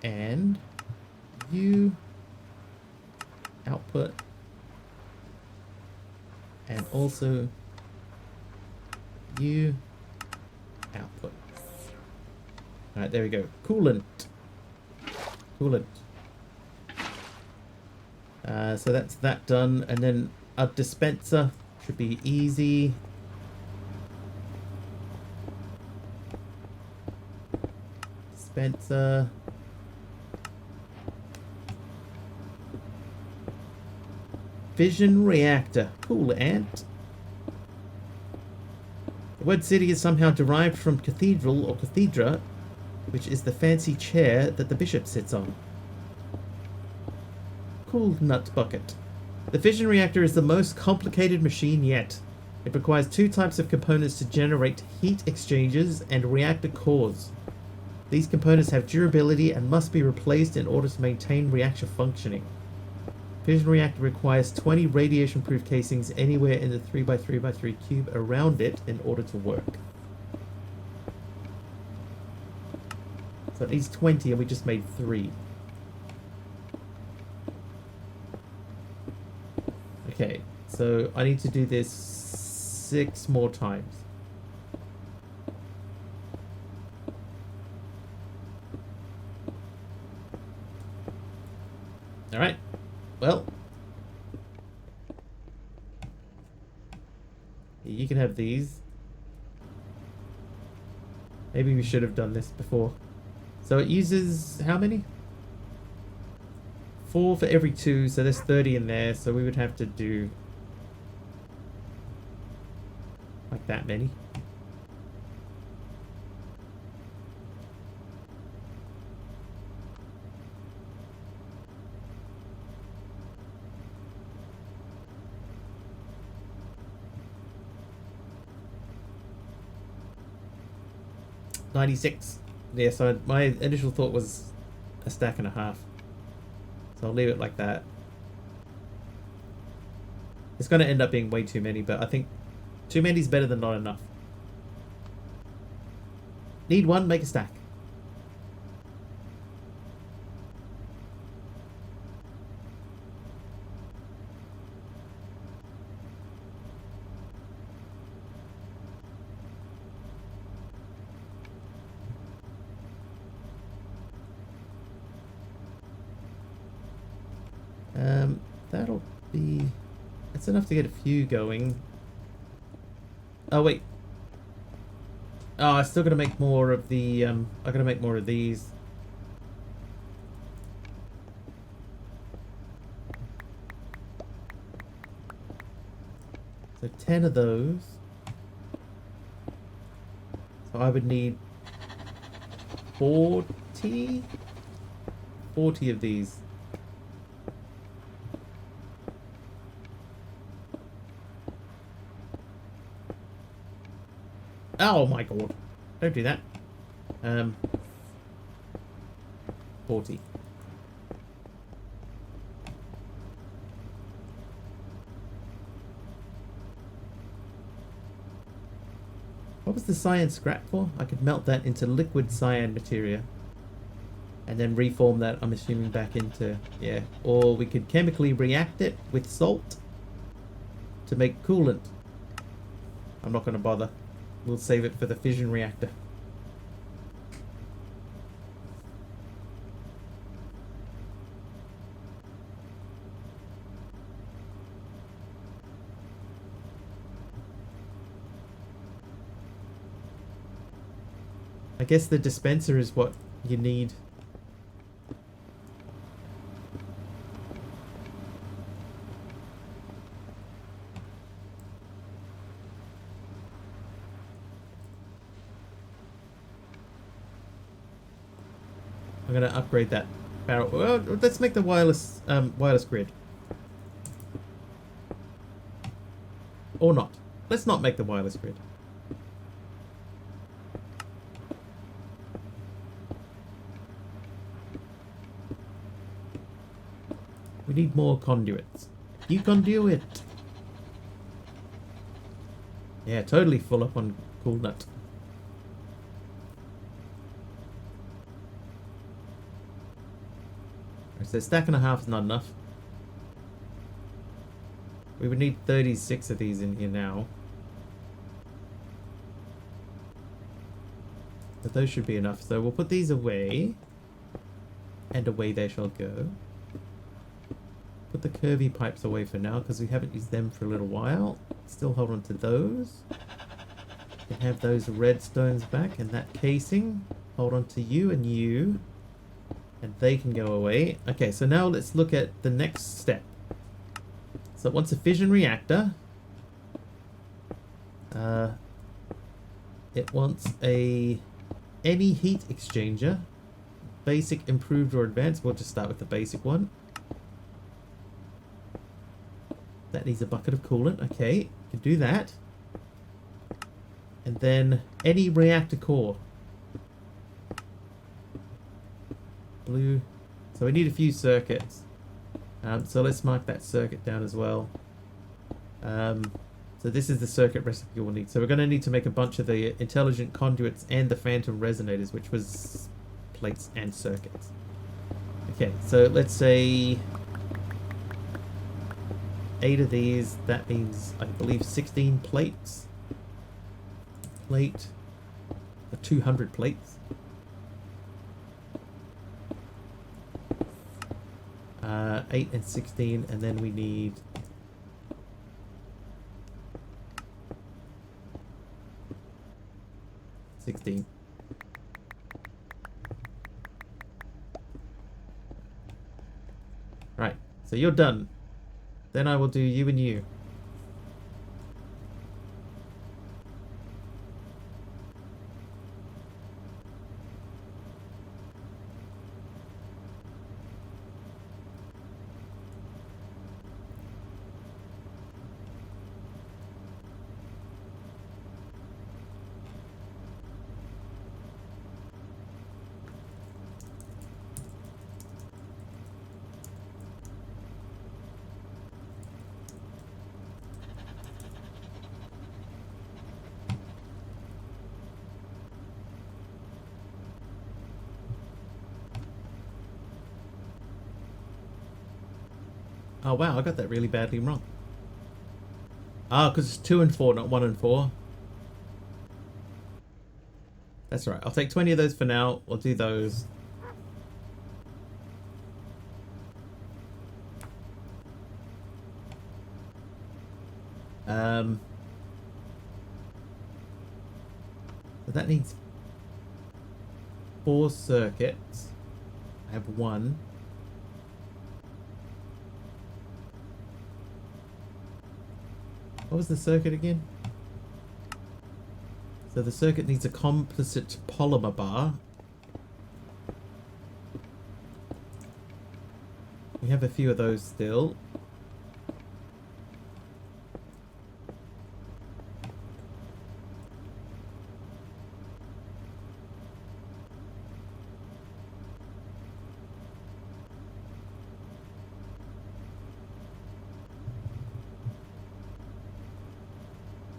And you output, and also you output. All right, there we go. Coolant. So that's that done, and then a dispenser should be easy. Dispenser. Fission reactor. Cool, Ant. The word city is somehow derived from cathedral or cathedra, which is the fancy chair that the bishop sits on. Cool nut bucket. The fission reactor is the most complicated machine yet. It requires two types of components to generate heat exchangers and reactor cores. These components have durability and must be replaced in order to maintain reactor functioning. Fission reactor requires 20 radiation-proof casings anywhere in the 3x3x3 cube around it in order to work. So it needs 20 and we just made 3. Okay, so I need to do this 6 more times. Alright. Well, you can have these. Maybe we should have done this before. So it uses how many? 4 for every 2, so there's 30 in there, so we would have to do like that many. $96. Yeah, so my initial thought was a stack and a half. So I'll leave it like that. It's going to end up being way too many, but I think too many is better than not enough. Need one, make a stack. That'll be... That's enough to get a few going. Oh, wait. Oh, I still gotta make more of the, I gotta make more of these. So 10 of those. So I would need 40? 40 of these. Oh my god. Don't do that. 40. What was the cyan scrap for? I could melt that into liquid cyan materia. And then reform that, I'm assuming, back into... Yeah. Or we could chemically react it with salt to make coolant. I'm not going to bother. We'll save it for the fission reactor. I guess the dispenser is what you need. I'm gonna upgrade that barrel. Well, let's make the wireless grid. Or not. Let's not make the wireless grid. We need more conduits. You conduit. Yeah, totally full up on cool nut. So a stack and a half is not enough. We would need 36 of these in here now. But those should be enough. So we'll put these away. And away they shall go. Put the curvy pipes away for now because we haven't used them for a little while. Still hold on to those. And have those red stones back and that casing. Hold on to you and you. And they can go away. Okay, so now let's look at the next step. So it wants a fission reactor. It wants any heat exchanger. Basic, improved, or advanced. We'll just start with the basic one. That needs a bucket of coolant. Okay, can do that. And then any reactor core. Blue. So we need a few circuits. So let's mark that circuit down as well. So this is the circuit recipe we'll need. So we're going to need to make a bunch of the intelligent conduits and the phantom resonators, which was plates and circuits. Okay, so let's say 8 of these. That means, I believe, 16 plates. Plate. 200 plates. 8 and 16, and then we need 16. Right, so you're done. Then I will do you and you. Oh wow, I got that really badly wrong. Ah, because it's 2 and 4, not 1 and 4. That's right. I'll take 20 of those for now. We'll do those. So that needs 4 circuits. I have 1. What was the circuit again? So the circuit needs a composite polymer bar. We have a few of those still.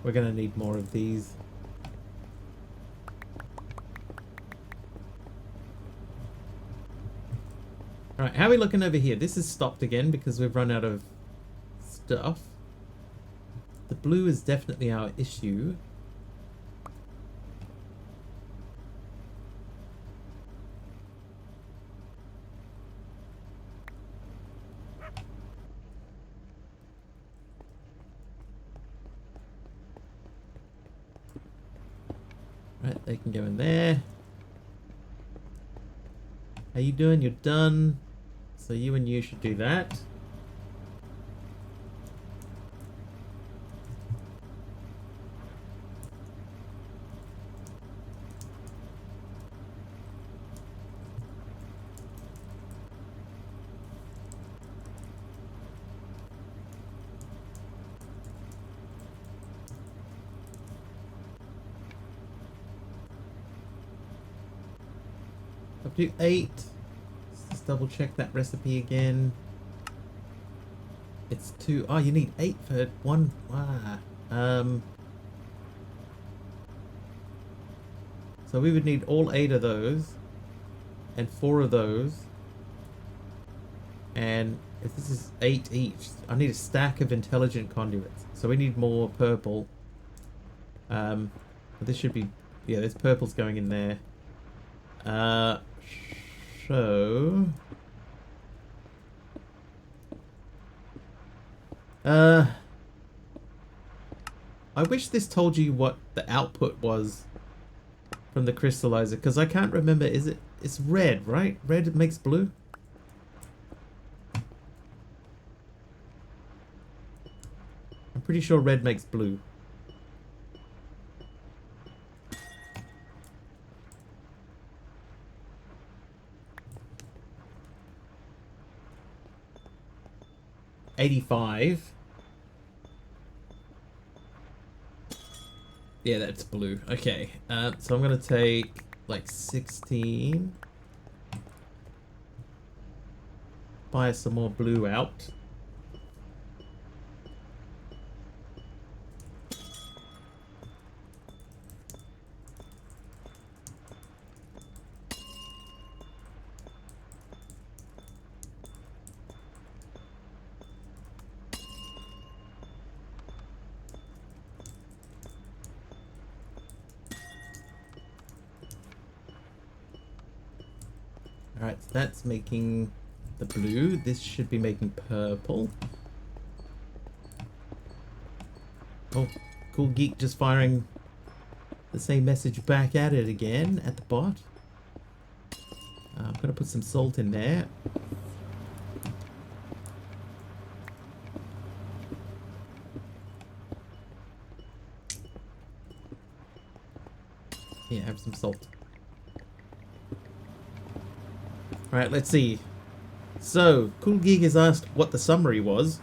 We're gonna need more of these. Alright, how are we looking over here? This is stopped again because we've run out of stuff. The blue is definitely our issue. Right, they can go in there. How you doing? You're done. So you and you should do that. I'll do 8. Let's double check that recipe again. It's 2. Oh, you need 8 for 1. Ah. So we would need all 8 of those. And 4 of those. And if this is 8 each, I need a stack of intelligent conduits. So we need more purple. But this should be... Yeah, this purple's going in there. So... I wish this told you what the output was from the crystallizer, because I can't remember. Is it... It's red, right? Red makes blue? I'm pretty sure red makes blue. $85. Yeah, that's blue. Okay, so I'm gonna take like 16. Buy some more blue out. Alright, so that's making the blue. This should be making purple. Oh, Cool Geek just firing the same message back at it again at the bot. I'm going to put some salt in there. Yeah, have some salt. Alright, let's see. So, Cool Geek has asked what the summary was.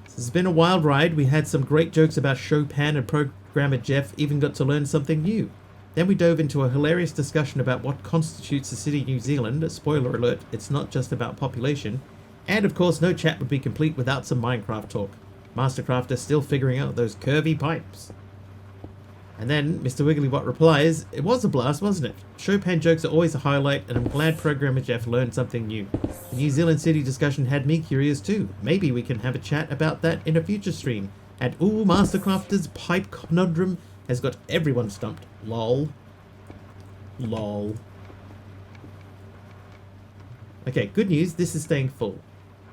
This has been a wild ride. We had some great jokes about Chopin, and programmer Jeff even got to learn something new. Then we dove into a hilarious discussion about what constitutes a city in New Zealand. Spoiler alert, it's not just about population. And of course, no chat would be complete without some Minecraft talk. Mastercrafter still figuring out those curvy pipes. And then Mr. Wigglybot replies, "It was a blast, wasn't it? Chopin jokes are always a highlight, and I'm glad Programmer Jeff learned something new. The New Zealand City discussion had me curious too. Maybe we can have a chat about that in a future stream. And ooh, Mastercrafter's pipe conundrum has got everyone stumped. Lol. Lol. Okay, good news, this is staying full.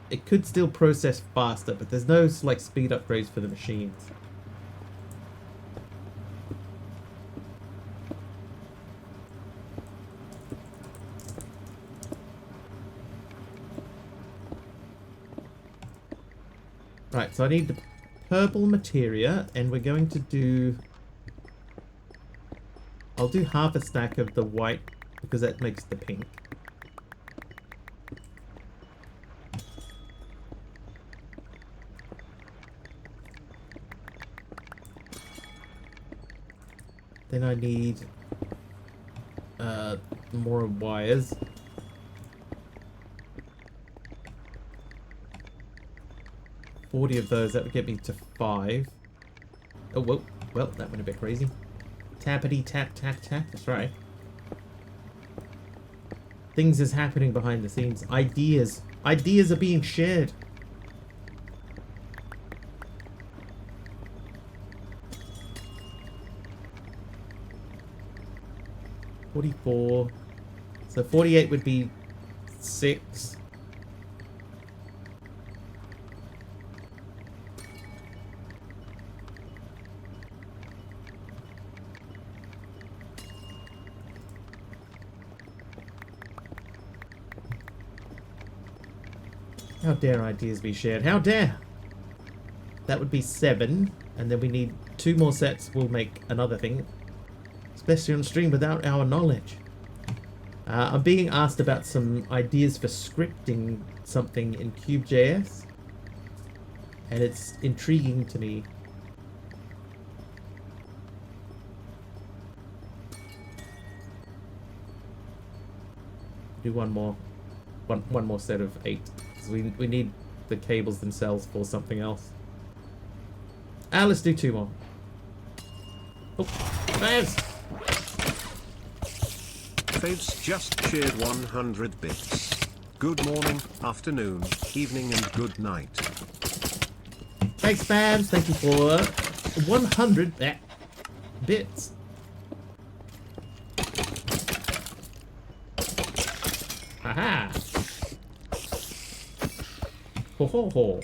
It could still process faster, but there's no like speed upgrades for the machines. Right, so I need the purple materia, and we're going to do... I'll do half a stack of the white, because that makes the pink. Then I need more wires. Of those, that would get me to 5. Oh, well, that went a bit crazy. Tappity tap tap tap, that's right. Things is happening behind the scenes. Ideas are being shared. $44. So 48 would be 6. How dare ideas be shared? How dare! That would be 7, and then we need 2 more sets. We'll make another thing, especially on stream without our knowledge. I'm being asked about some ideas for scripting something in Cube.js, and it's intriguing to me. Do one more set of 8. We need the cables themselves for something else. Let's do 2 more. Oh, Faves! Faves just shared 100 bits. Good morning, afternoon, evening, and good night. Thanks, Faves. Thank you for 100 bits. Haha! Ho ho ho.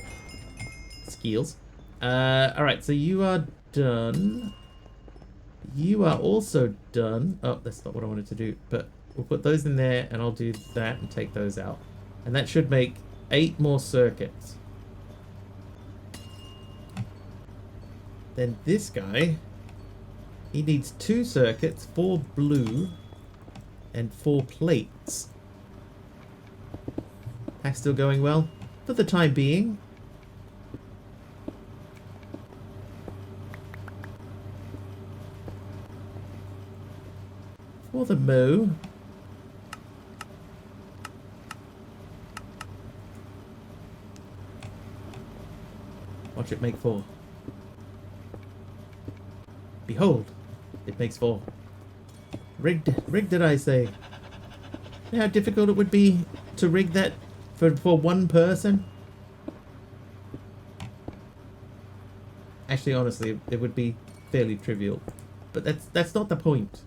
Skills. Alright, so you are done. You are also done. Oh, that's not what I wanted to do. But we'll put those in there, and I'll do that and take those out. And that should make 8 more circuits. Then this guy, he needs 2 circuits, 4 blue, and 4 plates. That's still going well for the time being. For the moo. Watch it make 4. Behold, it makes 4. Rigged did I say? You know how difficult it would be to rig that for one person? Actually, honestly, it would be fairly trivial. But that's not the point.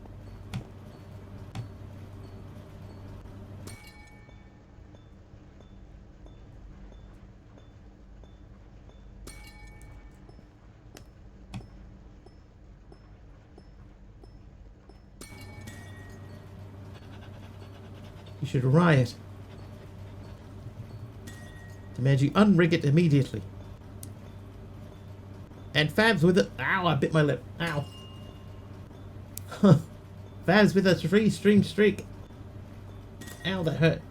You should riot. Demand you unrig it immediately. And Fabs with it. Ow, I bit my lip. Ow. Fabs with a 3-stream streak. Ow, that hurt.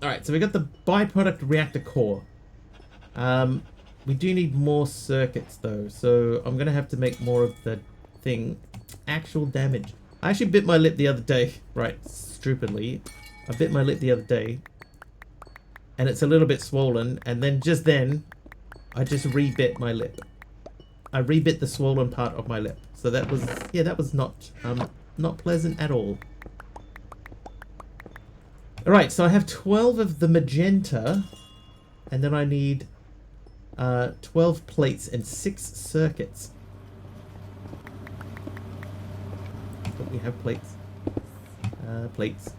Alright, so we got the byproduct reactor core. We do need more circuits though, so I'm gonna have to make more of the thing. Actual damage. I actually bit my lip the other day. Right, stupidly. I bit my lip the other day. And it's a little bit swollen. And then, I just re-bit my lip. I rebit the swollen part of my lip. So that was, yeah, that was not pleasant at all. Alright, so I have 12 of the magenta, and then I need 12 plates and 6 circuits. Don't we have plates? Plates.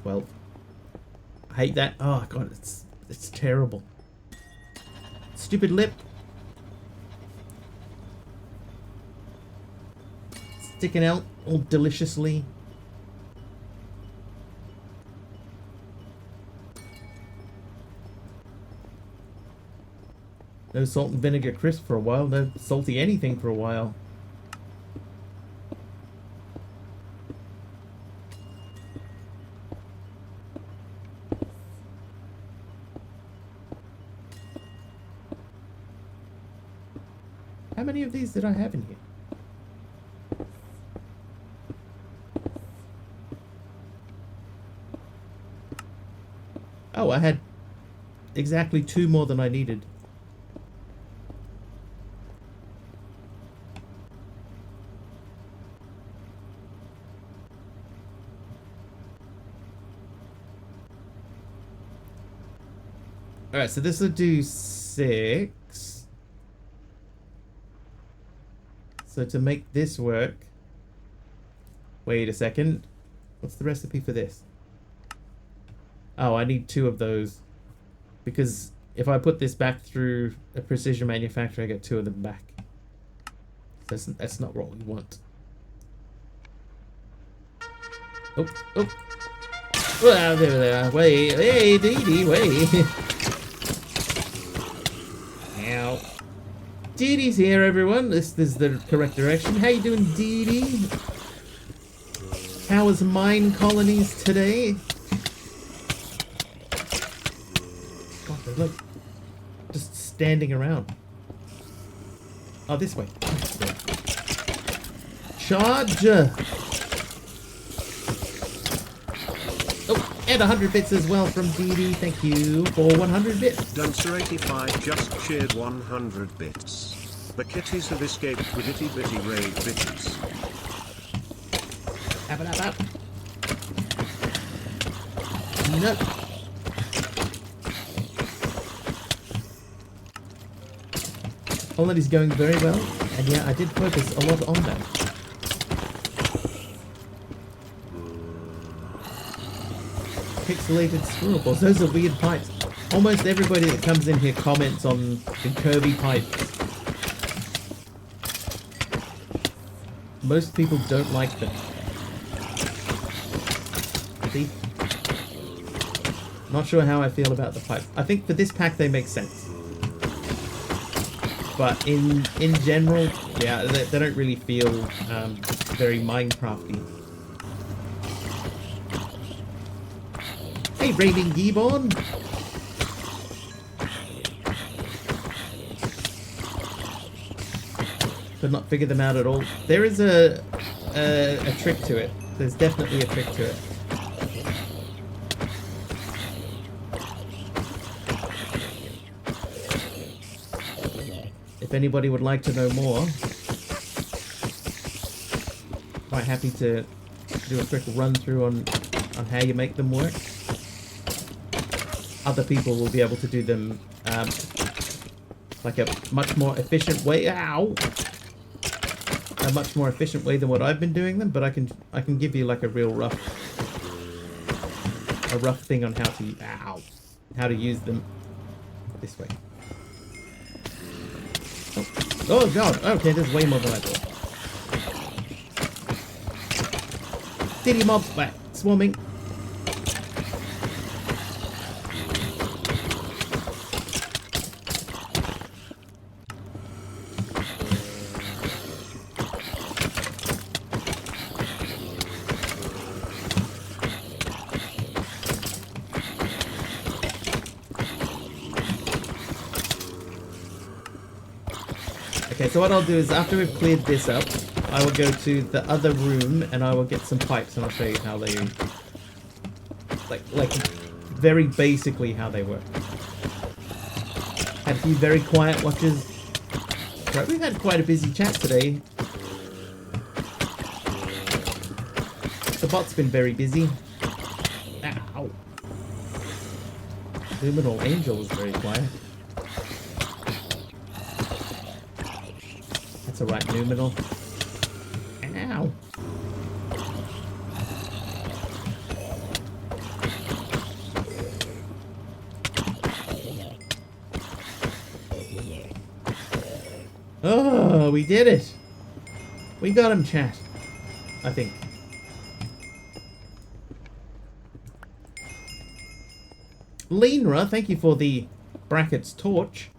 12. I hate that. Oh god, it's terrible. Stupid lip. Sticking out all deliciously. No salt and vinegar crisp for a while. No salty anything for a while. How many of these did I have in here? Oh, I had exactly 2 more than I needed. Alright, so this will do 6. So to make this work... Wait a second. What's the recipe for this? Oh, I need 2 of those. Because if I put this back through a precision manufacturer, I get 2 of them back. That's not what we want. Oh, oh. Well, there. Wait, hey, Dee Dee, wait. Ow. Dee Dee's here, everyone. This is the correct direction. How you doing, Dee Dee? How was mine colonies today? God, they're like just standing around. Oh, this way. Charge! Oh, and 100 bits as well from Dee Dee. Thank you for 100 bits. Duncer85 just shared 100 bits. The kitties have escaped with itty bitty raid bitties. Up. No. Colonity's going very well, and yeah, I did focus a lot on that. Pixelated squirrel balls. Those are weird pipes. Almost everybody that comes in here comments on the Kirby pipes. Most people don't like them. See? Not sure how I feel about the pipes. I think for this pack they make sense. But in general, yeah, they don't really feel very Minecrafty. Hey, Raiding Gibbon! Could not figure them out at all. There is a trick to it. There's definitely a trick to it. If anybody would like to know more, quite happy to do a quick run through on how you make them work. Other people will be able to do them like a much more efficient way. Ow! A much more efficient way than what I've been doing them, but I can give you like a real rough thing on how to use them this way. Oh god, okay, there's way more than I thought. Diddy mobs back, swarming. Okay, so what I'll do is after we've cleared this up, I will go to the other room and I will get some pipes and I'll show you how they, like very basically how they work. Had a few very quiet watches Right, we've had quite a busy chat today. The bot's been very busy. Ow. Luminal Angel was very quiet. That's alright, Luminal. Ow. Oh, we did it. We got him, chat. I think. Lenra, thank you for the brackets torch.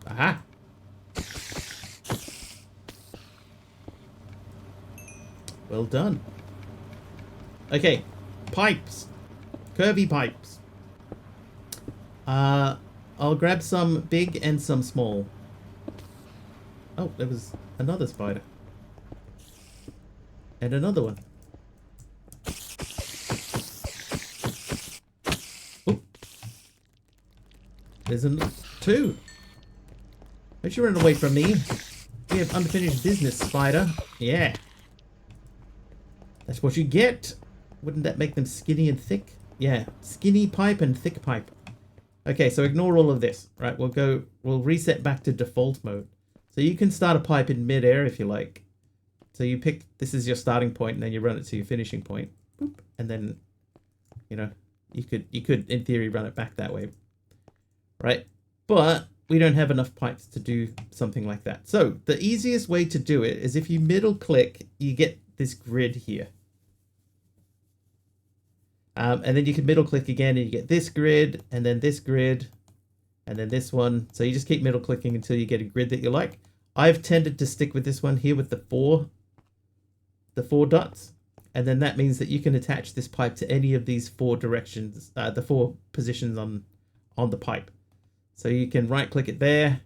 Aha. Well done. Okay, pipes. Curvy pipes. I'll grab some big and some small. Oh, there was another spider. And another one. Oh. There's two. Don't you run away from me. We have unfinished business, spider. Yeah. That's what you get. Wouldn't that make them skinny and thick? Yeah. Skinny pipe and thick pipe. Okay, so ignore all of this. Right, we'll reset back to default mode. So you can start a pipe in midair if you like. So you pick, this is your starting point, and then you run it to your finishing point. Boop, and then, you know, you could in theory run it back that way. Right? But we don't have enough pipes to do something like that. So the easiest way to do it is if you middle click, you get this grid here. And then you can middle click again and you get this grid, and then this grid, and then this one. So you just keep middle clicking until you get a grid that you like. I've tended to stick with this one here with the four dots. And then that means that you can attach this pipe to any of these four directions, the four positions on the pipe. So you can right click it there,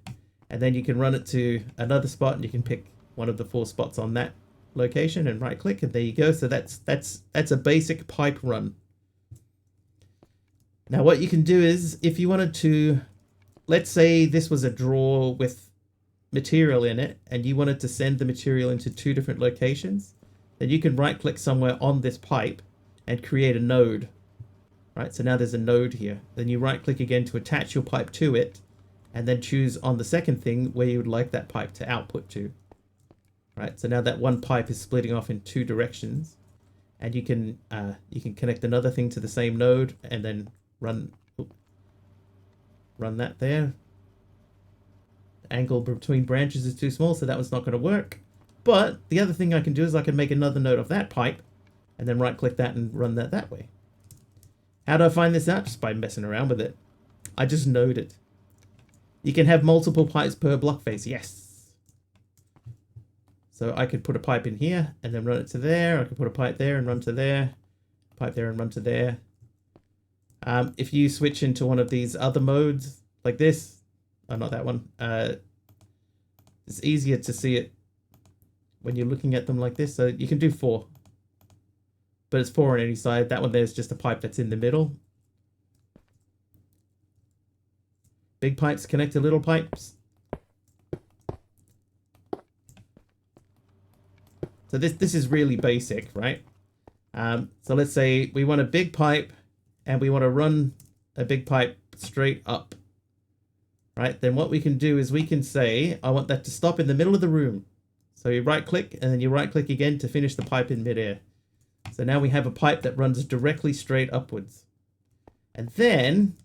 and then you can run it to another spot, and you can pick one of the four spots on that location and right click, and there you go. So that's a basic pipe run. Now what you can do is, if you wanted to, let's say this was a drawer with material in it, and you wanted to send the material into two different locations, then you can right click somewhere on this pipe and create a node. Right, so now there's a node here. Then you right click again to attach your pipe to it, and then choose on the second thing where you would like that pipe to output to. Right, so now that one pipe is splitting off in two directions, and you can connect another thing to the same node and then run that there. The angle between branches is too small, so that one's not going to work. But the other thing I can do is I can make another node of that pipe and then right click that and run that way. How do I find this out? Just by messing around with it. I just node it. You can have multiple pipes per block face. Yes. So I could put a pipe in here and then run it to there. I could put a pipe there and run to there. Pipe there and run to there. If you switch into one of these other modes, like this, oh, not that one. It's easier to see it when you're looking at them like this. So you can do four. But it's four on any side. That one there's just a pipe that's in the middle. Big pipes connect to little pipes. So this is really basic, right? So let's say we want a big pipe and we want to run a big pipe straight up. Right? Then what we can do is we can say, I want that to stop in the middle of the room. So you right click and then you right click again to finish the pipe in midair. So now we have a pipe that runs directly straight upwards. And then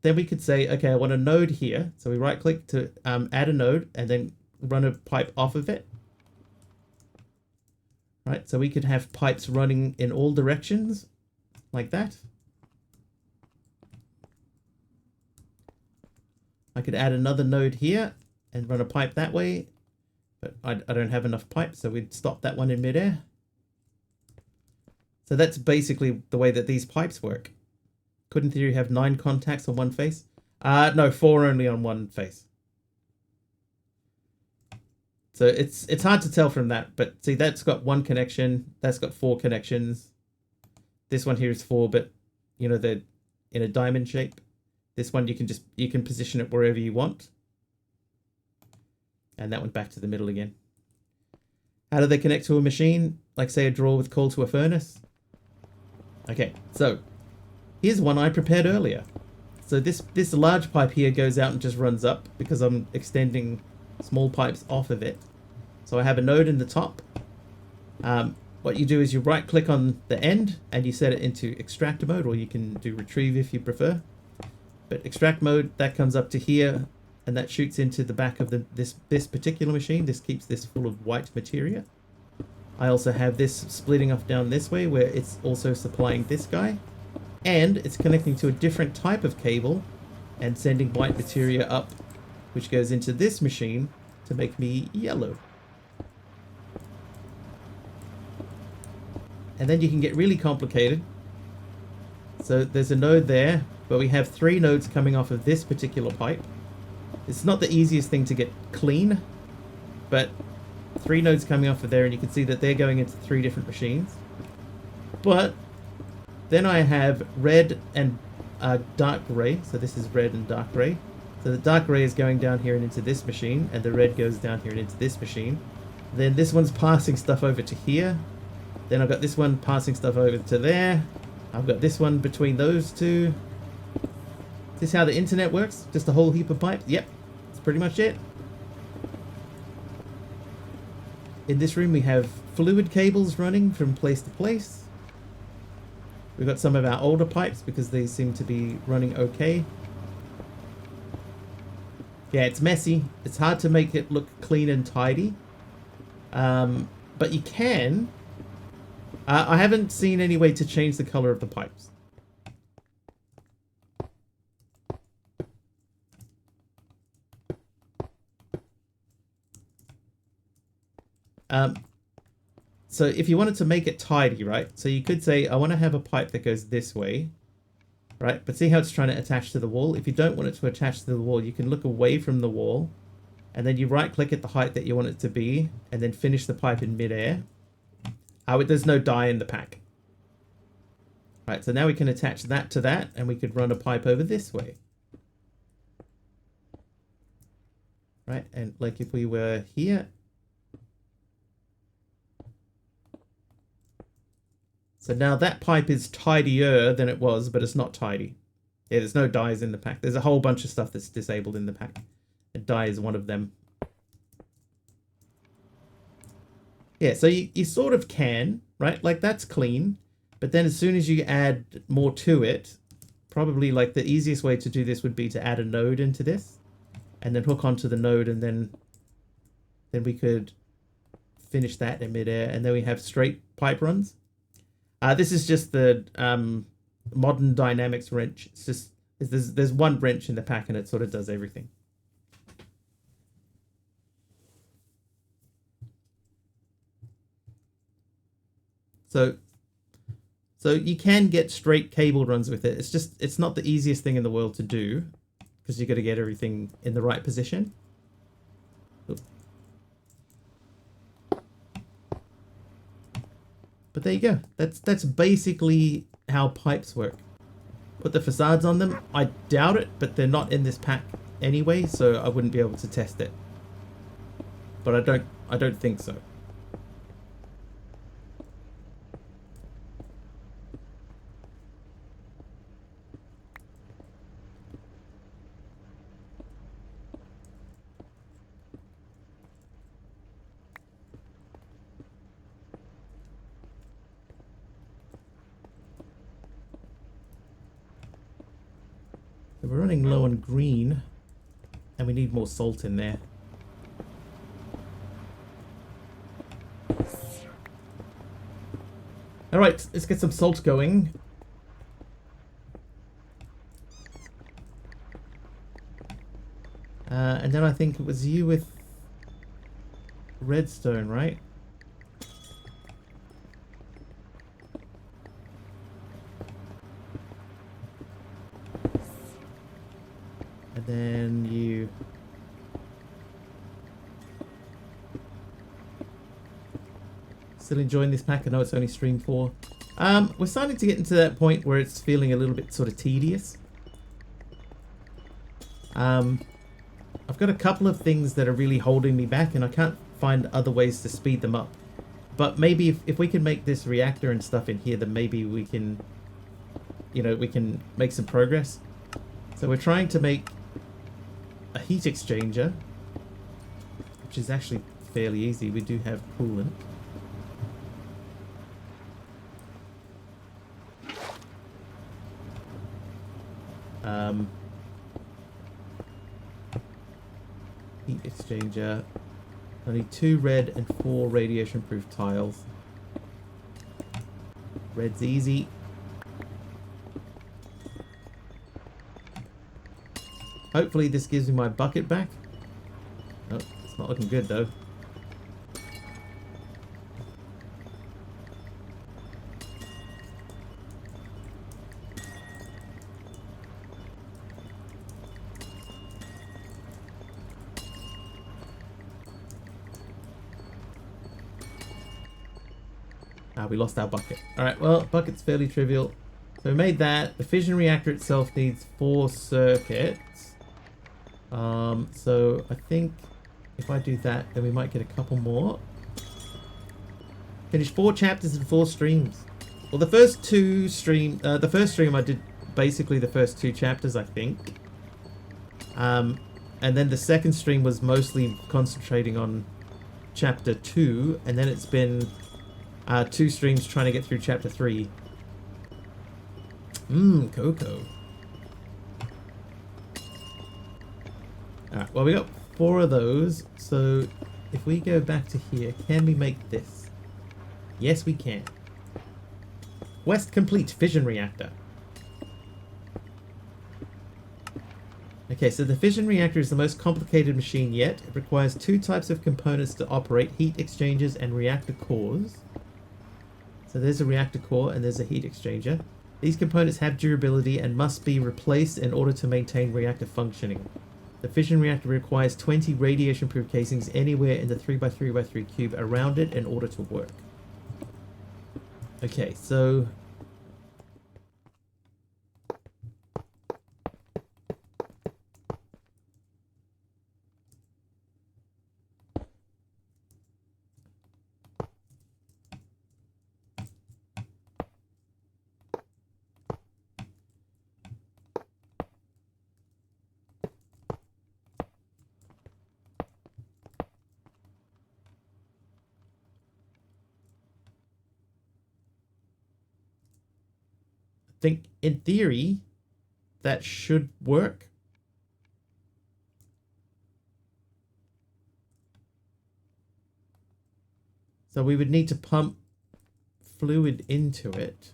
we could say, okay, I want a node here. So we right click to add a node and then run a pipe off of it. Right, so we could have pipes running in all directions like that. I could add another node here and run a pipe that way. But I don't have enough pipes, so we'd stop that one in midair. So that's basically the way that these pipes work. Could in theory have 9 contacts on one face. No, 4 only on one face. So it's hard to tell from that, but see, that's got 1 connection, that's got 4 connections. This one here is 4, but you know, the in a diamond shape. This one you can position it wherever you want. And that one back to the middle again. How do they connect to a machine? Like say a drawer with call to a furnace. Okay, so here's one I prepared earlier. So this large pipe here goes out and just runs up because I'm extending small pipes off of it. So I have a node in the top. What you do is you right click on the end and you set it into extract mode, or you can do retrieve if you prefer. But extract mode, that comes up to here and that shoots into the back of this particular machine. This keeps this full of white materia. I also have this splitting off down this way where it's also supplying this guy. And it's connecting to a different type of cable and sending white materia up, which goes into this machine to make me yellow. And then you can get really complicated. So there's a node there, but we have 3 nodes coming off of this particular pipe. It's not the easiest thing to get clean, but 3 nodes coming off of there, and you can see that they're going into 3 different machines. But then I have red and dark gray. So this is red and dark gray. So the dark gray is going down here and into this machine, and the red goes down here and into this machine. Then this one's passing stuff over to here. Then I've got this one passing stuff over to there. I've got this one between those two. Is this how the internet works? Just a whole heap of pipes? Yep, that's pretty much it. In this room we have fluid cables running from place to place. We've got some of our older pipes because they seem to be running okay. Yeah, it's messy. It's hard to make it look clean and tidy. But you can. I haven't seen any way to change the color of the pipes. So if you wanted to make it tidy, right? So you could say, I want to have a pipe that goes this way, right? But see how it's trying to attach to the wall? If you don't want it to attach to the wall, you can look away from the wall, and then you right click at the height that you want it to be, and then finish the pipe in midair. There's no dye in the pack. Right, so now we can attach that to that, and we could run a pipe over this way. Right, and like if we were here. So now that pipe is tidier than it was, but it's not tidy. Yeah, there's no dyes in the pack. There's a whole bunch of stuff that's disabled in the pack. A dye is one of them. Yeah, so you sort of can, right? Like that's clean. But then as soon as you add more to it, probably like the easiest way to do this would be to add a node into this. And then hook onto the node, and then we could finish that in midair. And then we have straight pipe runs. This is just the modern dynamics wrench. It's just there's one wrench in the pack and it sort of does everything. So you can get straight cable runs with it. It's not the easiest thing in the world to do because you got to get everything in the right position. But there you go. That's basically how pipes work. Put the facades on them. I doubt it, but they're not in this pack anyway, so I wouldn't be able to test it. But I don't think so. We're running low on green, and we need more salt in there. Alright, let's get some salt going. And then I think it was you with redstone, right? And then you... Still enjoying this pack? I know it's only stream 4. We're starting to get into that point where it's feeling a little bit sort of tedious. I've got a couple of things that are really holding me back, and I can't find other ways to speed them up. But maybe if we can make this reactor and stuff in here, then maybe we can, you know, we can make some progress. So we're trying to make a heat exchanger, which is actually fairly easy. We do have coolant. Heat exchanger. I need 2 red and 4 radiation-proof tiles. Red's easy. Hopefully this gives me my bucket back. Oh, it's not looking good though. We lost our bucket. Alright, well, bucket's fairly trivial. So we made that. The fission reactor itself needs 4 circuits. So I think if I do that, then we might get a couple more. Finish 4 chapters and 4 streams. Well, the first stream I did basically the first 2 chapters, I think. And then the second stream was mostly concentrating on chapter 2, and then it's been 2 streams trying to get through chapter 3. Cocoa. Alright, well, we got 4 of those, so if we go back to here, can we make this? Yes, we can. Quest complete, fission reactor. Okay, so the fission reactor is the most complicated machine yet. It requires 2 types of components to operate: heat exchangers and reactor cores. So there's a reactor core and there's a heat exchanger. These components have durability and must be replaced in order to maintain reactor functioning. The fission reactor requires 20 radiation-proof casings anywhere in the 3x3x3 cube around it in order to work. Okay, so... think in theory that should work. So we would need to pump fluid into it.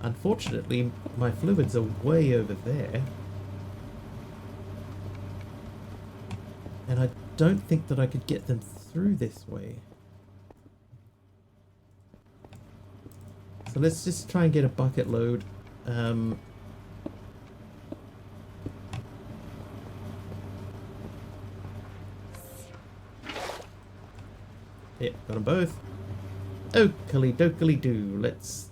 Unfortunately, my fluids are way over there. And I don't think that I could get them through this way. So let's just try and get a bucket load. Yeah, got them both. Oakley dokely doo. Let's...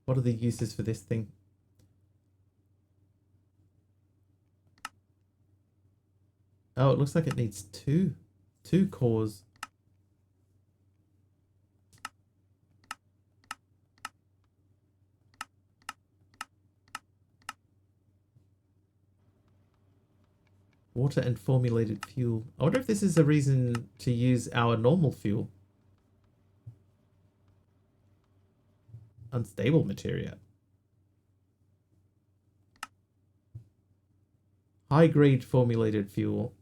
What are the uses for this thing? Oh, it looks like it needs two cores. Water and formulated fuel. I wonder if this is a reason to use our normal fuel. Unstable materia. High grade formulated fuel.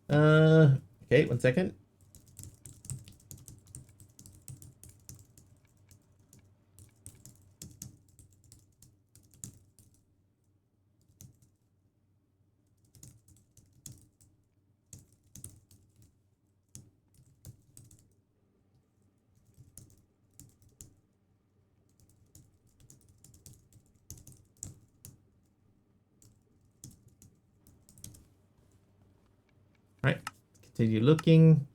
Okay, 1 second. Continue looking.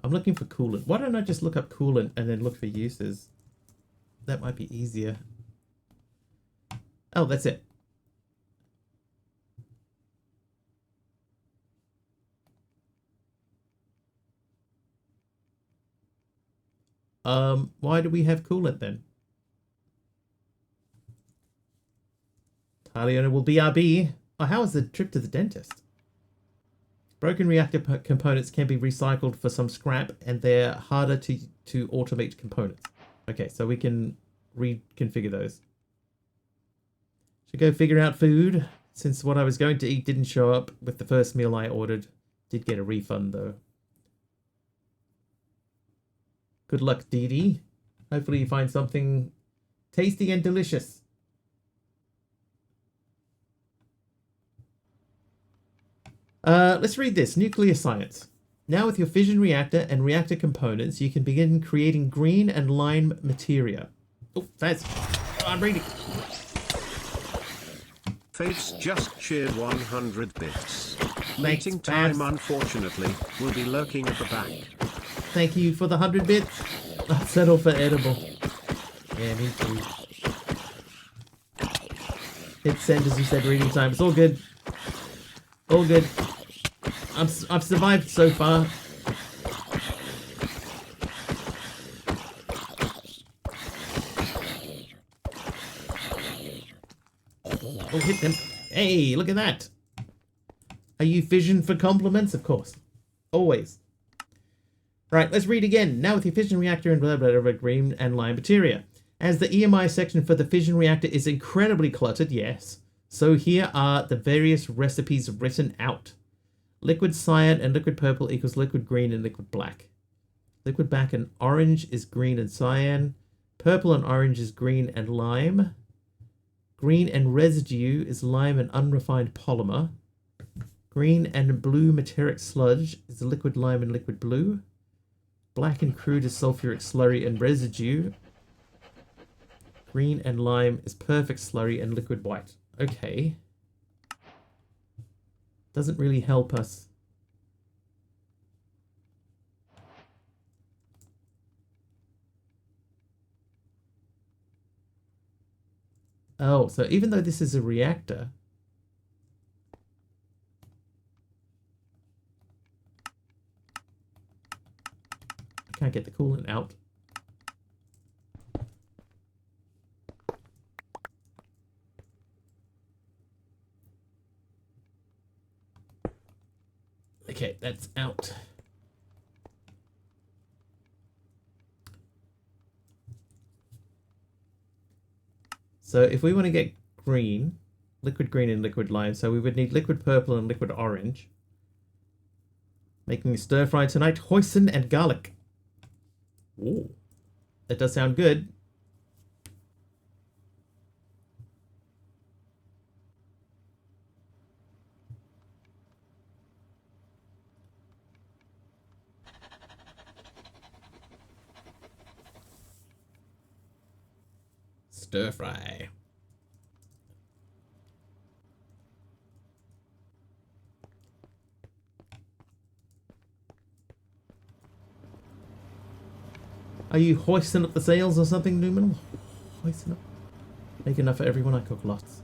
I'm looking for coolant. Why don't I just look up coolant and then look for uses? That might be easier. Oh, that's it. Why do we have coolant then? Taliona will BRB. Oh, how was the trip to the dentist? Broken reactor components can be recycled for some scrap, and they're harder to automate components. Okay, so we can reconfigure those. Should go figure out food, since what I was going to eat didn't show up with the first meal I ordered. Did get a refund, though. Good luck, Dee Dee. Hopefully you find something tasty and delicious. Let's read this. Nuclear science. Now with your fission reactor and reactor components, you can begin creating green and lime materia. Oh, that's... I'm reading. Fates just shared 100 bits. Thanks, Mating time, Babs. unfortunately, will be lurking at the back. Thank you for the 100 bits. I'll settle for edible. Yeah, me too. Hit send as you said, reading time. It's all good. All good. I've survived so far. Oh, hit them. Hey, look at that. Are you fission for compliments? Of course. Always. Right, let's read again. Now with your fission reactor and blah, blah, blah, green and lime materia. As the EMI section for the fission reactor is incredibly cluttered, yes. So here are the various recipes written out. Liquid cyan and liquid purple equals liquid green and liquid black. Liquid black and orange is green and cyan. Purple and orange is green and lime. Green and residue is lime and unrefined polymer. Green and blue materic sludge is liquid lime and liquid blue. Black and crude is sulfuric slurry and residue. Green and lime is perfect slurry and liquid white. Okay. Doesn't really help us. Oh, so even though this is a reactor, I can't get the coolant out. Okay, that's out. So if we want to get green, liquid green and liquid lime, so we would need liquid purple and liquid orange. Making a stir fry tonight, hoisin and garlic. Ooh, that does sound good. Stir fry. Are you hoisting up the sails or something, Newman? Hoisting up. Make enough for everyone, I cook lots.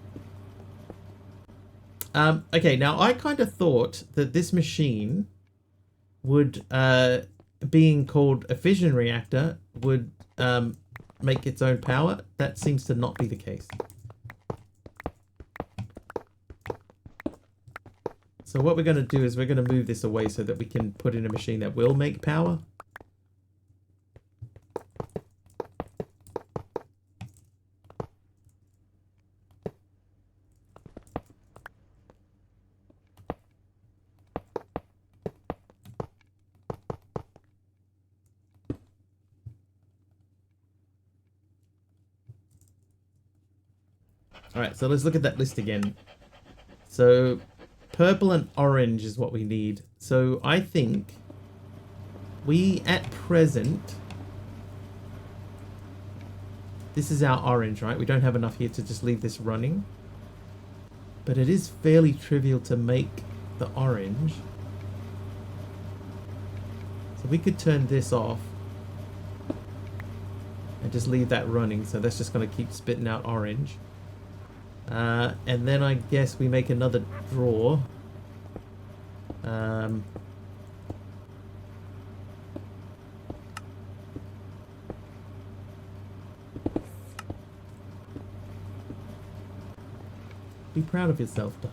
Okay, now I kind of thought that this machine would, being called a fission reactor, would make its own power. That seems to not be the case. So what we're going to do is we're going to move this away so that we can put in a machine that will make power. Alright, so let's look at that list again. So, purple and orange is what we need. So, I think we, at present, this is our orange, right? We don't have enough here to just leave this running. But it is fairly trivial to make the orange. So we could turn this off and just leave that running. So that's just going to keep spitting out orange. And then I guess we make another drawer. Be proud of yourself, duck.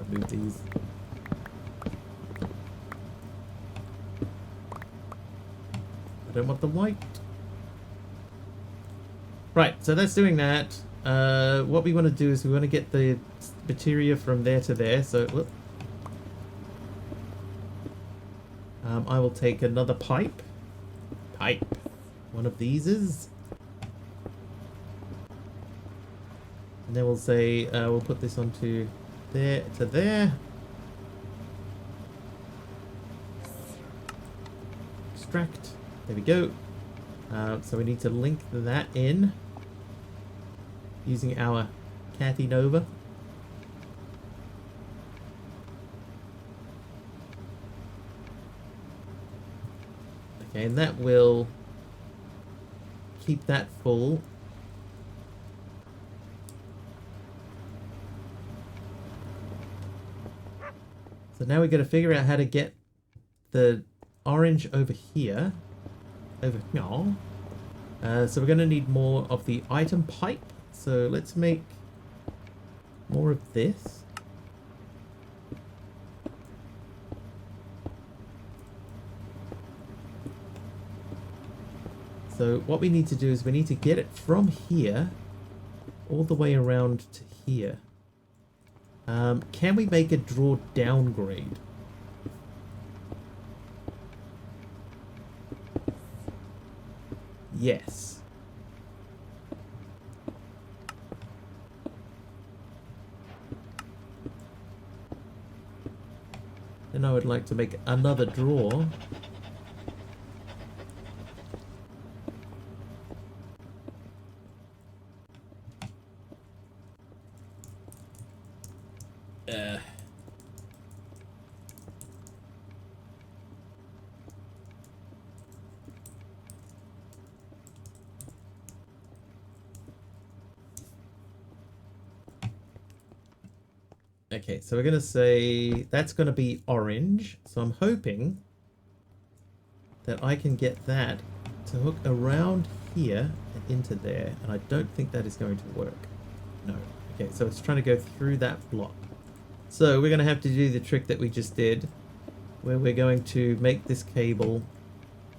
Remove these. I don't want the white. Right, so that's doing that. What we want to do is we want to get the materia from there to there. So, whoop. I will take another pipe. One of these is. And then we'll say, we'll put this onto there to there. Extract. There we go. So we need to link that in using our Cathy Nova. Okay, and that will keep that full. So now we've got to figure out how to get the orange over here. Over here. So we're going to need more of the item pipe. So let's make more of this. So what we need to do is we need to get it from here all the way around to here. Can we make a draw downgrade? Yes. Then I would like to make another draw. Okay, so we're going to say that's going to be orange. So I'm hoping that I can get that to hook around here and into there. And I don't think that is going to work. No. Okay, so it's trying to go through that block. So we're going to have to do the trick that we just did, where we're going to make this cable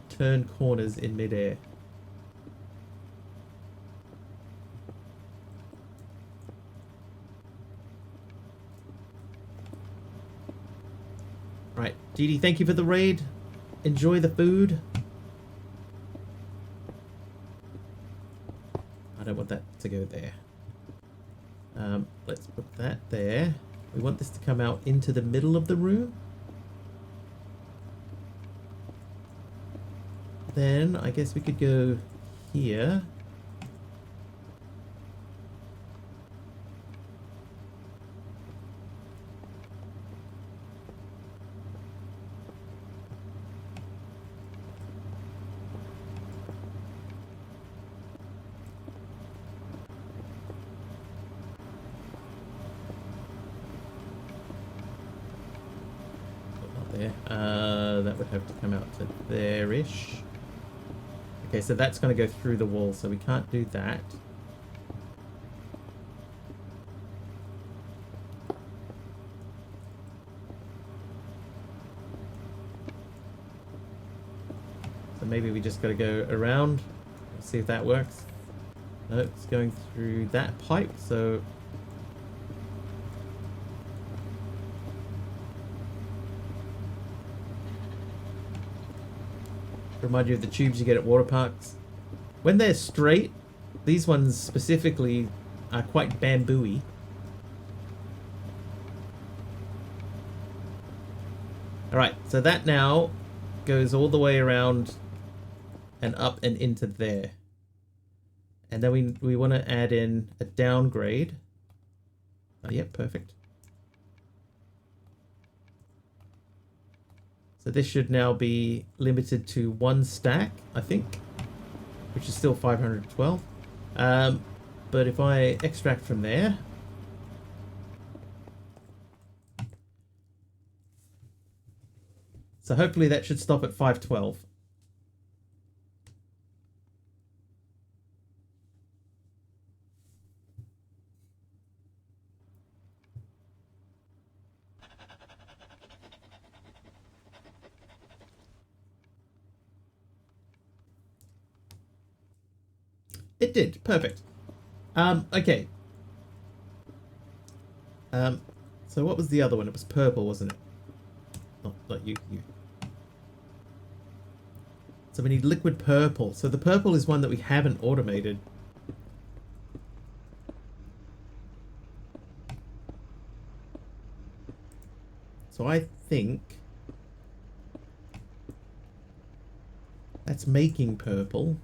turn corners in midair. Right, Dee Dee, thank you for the raid. Enjoy the food. I don't want that to go there. Let's put that there. We want this to come out into the middle of the room. Then I guess we could go here. That would have to come out to there-ish. Okay, so that's going to go through the wall, so we can't do that. So maybe we just got to go around. Let's see if that works. No, it's going through that pipe, so... Remind you of the tubes you get at water parks. When they're straight, these ones specifically are quite bamboo-y. Alright, so that now goes all the way around and up and into there. And then we want to add in a downgrade. Oh, yep, perfect. So this should now be limited to 1 stack, I think, which is still 512. But if I extract from there, so hopefully that should stop at 512. It did. Perfect. Okay. So what was the other one? It was purple, wasn't it? Not you. So we need liquid purple. So the purple is one that we haven't automated. So I think that's making purple.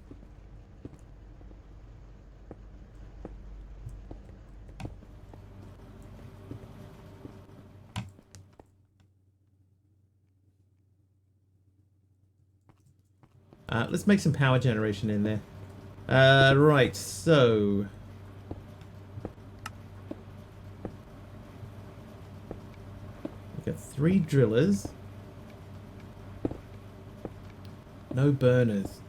Let's make some power generation in there. Right, so... we've got 3 drillers. No burners.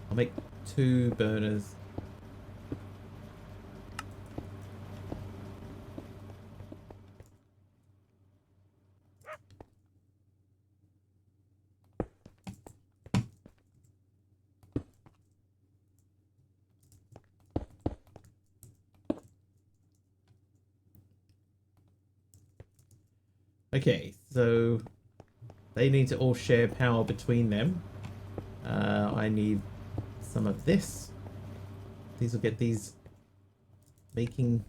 I'll make 2 burners. Okay, so they need to all share power between them. I need some of this. These will get these making...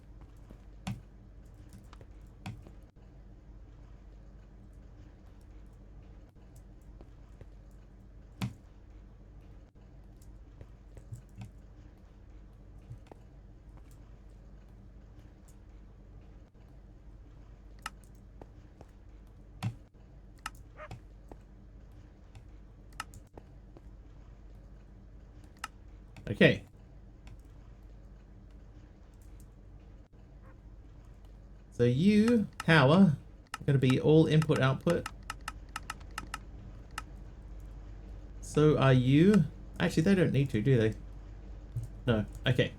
Okay. So you, power, are going to be all input output. So are you. Actually, they don't need to, do they? No. Okay.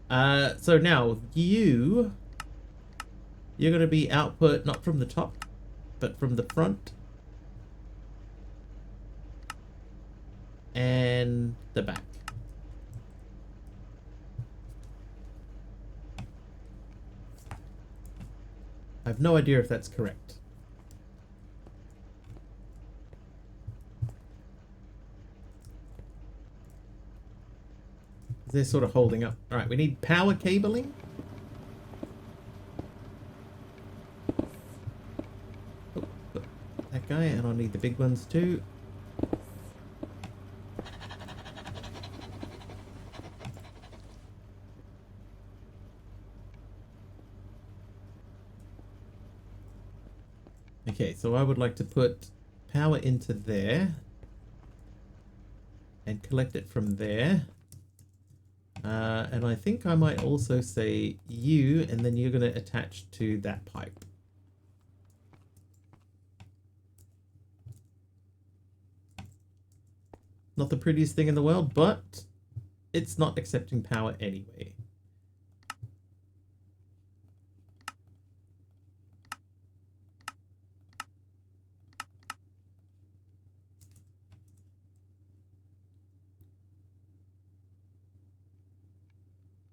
So now you're going to be output not from the top, but from the front and the back. I have no idea if that's correct. They're sort of holding up. Alright, we need power cabling. Oh, that guy, and I'll need the big ones too. Okay, so I would like to put power into there and collect it from there. And I think I might also say you, and then you're going to attach to that pipe. Not the prettiest thing in the world, but it's not accepting power anyway.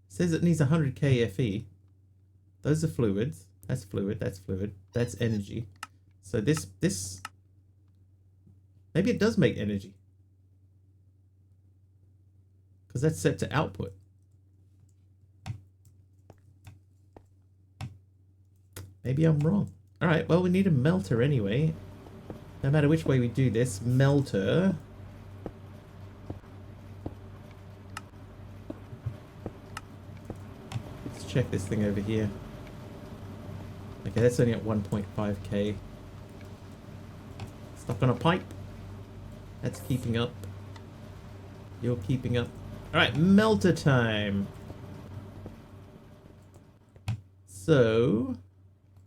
Says it needs 100k Fe. Those are fluids. That's fluid. That's fluid. That's energy. So this maybe it does make energy, because that's set to output. Maybe I'm wrong. All right. Well, we need a melter anyway. No matter which way we do this, melter. Check this thing over here. Okay, that's only at 1.5k. Stuck on a pipe. That's keeping up. You're keeping up. Alright, melter time. So,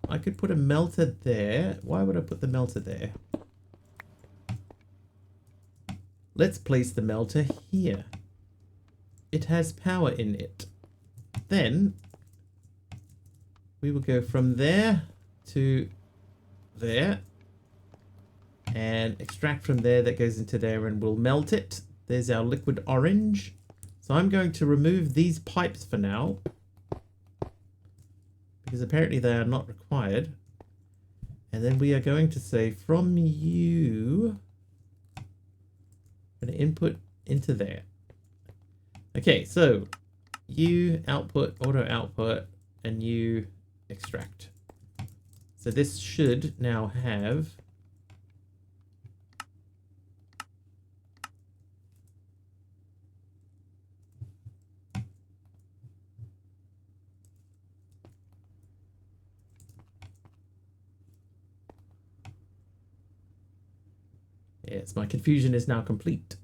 I could put a melter there. Why would I put the melter there? Let's place the melter here. It has power in it. Then, we will go from there to there. And extract from there, that goes into there, and we'll melt it. There's our liquid orange. So I'm going to remove these pipes for now, because apparently they are not required. And then we are going to say from you, I'm going to input into there. Okay, so you output, auto output, and you extract. So this should now have yes, my confusion is now complete.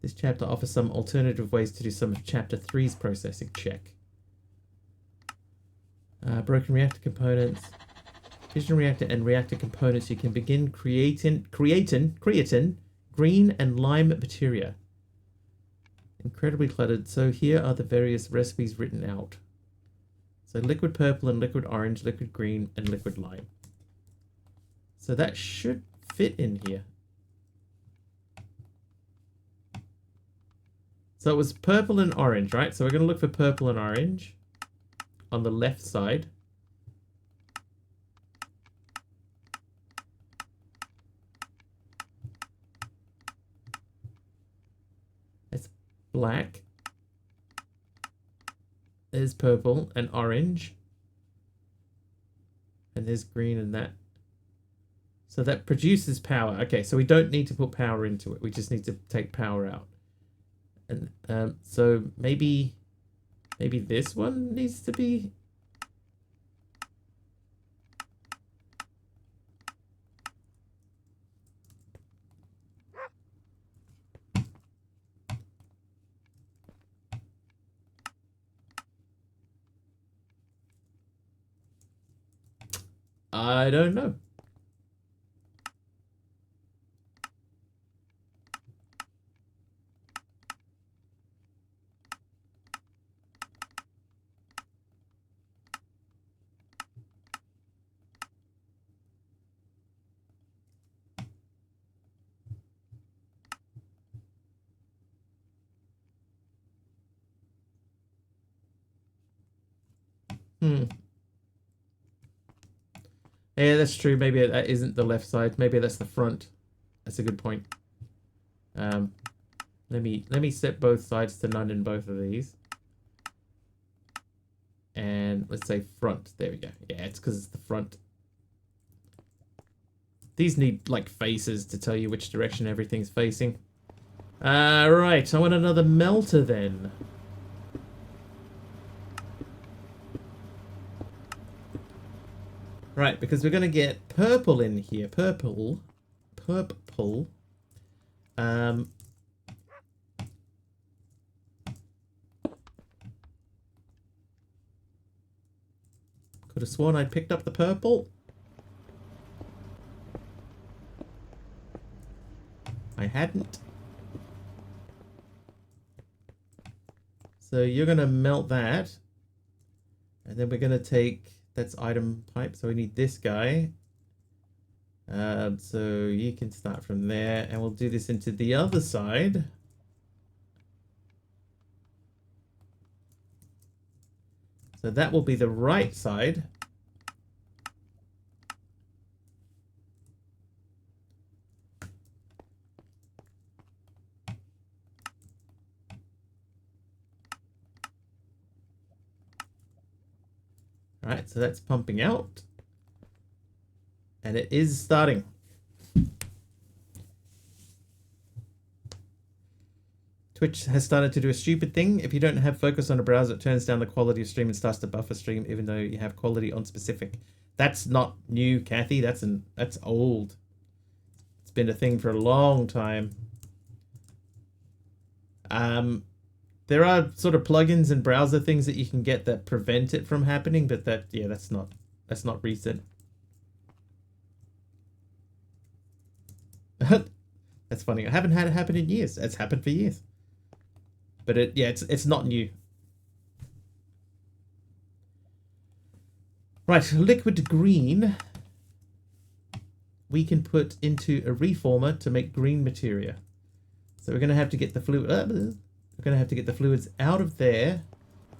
This chapter offers some alternative ways to do some of chapter 3's processing check. Broken reactor components. Fission reactor and reactor components. You can begin creating creatine, green and lime materia. Incredibly cluttered. So here are the various recipes written out. So liquid purple and liquid orange, liquid green and liquid lime. So that should fit in here. So it was purple and orange, right? So we're going to look for purple and orange on the left side. That's black. There's purple and orange. And there's green and that. So that produces power. Okay, so we don't need to put power into it. We just need to take power out. And so maybe this one needs to be... I don't know. Yeah, that's true. Maybe that isn't the left side. Maybe that's the front. That's a good point. Let me set both sides to none in both of these. And let's say front. There we go. Yeah, it's because it's the front. These need like faces to tell you which direction everything's facing. Right, I want another melter then. Right, because we're going to get purple in here. Purple. Could have sworn I picked up the purple. I hadn't. So you're going to melt that. And then we're going to take... That's item pipe, so we need this guy. So you can start from there, and we'll do this into the other side. So that will be the right side. Alright, so that's pumping out. And it is starting. Twitch has started to do a stupid thing. If you don't have focus on a browser, it turns down the quality of stream and starts to buffer stream, even though you have quality on specific. That's not new, Kathy. That's old. It's been a thing for a long time. There are sort of plugins and browser things that you can get that prevent it from happening, but that's not recent. That's funny. I haven't had it happen in years. It's happened for years. But it's not new. Right, liquid green we can put into a reformer to make green materia. So we're going to have to get the fluid. We're going to have to get the fluids out of there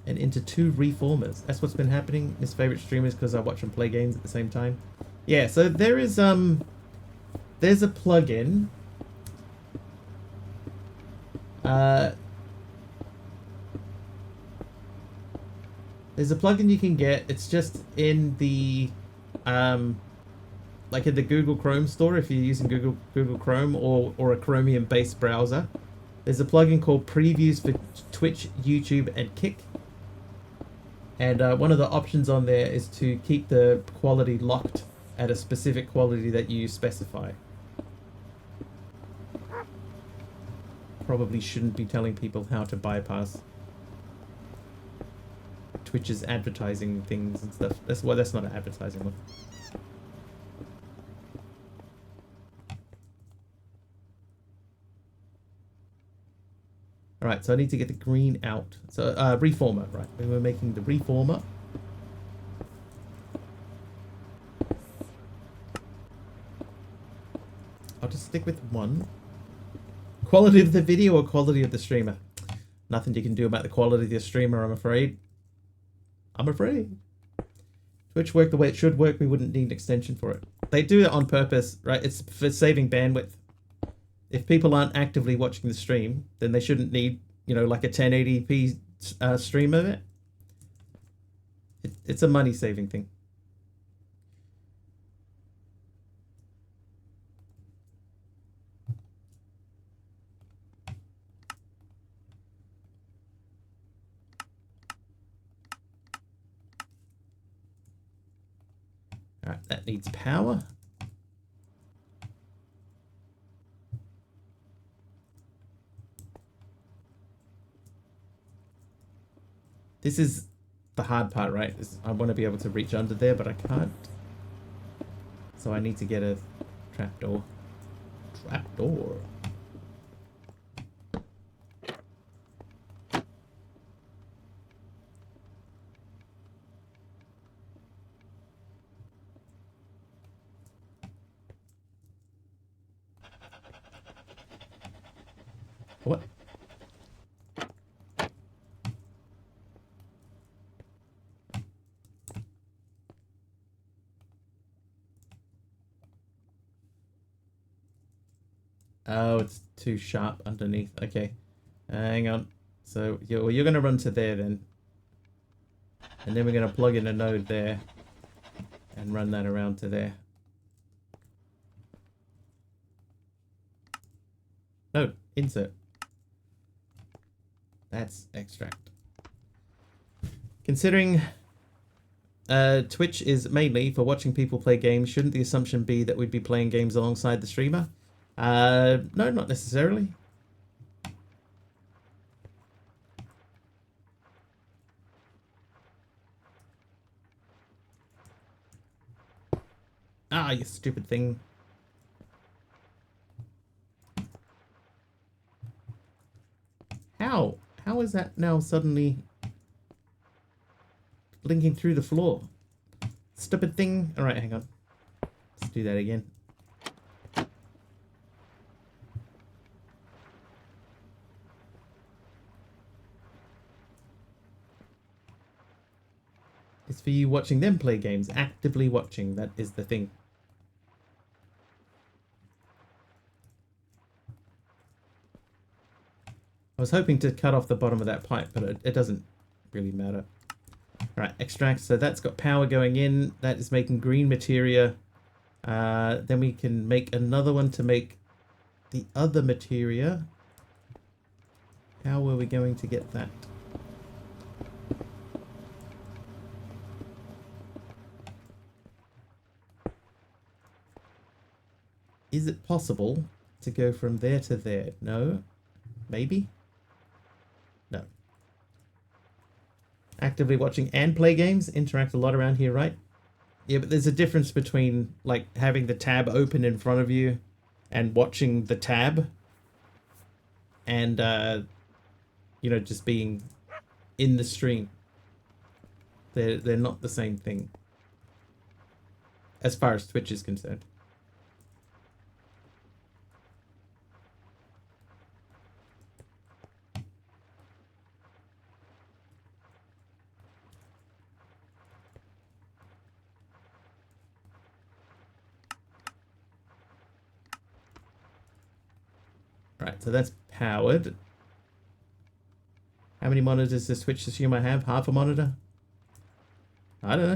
and into 2 reformers. That's what's been happening. His favorite streamers because I watch them play games at the same time. Yeah, so there's a plugin. There's a plugin you can get. It's just in the like in the Google Chrome store if you're using Google Chrome or a Chromium based browser. There's a plugin called Previews for Twitch, YouTube, and Kick. And one of the options on there is to keep the quality locked at a specific quality that you specify. Probably shouldn't be telling people how to bypass Twitch's advertising things and stuff. That's not an advertising one. Alright, so I need to get the green out. So, reformer, right. We were making the reformer. I'll just stick with one. Quality of the video or quality of the streamer? Nothing you can do about the quality of the streamer, I'm afraid. Twitch worked the way it should work, we wouldn't need an extension for it. They do it on purpose, right? It's for saving bandwidth. If people aren't actively watching the stream, then they shouldn't need, like a 1080p stream of it. It's a money saving thing. Alright, that needs power. This is the hard part, right? I want to be able to reach under there, but I can't. So I need to get a trapdoor. Trapdoor. What? Oh, it's too sharp underneath. Okay, hang on. So you're going to run to there then. And then we're going to plug in a node there. And run that around to there. Node, insert. That's extract. Considering Twitch is mainly for watching people play games, shouldn't the assumption be that we'd be playing games alongside the streamer? No, not necessarily. Ah, you stupid thing. How? How is that now suddenly linking through the floor? Stupid thing. Alright, hang on. Let's do that again. It's for you watching them play games. Actively watching. That is the thing. I was hoping to cut off the bottom of that pipe, but it doesn't really matter. Alright, extract. So that's got power going in. That is making green materia. Then we can make another one to make the other materia. How were we going to get that? Is it possible to go from there to there? No? Maybe? No. Actively watching and play games? Interact a lot around here, right? Yeah, but there's a difference between, like, having the tab open in front of you and watching the tab and, you know, just being in the stream. They're not the same thing. As far as Twitch is concerned. Right, so that's powered. How many monitors does Twitch assume I have? Half a monitor? I don't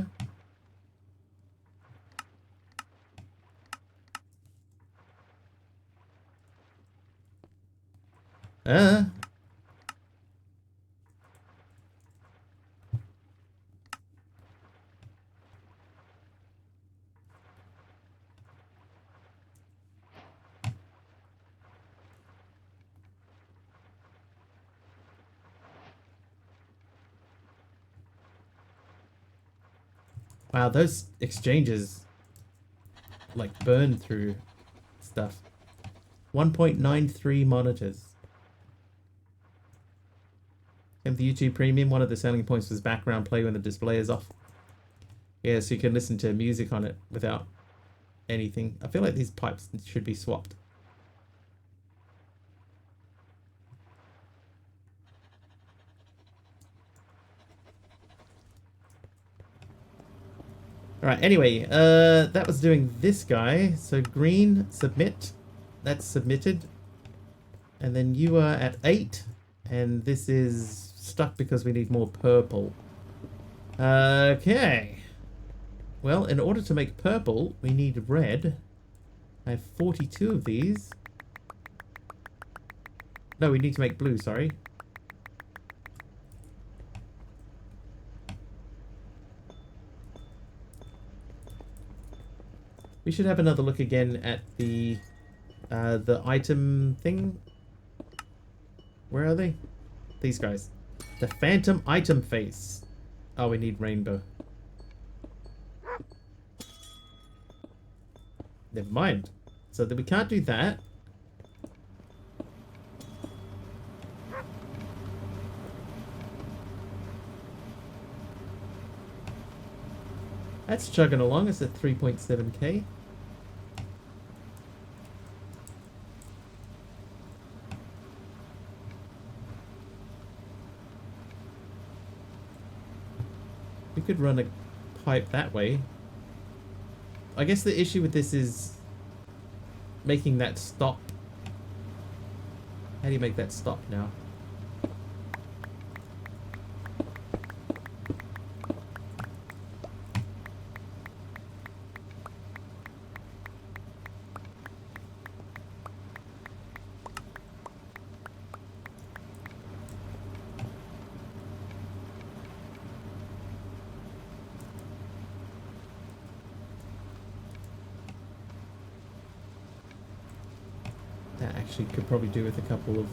know. Wow, those exchanges like burn through stuff. 1.93 monitors. And the YouTube Premium, one of the selling points was background play when the display is off. Yeah, so you can listen to music on it without anything. I feel like these pipes should be swapped. Alright, anyway, that was doing this guy. So green, submit. That's submitted. And then you are at 8. And this is stuck because we need more purple. Okay. Well, in order to make purple, we need red. I have 42 of these. No, we need to make blue, sorry. We should have another look again at the item thing. Where are they? These guys. The phantom item face. Oh, we need rainbow. Never mind. So that we can't do that. That's chugging along. It's at 3.7k. We could run a pipe that way. I guess the issue with this is making that stop. How do you make that stop now? That actually could probably do with a couple of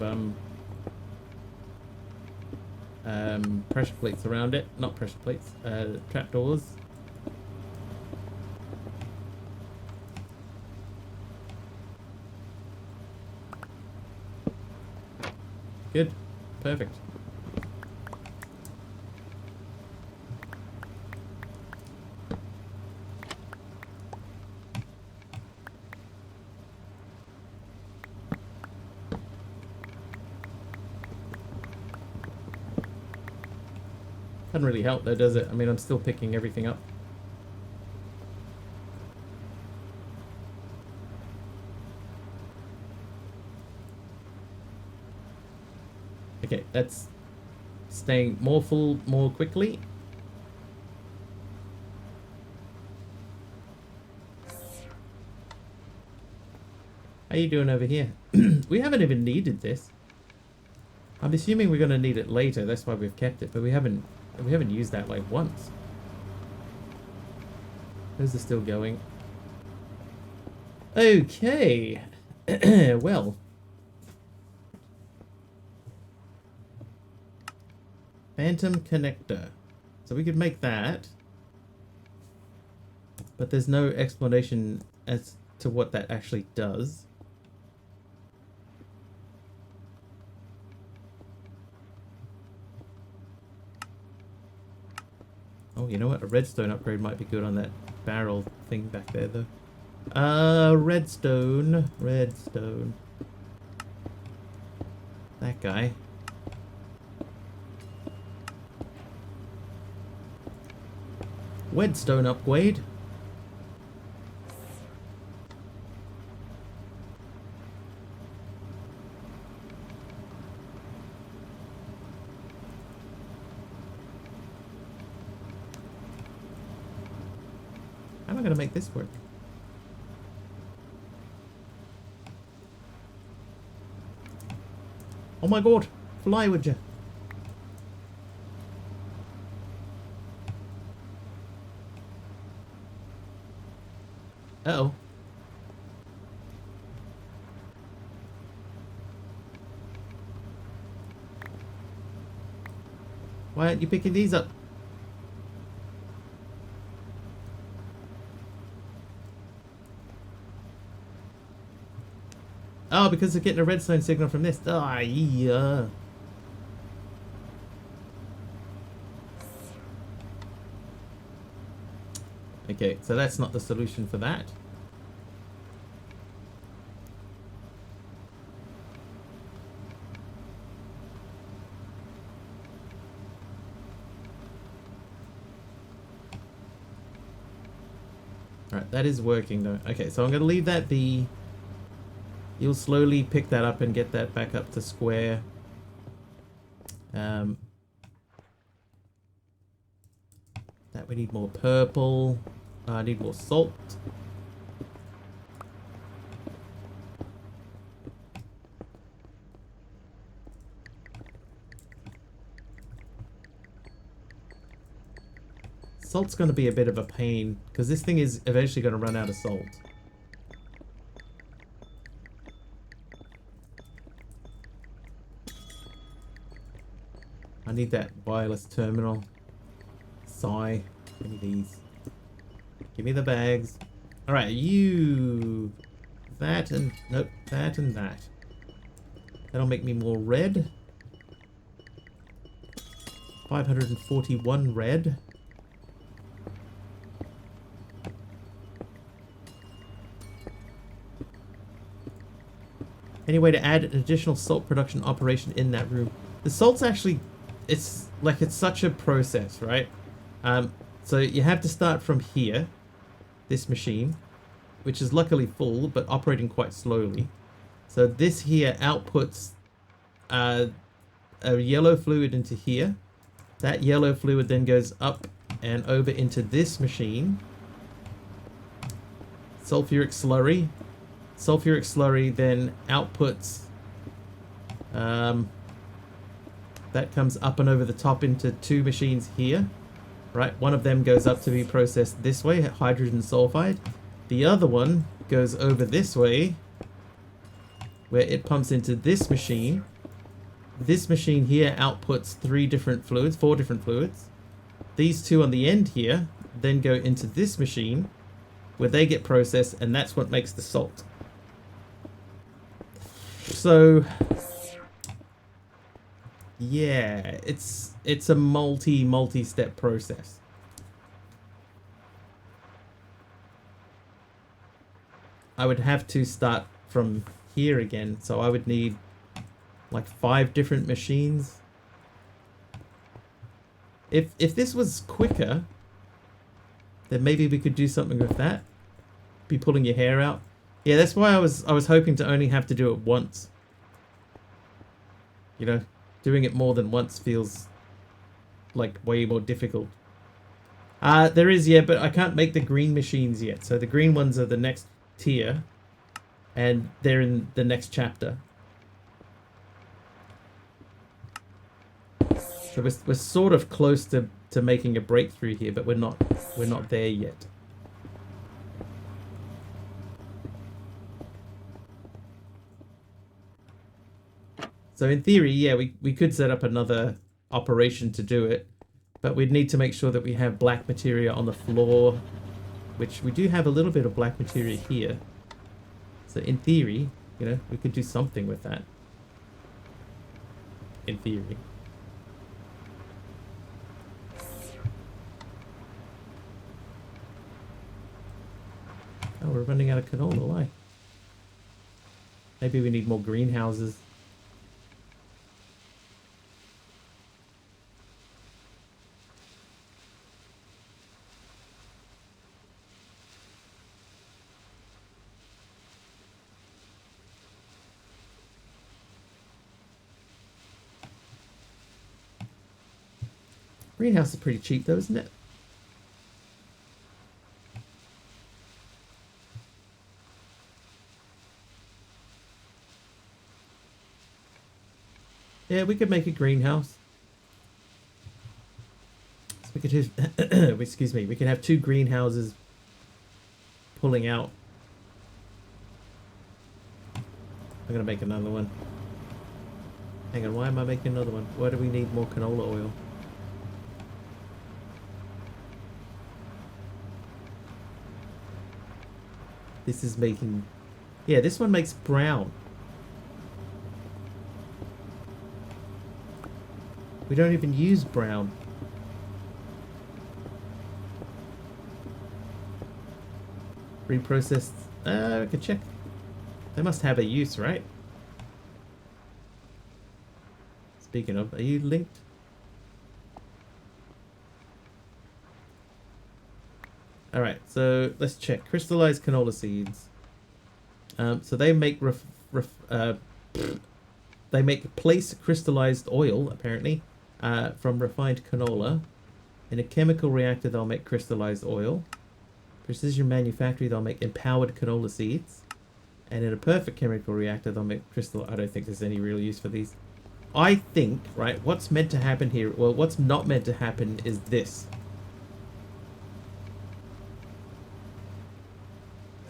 pressure plates around it. Not pressure plates, trapdoors. Good. Perfect. Doesn't really help though, does it? I mean, I'm still picking everything up. Okay, that's staying more full more quickly. How you doing over here? We haven't even needed this. I'm assuming we're going to need it later. That's why we've kept it, but we haven't used that like once. Those are still going. Okay. Well. Phantom connector. So we could make that. But there's no explanation as to what that actually does. Oh, you know what? A redstone upgrade might be good on that barrel thing back there, though. Redstone. Redstone. That guy. Redstone upgrade. How am I going to make this work? Oh my god! Fly, would you? Uh-oh. Why aren't you picking these up? Oh, because they're getting a redstone signal from this. Ah, yeah. Okay, so that's not the solution for that. Alright, that is working though. Okay, so I'm going to leave that be. You'll slowly pick that up and get that back up to square. That we need more purple. I need more salt. Salt's going to be a bit of a pain because this thing is eventually going to run out of salt. I need that wireless terminal. Sigh. Give me these. Give me the bags. Alright, you... That and... Nope, that and that. That'll make me more red. 541 red. Any way to add an additional salt production operation in that room? The salt's actually... It's like it's such a process, right? So you have to start from here, this machine, which is luckily full but operating quite slowly. So this here outputs a yellow fluid into here. That yellow fluid then goes up and over into this machine. Sulfuric slurry. Sulfuric slurry then outputs that comes up and over the top into two machines here, right? One of them goes up to be processed this way, hydrogen sulfide. The other one goes over this way, where it pumps into this machine. This machine here outputs four different fluids. These two on the end here then go into this machine, where they get processed, and that's what makes the salt. So... yeah, it's a multi-step process. I would have to start from here again, so I would need like 5 different machines. If this was quicker, then maybe we could do something with that. Be pulling your hair out. Yeah, that's why I was hoping to only have to do it once. You know, doing it more than once feels like way more difficult. There is, yeah, but I can't make the green machines yet. So the green ones are the next tier, and they're in the next chapter. So we're sort of close to making a breakthrough here, but we're not there yet. So in theory, yeah, we could set up another operation to do it, but we'd need to make sure that we have black materia on the floor, which we do have a little bit of black materia here. So in theory, you know, we could do something with that. In theory. Oh, we're running out of canola, why? Maybe we need more greenhouses. Greenhouse is pretty cheap though, isn't it? Yeah, we could make a greenhouse. So we could have, excuse me, we can have 2 greenhouses pulling out. I'm gonna make another one. Hang on, why am I making another one? Why do we need more canola oil? This is making... Yeah, this one makes brown. We don't even use brown. Reprocessed... I can check. They must have a use, right? Speaking of, are you linked? Alright, so let's check. Crystallized canola seeds. So they make they make place crystallized oil, apparently, from refined canola. In a chemical reactor, they'll make crystallized oil. Precision manufacturing, they'll make empowered canola seeds. And in a perfect chemical reactor, they'll make crystal... I don't think there's any real use for these. I think, right, what's meant to happen here... Well, what's not meant to happen is this.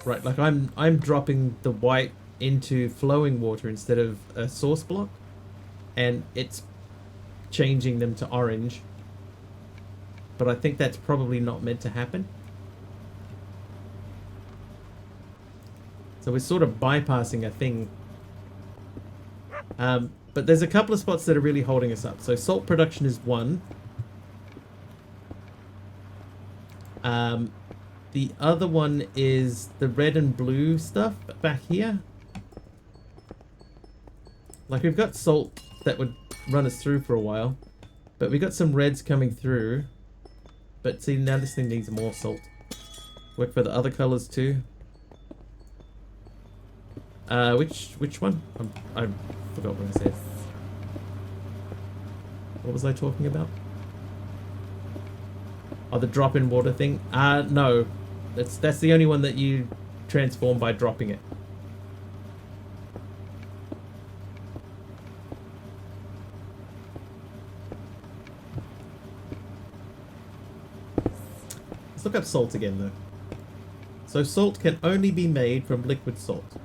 Right, like I'm dropping the white into flowing water instead of a source block, and it's changing them to orange. But I think that's probably not meant to happen. So we're sort of bypassing a thing. But there's a couple of spots that are really holding us up. So salt production is one. The other one is the red and blue stuff back here. Like, we've got salt that would run us through for a while, but we got some reds coming through. But see, now this thing needs more salt. Work for the other colors too. Which one? I forgot what I said. What was I talking about? Oh, the drop in water thing? No. That's the only one that you transform by dropping it. Let's look up salt again though. So salt can only be made from liquid salt.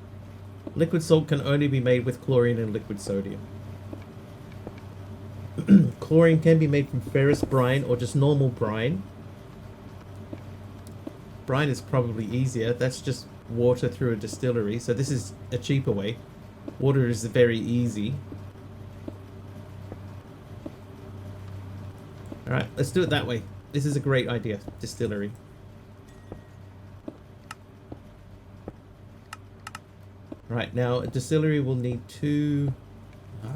Liquid salt can only be made with chlorine and liquid sodium. Chlorine can be made from ferrous brine or just normal brine. Brine is probably easier. That's just water through a distillery. So this is a cheaper way. Water is very easy. Alright, let's do it that way. This is a great idea. Distillery. Right, now a distillery will need 2...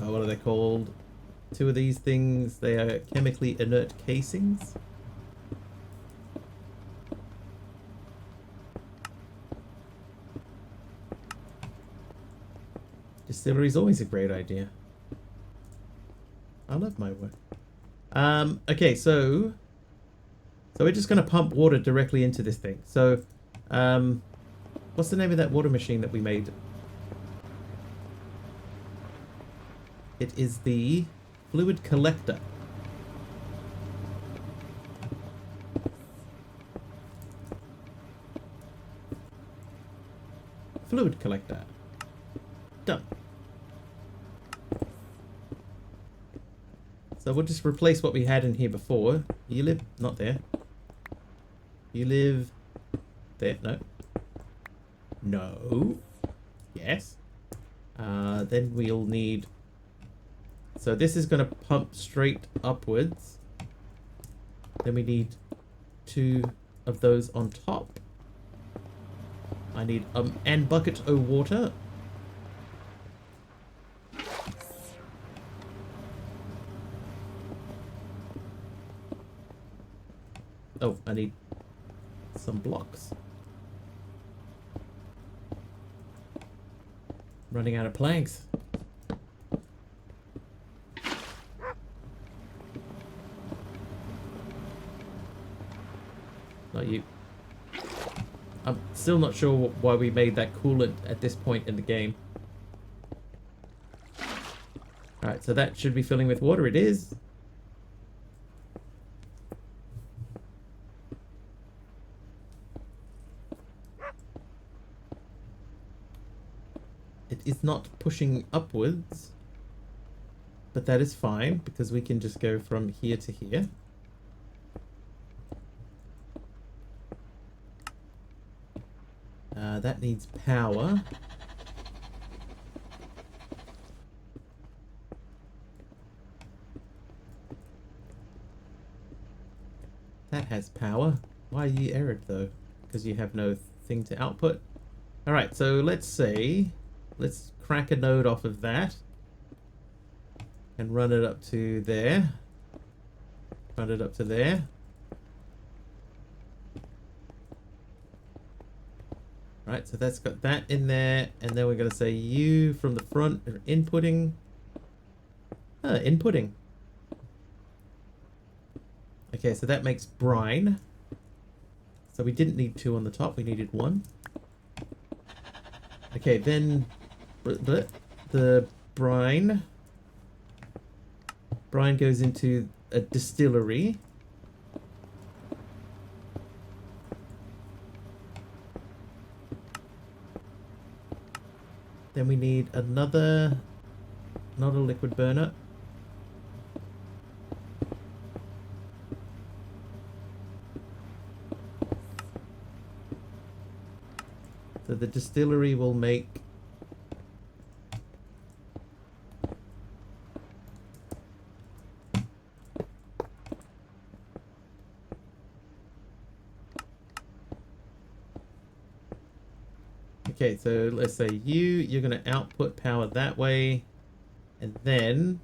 what are they called? 2 of these things. They are chemically inert casings. Distillery is always a great idea. I love my work. Okay, so we're just going to pump water directly into this thing. So, what's the name of that water machine that we made? It is the fluid collector. fluid collector. Done. So we'll just replace what we had in here before. You live... not there. You live... there. No. No. Yes. Then we'll need... so this is going to pump straight upwards. Then we need 2 of those on top. I need and bucket of water. Oh, I need some blocks. Running out of planks. Not you. I'm still not sure why we made that coolant at this point in the game. Alright, so that should be filling with water. It is. It is not pushing upwards. But that is fine, because we can just go from here to here. That needs power. That has power. Why are you errored though? Because you have no thing to output. Alright, so let's say... let's crack a node off of that. And run it up to there. Run it up to there. Right, so that's got that in there, and then we're going to say you from the front are inputting. Inputting. Okay, so that makes brine. So we didn't need 2 on the top, we needed 1. Okay, then the brine. Brine goes into a distillery. Then we need another, not a liquid burner. So the distillery will make okay, so let's say you're going to output power that way, and then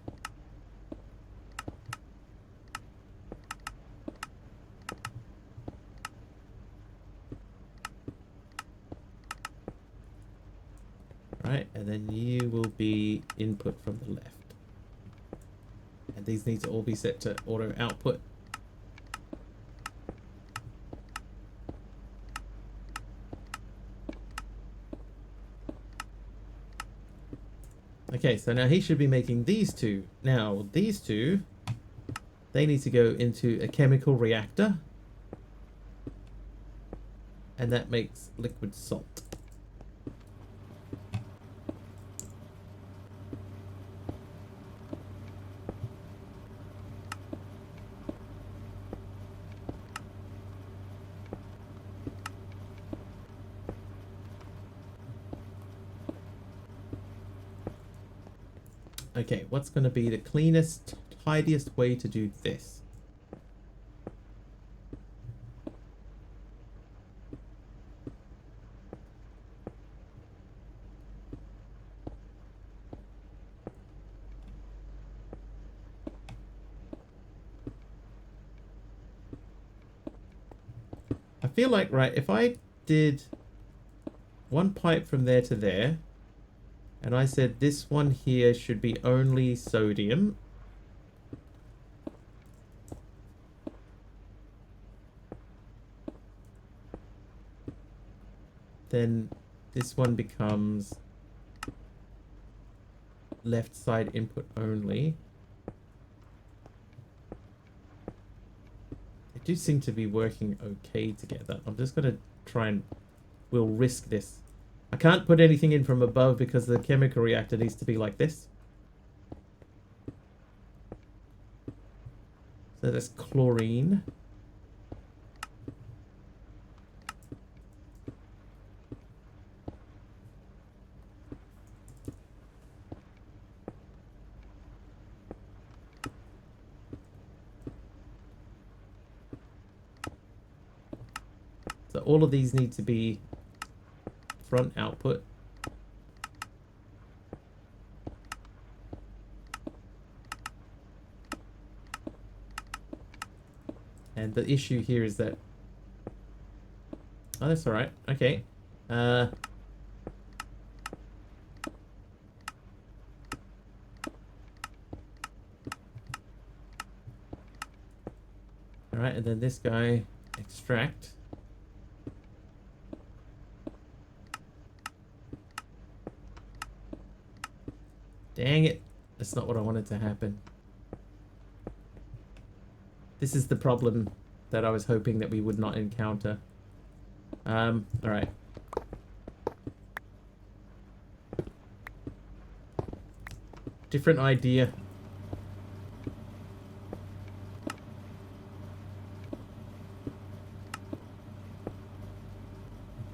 right, and then you will be input from the left. And these need to all be set to auto output. Okay, so now he should be making these 2. Now, these 2, they need to go into a chemical reactor. And that makes liquid salt. Okay, what's going to be the cleanest, tidiest way to do this? I feel like, right, if I did 1 pipe from there to there, and I said this one here should be only sodium. Then this one becomes left side input only. They do seem to be working okay together. I'm just going to try and... we'll risk this. I can't put anything in from above because the chemical reactor needs to be like this. So that's chlorine. So all of these need to be front output. And the issue here is that... Oh, that's alright. Okay. Alright, and then this guy, extract. Dang it. That's not what I wanted to happen. This is the problem that I was hoping that we would not encounter. Alright. Different idea.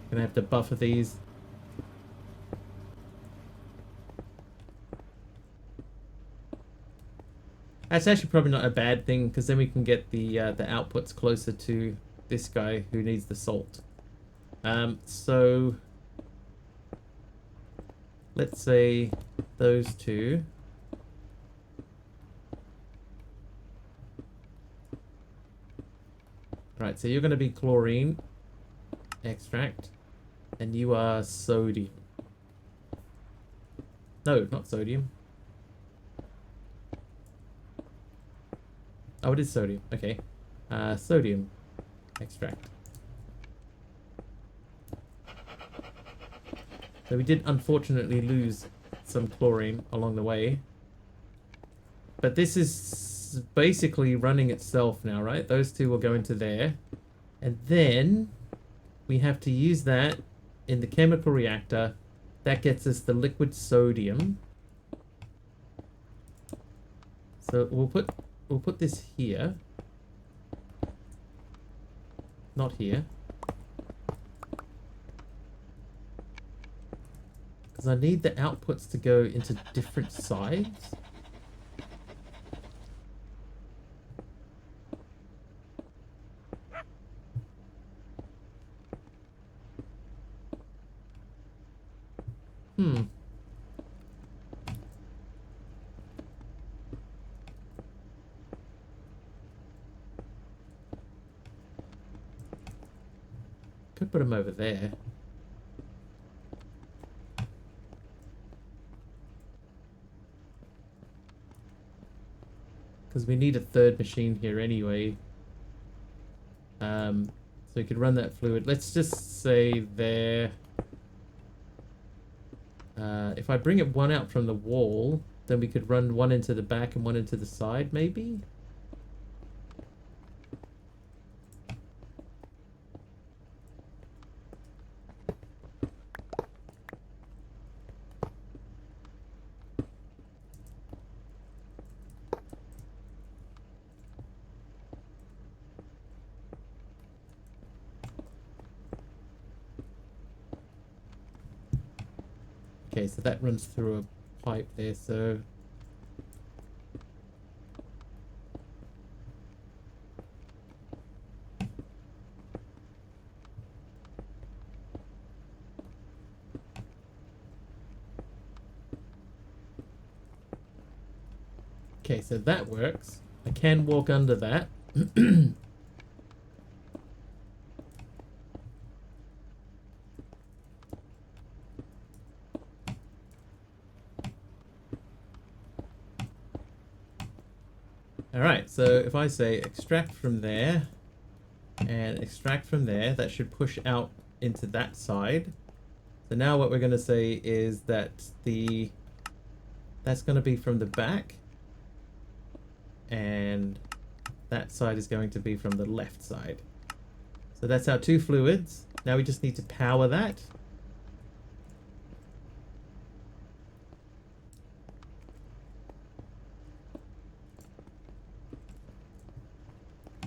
Gonna have to buffer these. That's actually probably not a bad thing, because then we can get the outputs closer to this guy who needs the salt. So let's say those two. Right, so you're going to be chlorine extract, and you are sodium. No, not sodium. Oh, it is sodium. Okay. Sodium extract. So we did unfortunately lose some chlorine along the way. But this is basically running itself now, right? Those two will go into there. And then we have to use that in the chemical reactor. That gets us the liquid sodium. So we'll put this here. Not here. Because I need the outputs to go into different sides. Could put them over there. Because we need a third machine here anyway. So we could run that fluid. Let's just say there. If I bring it one out from the wall, then we could run one into the back and one into the side, maybe? Okay, so that runs through a pipe there, so... Okay, so that works. I can walk under that. Alright, so if I say extract from there and extract from there, that should push out into that side. So now what we're going to say is that that's going to be from the back, and that side is going to be from the left side. So that's our two fluids. Now we just need to power that.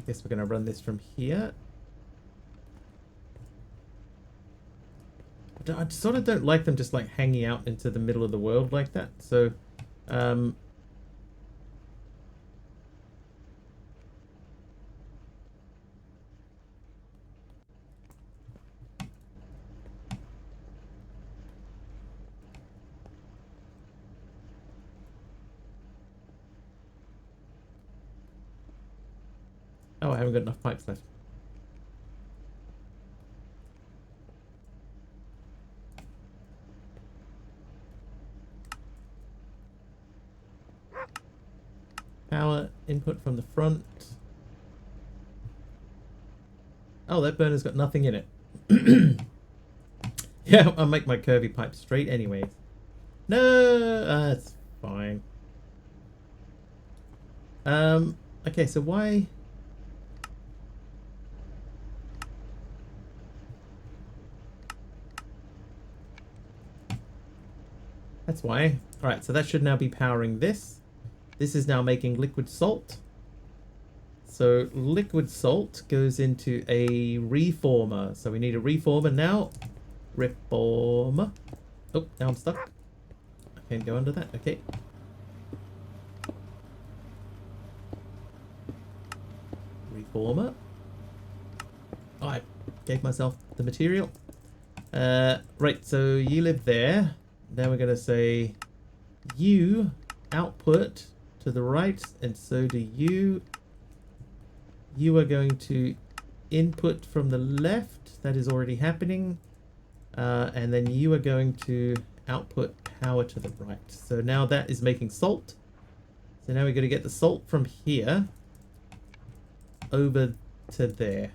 Guess we're gonna run this from here. I sort of don't like them just like hanging out into the middle of the world like that. So, oh, I haven't got enough pipes left. Power input from the front. Oh, that burner's got nothing in it. Yeah, I'll make my curvy pipe straight anyways. No, that's fine. Okay, so why... That's why. Alright, so that should now be powering this. This is now making liquid salt. So liquid salt goes into a reformer. So we need a reformer now. Reformer. Oh, now I'm stuck. I can't go under that. Okay. Reformer. Oh, I gave myself the material. Right, so you live there. Now we're going to say you output to the right, and so do you. You are going to input from the left. That is already happening. And then you are going to output power to the right. So now that is making salt. So now we're going to get the salt from here over to there.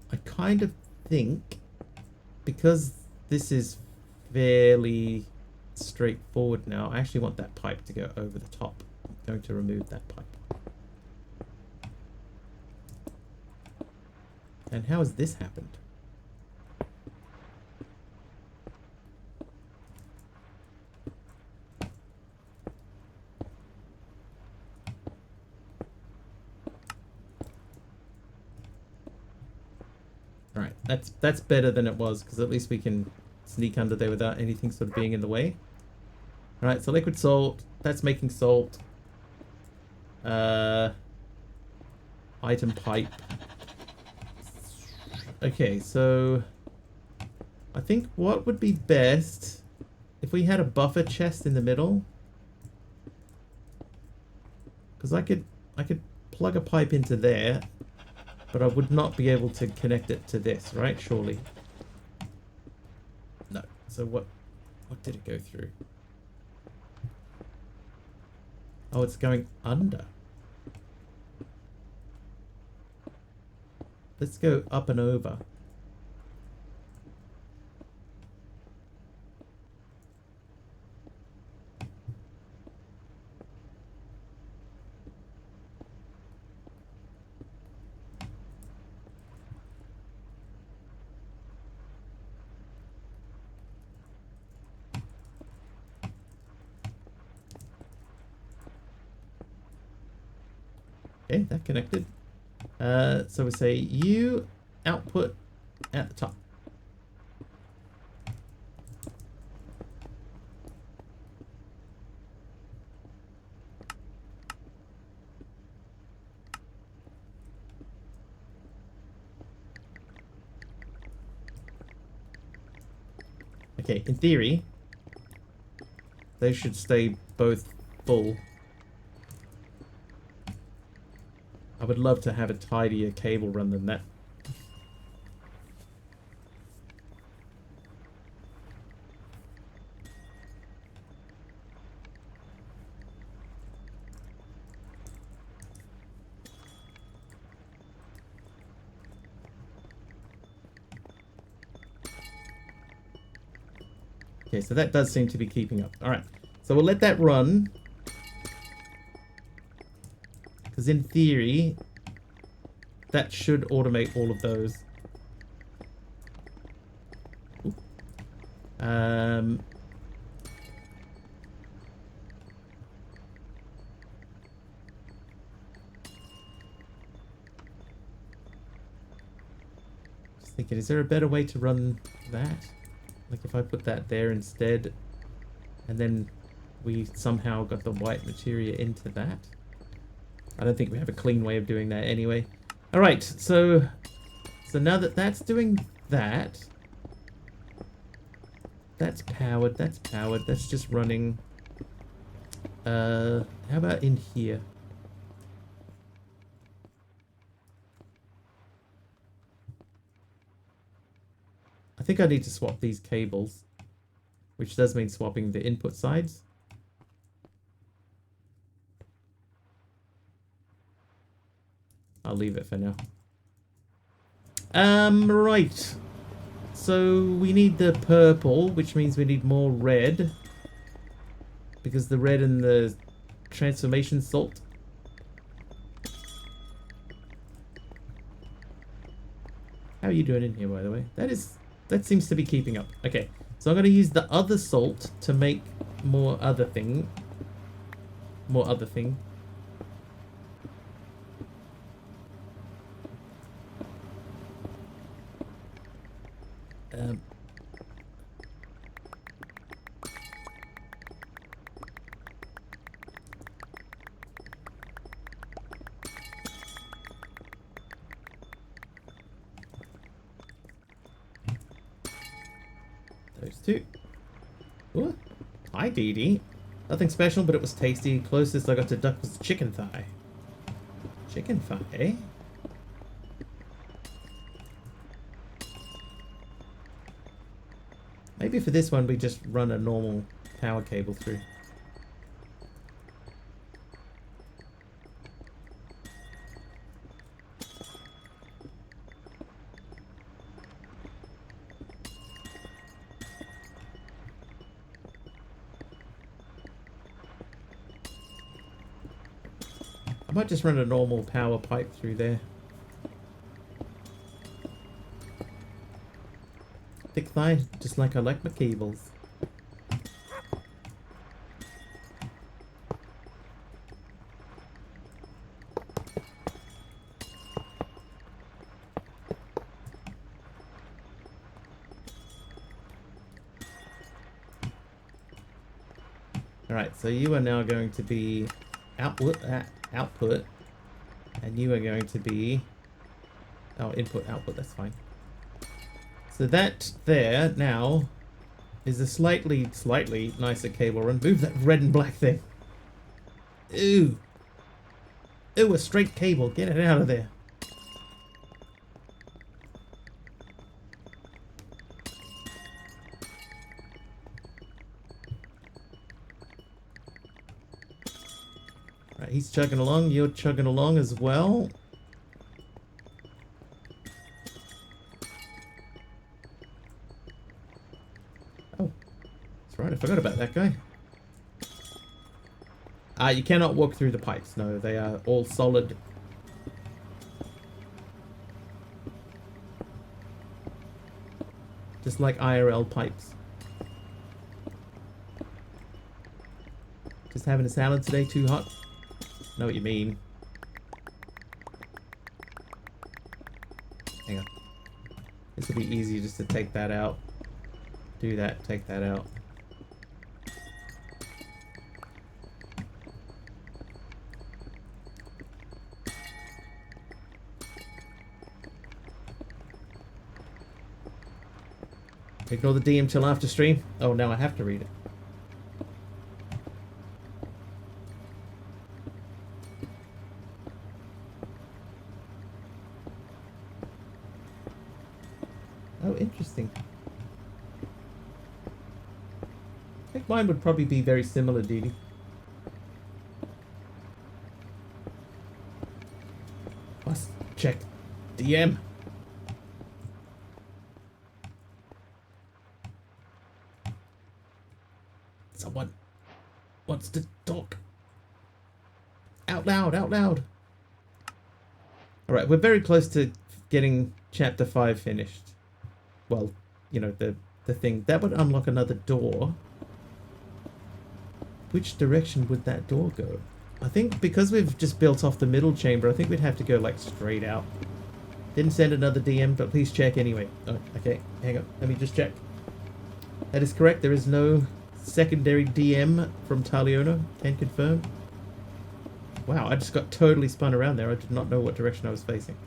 I kind of think, because this is fairly straightforward now, I actually want that pipe to go over the top. I'm going to remove that pipe. And how has this happened? Alright, that's better than it was, because at least we can sneak under there without anything sort of being in the way. Alright, so liquid salt, that's making salt. Item pipe. Okay, so I think what would be best if we had a buffer chest in the middle, because I could plug a pipe into there, but I would not be able to connect it to this, right? Surely. No. So what did it go through? Oh, it's going under. Let's go up and over. Okay, that connected. So we say you output at the top. Okay, in theory, they should stay both full. I would love to have a tidier cable run than that. Okay, so that does seem to be keeping up. Alright, so we'll let that run. Because in theory, that should automate all of those. Um, just thinking, is there a better way to run that? Like if I put that there instead, and then we somehow got the white materia into that? I don't think we have a clean way of doing that anyway. All right, so now that that's doing that, that's powered, that's just running. How about in here? I think I need to swap these cables, which does mean swapping the input sides. I'll leave it for now. Right. So we need the purple, which means we need more red. Because the red and the transformation salt. How are you doing in here, by the way? That seems to be keeping up. Okay, so I'm going to use the other salt to make more other thing. More other thing. Those two. Ooh. Hi, Dee Dee. Nothing special, but it was tasty. Closest I got to duck was chicken thigh. Chicken thigh? Maybe for this one we just run a normal power cable through. I might just run a normal power pipe through there. Thick thigh, just like I like my cables. Alright, so you are now going to be output, and you are going to be input, output, that's fine. So that there now is a slightly nicer cable run. Move that red and black thing. Ooh. Ooh, a straight cable. Get it out of there. Right, he's chugging along. You're chugging along as well. Right, I forgot about that guy. You cannot walk through the pipes. No, they are all solid. Just like IRL pipes. Just having a salad today, too hot? Know what you mean. Hang on. This will be easy just to take that out. Do that, take that out. Ignore the DM till after stream. Oh, now I have to read it. Oh, interesting. I think mine would probably be very similar, Dee Dee. Must check DM. Someone wants to talk. Out loud, out loud. Alright, we're very close to getting chapter 5 finished. Well, you know, the the thing. That would unlock another door. Which direction would that door go? I think because we've just built off the middle chamber, I think we'd have to go like straight out. Didn't send another DM, but please check anyway. Oh, okay, hang on. Let me just check. That is correct. There is no secondary DM from Taliona. Can confirm. Wow, I just got totally spun around there. I did not know what direction I was facing.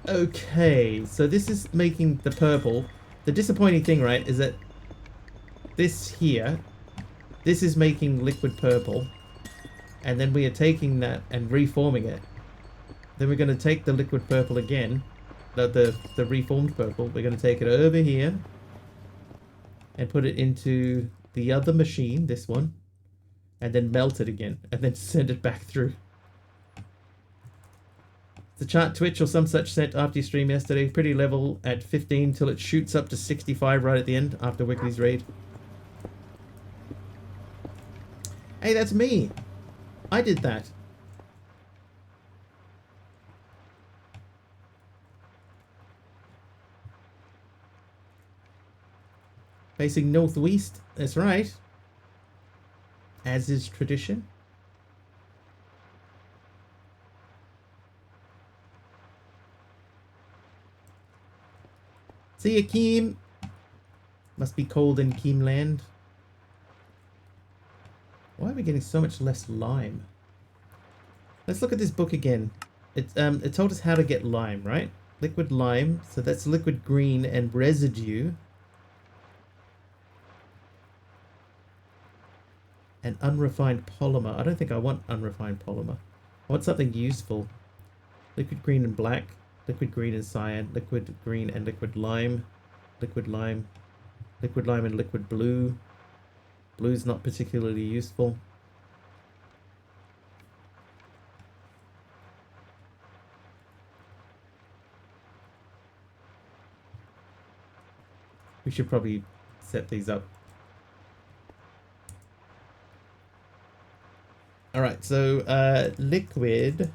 Okay, so this is making the purple. The disappointing thing, right, is that this here, this is making liquid purple, and then we are taking that and reforming it. Then we're going to take the liquid purple again, the reformed purple. We're going to take it over here and put it into the other machine, this one, and then melt it again, and then send it back through. The chart Twitch or some such sent after your stream yesterday. Pretty level at 15 till it shoots up to 65 right at the end after Wickley's raid. Hey, that's me. I did that. Facing northwest. That's right. As is tradition. See ya, Keem. Must be cold in Keemland. Why are we getting so much less lime? Let's look at this book again. It told us how to get lime, right? Liquid lime. So that's liquid green and residue. And unrefined polymer. I don't think I want unrefined polymer. I want something useful. Liquid green and black. Liquid green and cyan, liquid green and liquid lime, liquid lime and liquid blue. Blue's not particularly useful. We should probably set these up. Alright, so liquid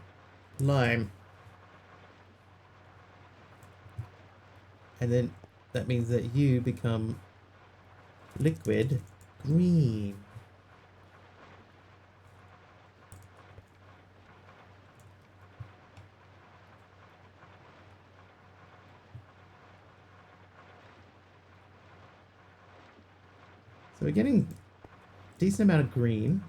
lime. And then that means that you become liquid green. So we're getting a decent amount of green.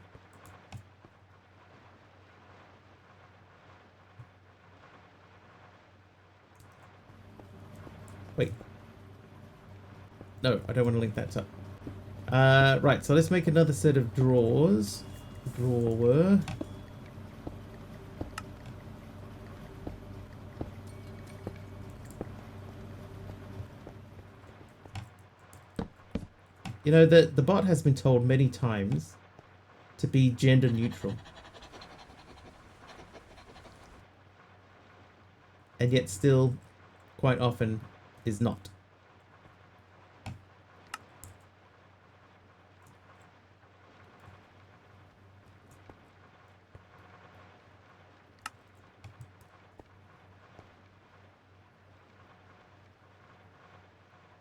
Wait. No, I don't want to link that up. Right, so let's make another set of drawers. Drawer. You know, the bot has been told many times to be gender neutral. And yet still, quite often, is not.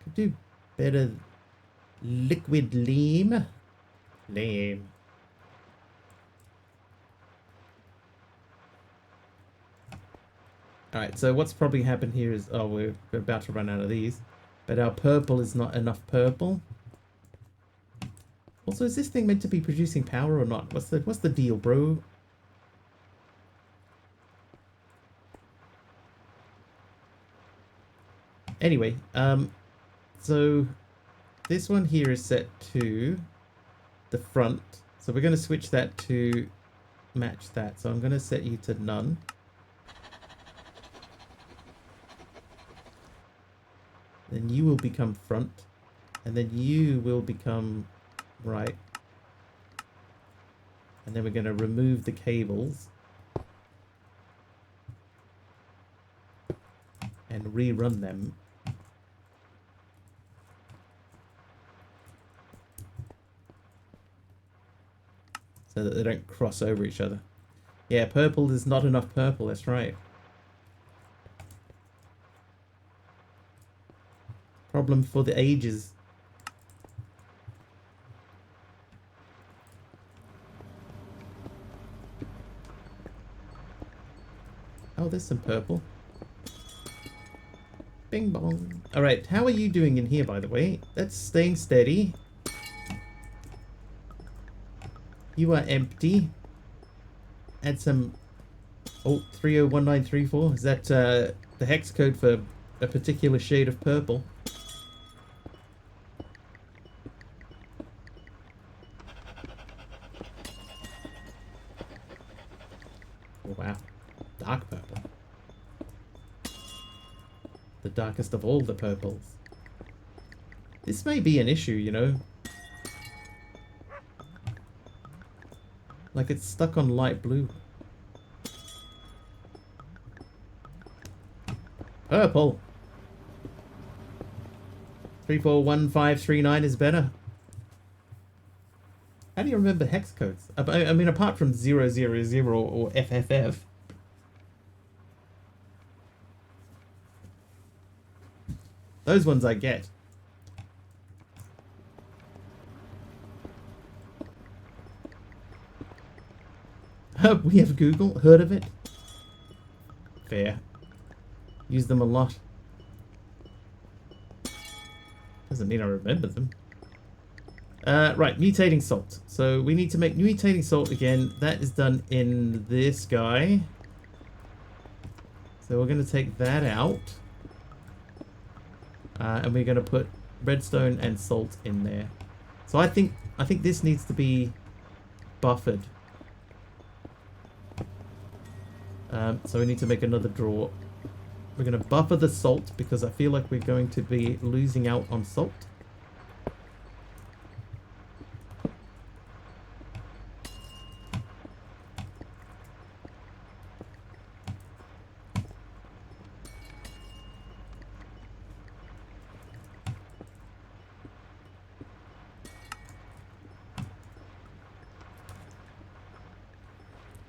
Could do better. Liquid lime. Lame. Alright, so what's probably happened here is, oh, we're about to run out of these. But our purple is not enough purple. Also, is this thing meant to be producing power or not? What's the deal, bro? Anyway, so this one here is set to the front. So we're going to switch that to match that. So I'm going to set you to none. Then you will become front. And then you will become right. And then we're going to remove the cables. And rerun them. So that they don't cross over each other. Yeah, purple is not enough purple, that's right. problem for the ages. Oh, there's some purple. Bing bong. Alright, how are you doing in here, by the way? That's staying steady. You are empty. Add some... Oh, 301934. Is that the hex code for a particular shade of purple? Oh, wow. Dark purple. The darkest of all the purples. This may be an issue, you know. Like it's stuck on light blue. Purple. 341539 is better. How do you remember hex codes? I mean, apart from 000 or FFF. Those ones I get. We have Google. Heard of it? Fair. Use them a lot. Doesn't mean I remember them. Right, mutating salt. So we need to make mutating salt again. That is done in this guy. So we're going to take that out. And we're going to put redstone and salt in there. So I think this needs to be buffered. So we need to make another drawer. We're going to buffer the salt because I feel like we're going to be losing out on salt.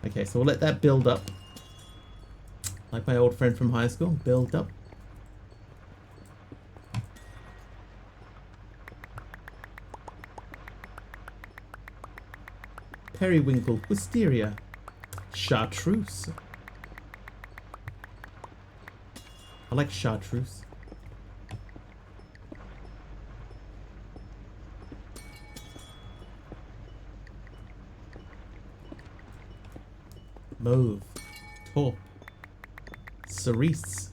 Okay, so we'll let that build up. Like my old friend from high school, build up. Periwinkle, wisteria, chartreuse. I like chartreuse. Mauve, taupe, cerise.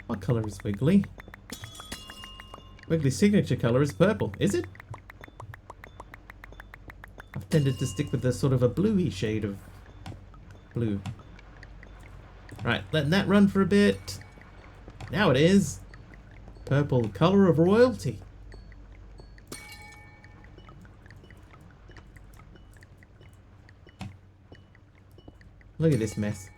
What color is Wiggly? Wiggly's signature color is purple. Is it? I've tended to stick with the sort of a bluey shade of blue. Right, letting that run for a bit. Now it is. Purple, color of royalty. Look at this mess.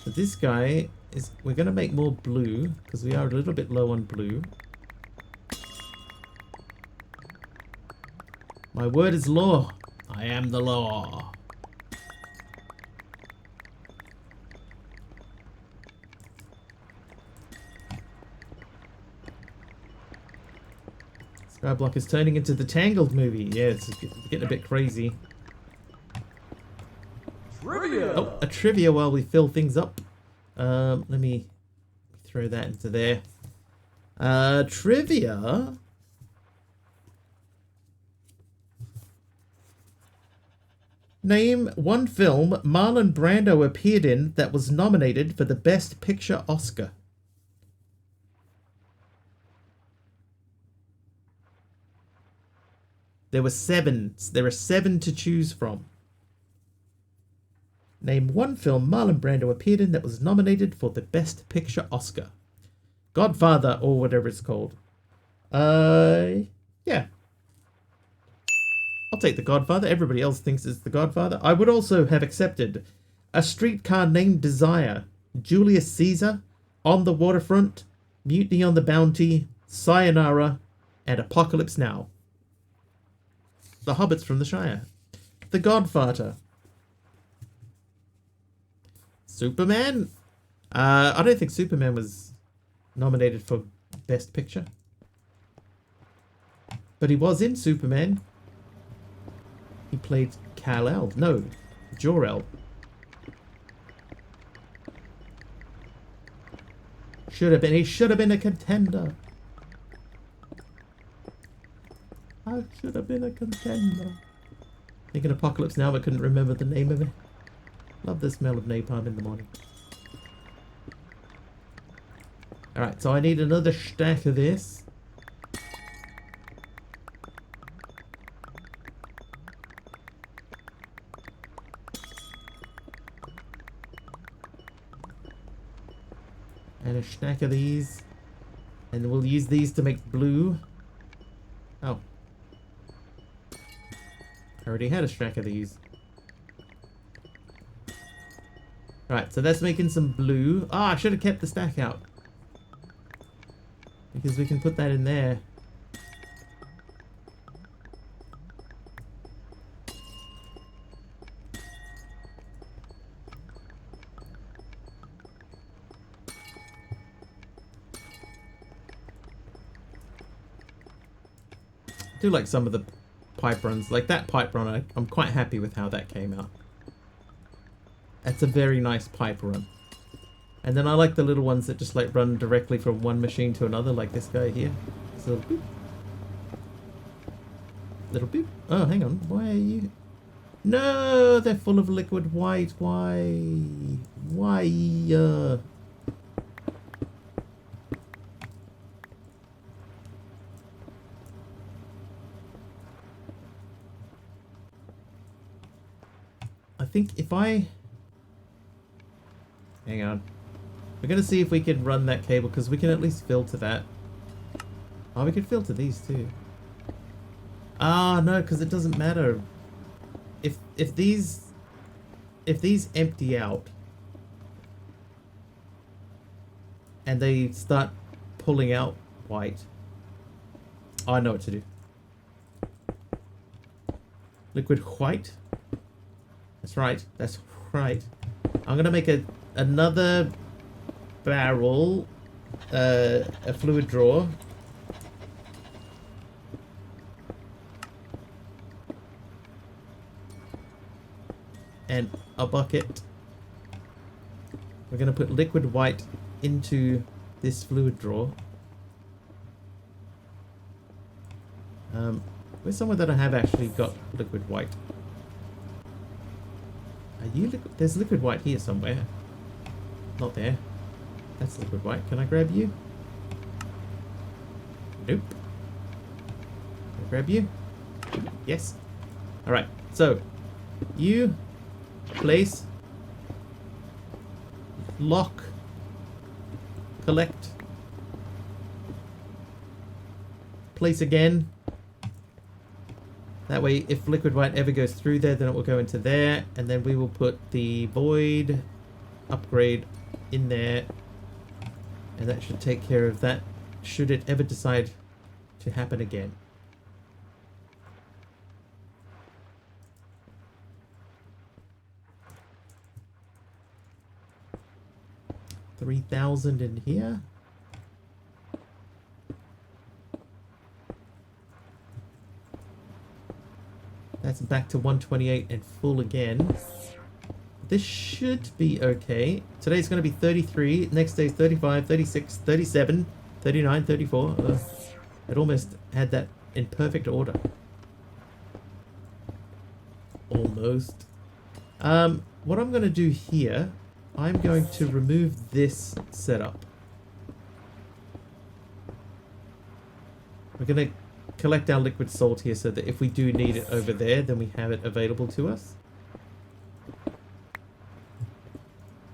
So this guy is, we're going to make more blue because we are a little bit low on blue. My word is law. I am the law. Skyblock is turning into the Tangled movie. Yeah, it's getting a bit crazy. Trivia! Oh, a trivia while we fill things up. Let me throw that into there. Trivia. Name one film Marlon Brando appeared in that was nominated for the Best Picture Oscar. There were 7. There are 7 to choose from. Name one film Marlon Brando appeared in that was nominated for the Best Picture Oscar. Godfather, or whatever it's called. Yeah. I'll take The Godfather. Everybody else thinks it's The Godfather. I would also have accepted A Streetcar Named Desire, Julius Caesar, On the Waterfront, Mutiny on the Bounty, Sayonara, and Apocalypse Now. the hobbits from the Shire. The Godfather. Superman? I don't think Superman was nominated for Best Picture. But he was in Superman. He played Kal-El. No, Jor-El. Should have been. He should have been a contender. I should have been a contender. Thinking Apocalypse Now, but couldn't remember the name of it. Love the smell of napalm in the morning. Alright, so I need another stack of this. And a stack of these. And we'll use these to make blue. Oh. I already had a stack of these. Right, so that's making some blue. Ah, I should have kept the stack out. Because we can put that in there. I do like some of the pipe runs. Like that pipe run, I'm quite happy with how that came out. That's a very nice pipe run. And then I like the little ones that just like run directly from one machine to another, like this guy here. This little boop. Little boop. Oh, hang on. Why are you... No, they're full of liquid white. Why? Why? I think if I... Hang on. We're going to see if we can run that cable, because we can at least filter that. Oh, we can filter these too. Ah, no, because it doesn't matter. If these empty out and they start pulling out white, I know what to do. Liquid white. That's right. That's right. I'm gonna make another barrel, a fluid drawer. And a bucket. We're going to put liquid white into this fluid drawer. Where's somewhere that I have actually got liquid white? Are you liquid? There's liquid white here somewhere. Not there. That's liquid white. Can I grab you? Nope. Can I grab you? Yes. Alright, so you place, lock, collect, place again. That way if liquid white ever goes through there, then it will go into there, and then we will put the void upgrade in there, and that should take care of that should it ever decide to happen again. $3,000 in here. That's back to 128 and full again. This should be okay. Today's going to be 33. Next day's 35, 36, 37, 39, 34. It almost had that in perfect order. Almost. What I'm going to do here, I'm going to remove this setup. We're going to collect our liquid salt here so that if we do need it over there, then we have it available to us.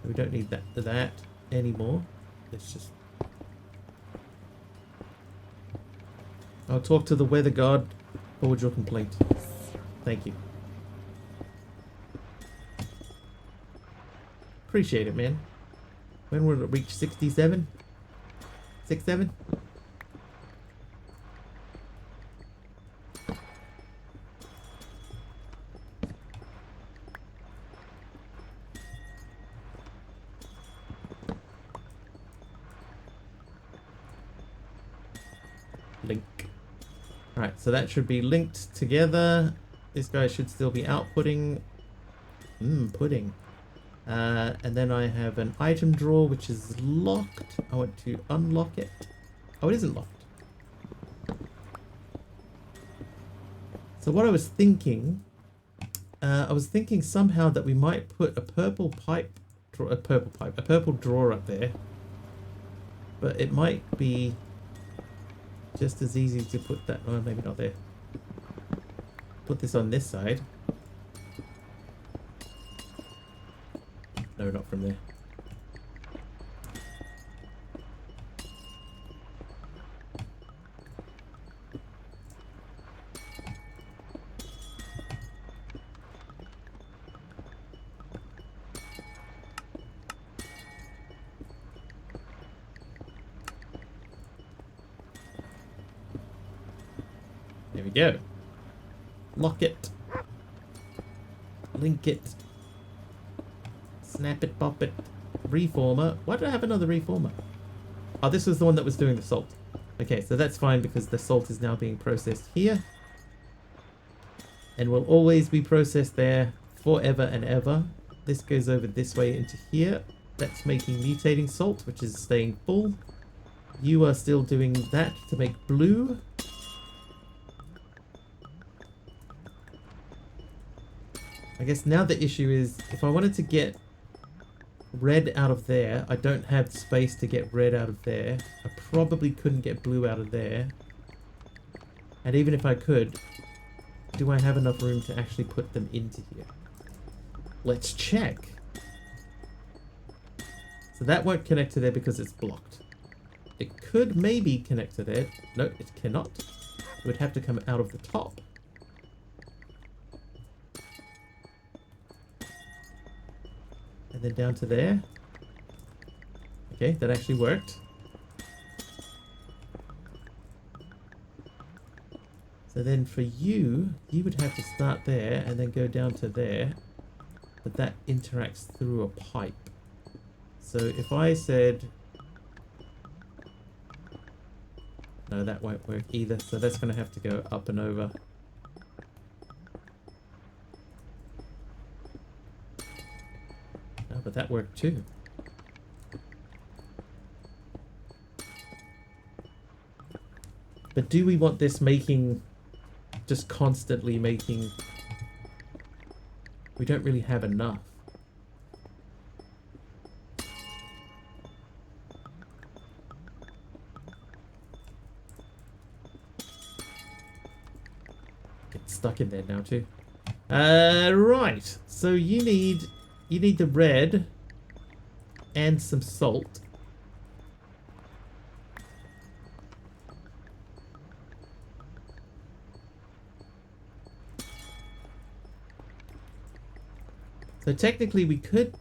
We don't need that anymore. Let's just... I'll talk to the weather god. Forward your complaint. Thank you. Appreciate it, man. When will it reach 67? 67? Alright, so that should be linked together. This guy should still be outputting. Pudding. And then I have an item drawer which is locked. I want to unlock it. Oh, it isn't locked. So what I was thinking somehow that we might put a purple drawer up there. But it might be just as easy to put that, oh, maybe not there. Put this on this side. No, not from there. There we go. Lock it. Link it. Snap it, pop it. Reformer. Why did I have another reformer? Oh, this was the one that was doing the salt. Okay, so that's fine because the salt is now being processed here. And will always be processed there forever and ever. This goes over this way into here. That's making mutating salt, which is staying full. You are still doing that to make blue. I guess now the issue is, if I wanted to get red out of there, I don't have space to get red out of there. I probably couldn't get blue out of there. And even if I could, do I have enough room to actually put them into here? Let's check. So that won't connect to there because it's blocked. It could maybe connect to there. No, it cannot. It would have to come out of the top. And then down to there. Okay, that actually worked. So then for you, you would have to start there and then go down to there. But that interacts through a pipe. So if I said... No, that won't work either. So that's going to have to go up and over. But that worked too. But do we want this making, just constantly making? We don't really have enough. Get stuck in there now too. Right. So you need the red and some salt. So technically we could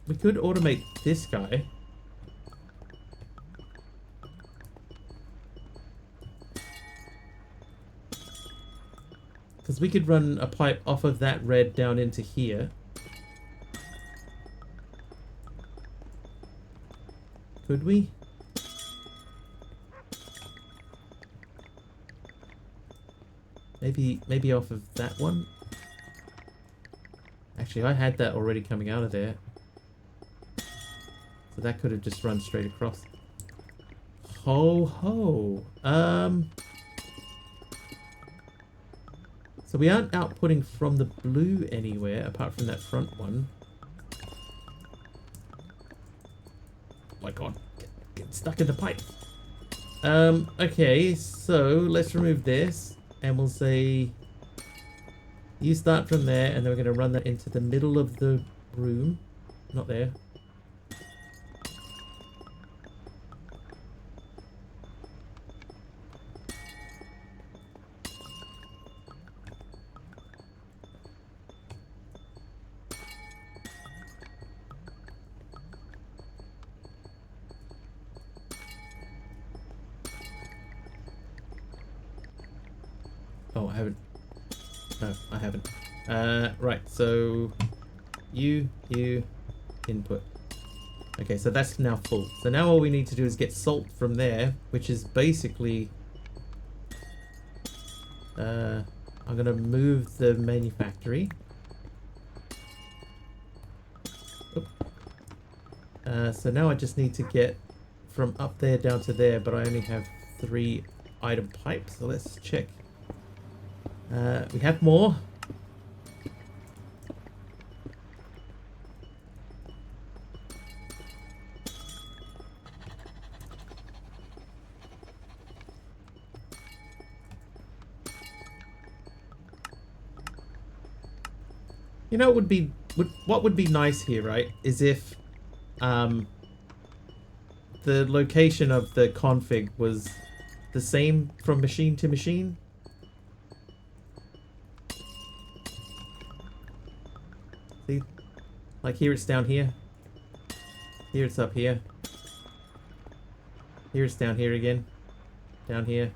automate this guy. Because we could run a pipe off of that red down into here. Could we? Maybe off of that one. Actually, I had that already coming out of there. So that could have just run straight across. Ho ho. So we aren't outputting from the blue anywhere apart from that front one. Oh my god, get stuck in the pipe. Okay, so let's remove this and we'll say you start from there and then we're going to run that into the middle of the room. Not there. Oh, I haven't. No, I haven't. Right, so you input. Okay, so that's now full. So now all we need to do is get salt from there, which is basically I'm gonna move the manufactory. Oop. So now I just need to get from up there down to there, but I only have 3 item pipes, so let's check. We have more. You know, what would be nice here, right? Is if the location of the config was the same from machine to machine. See? Like here it's down here. Here it's up here. Here it's down here again. Down here.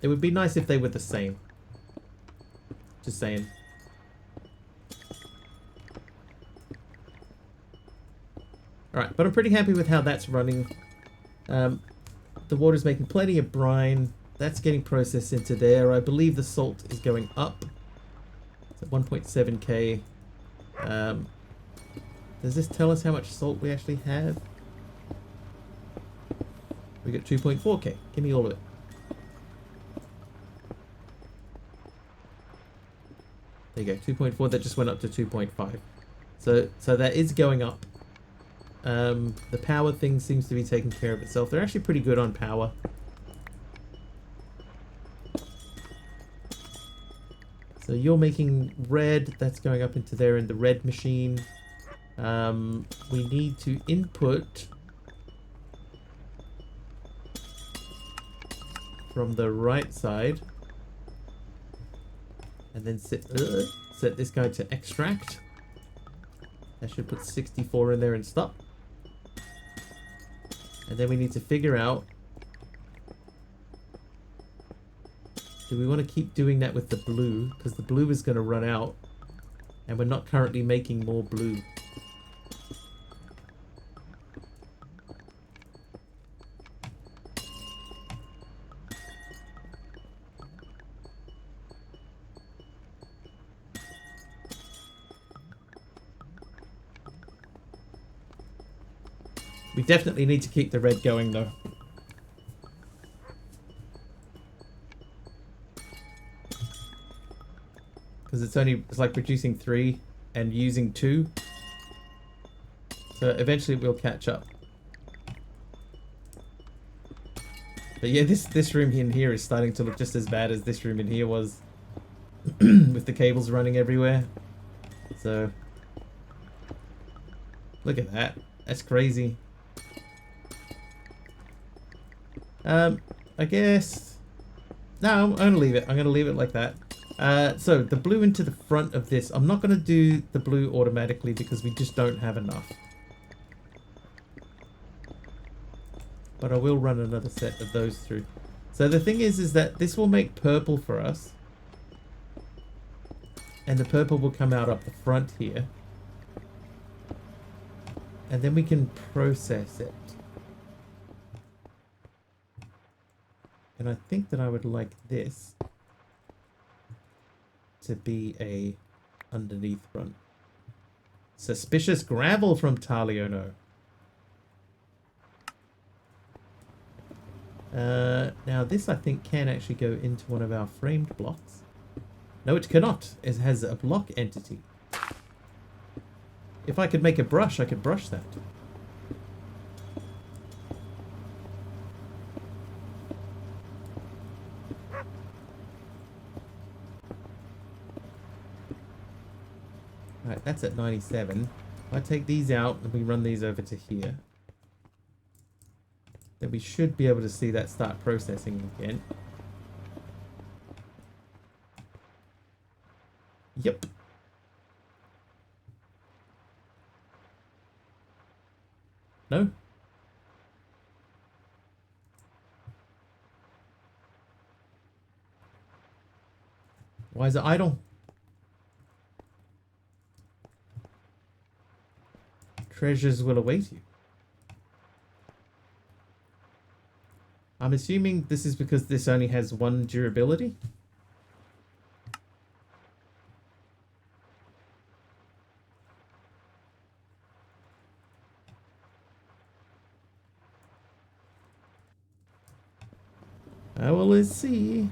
It would be nice if they were the same. Just saying. Alright, but I'm pretty happy with how that's running. The water's making plenty of brine. That's getting processed into there. I believe the salt is going up. It's at 1.7k. Does this tell us how much salt we actually have? We got 2.4k. Give me all of it. There you go, 2.4. That just went up to 2.5. So that is going up. The power thing seems to be taking care of itself. They're actually pretty good on power. So you're making red. That's going up into there in the red machine. We need to input from the right side. And then set this guy to extract. That should put 64 in there and stop. And then we need to figure out, do we want to keep doing that with the blue? Because the blue is going to run out. And we're not currently making more blue. We definitely need to keep the red going though. Because it's like producing 3 and using 2. So eventually we'll catch up. But yeah, this room in here is starting to look just as bad as this room in here was. With the cables running everywhere. So look at that. That's crazy. I guess... No, I'm going to leave it. I'm going to leave it like that. So, the blue into the front of this. I'm not going to do the blue automatically because we just don't have enough. But I will run another set of those through. So, the thing is that this will make purple for us. And the purple will come out up the front here. And then we can process it. And I think that I would like this to be a underneath front. Suspicious gravel from Taliono. Now this I think can actually go into one of our framed blocks. No, it cannot. It has a block entity. If I could make a brush, I could brush that. Right, that's at 97. If I take these out and we run these over to here, then we should be able to see that start processing again. Yep. No? Why is it idle? Treasures will await you. I'm assuming this is because this only has 1 durability. Well, let's see.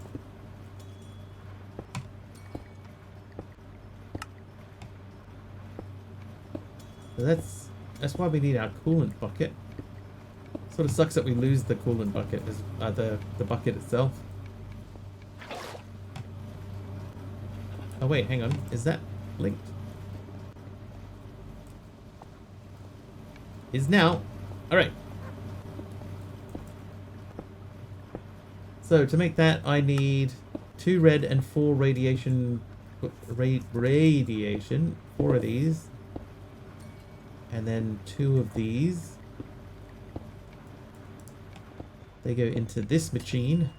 So that's why we need our coolant bucket. Sort of sucks that we lose the coolant bucket, as the bucket itself. Oh wait, hang on. Is that linked? Is now. All right. So to make that, I need 2 red and 4 radiation. Radiation. 4 of these. And then 2 of these. They go into this machine.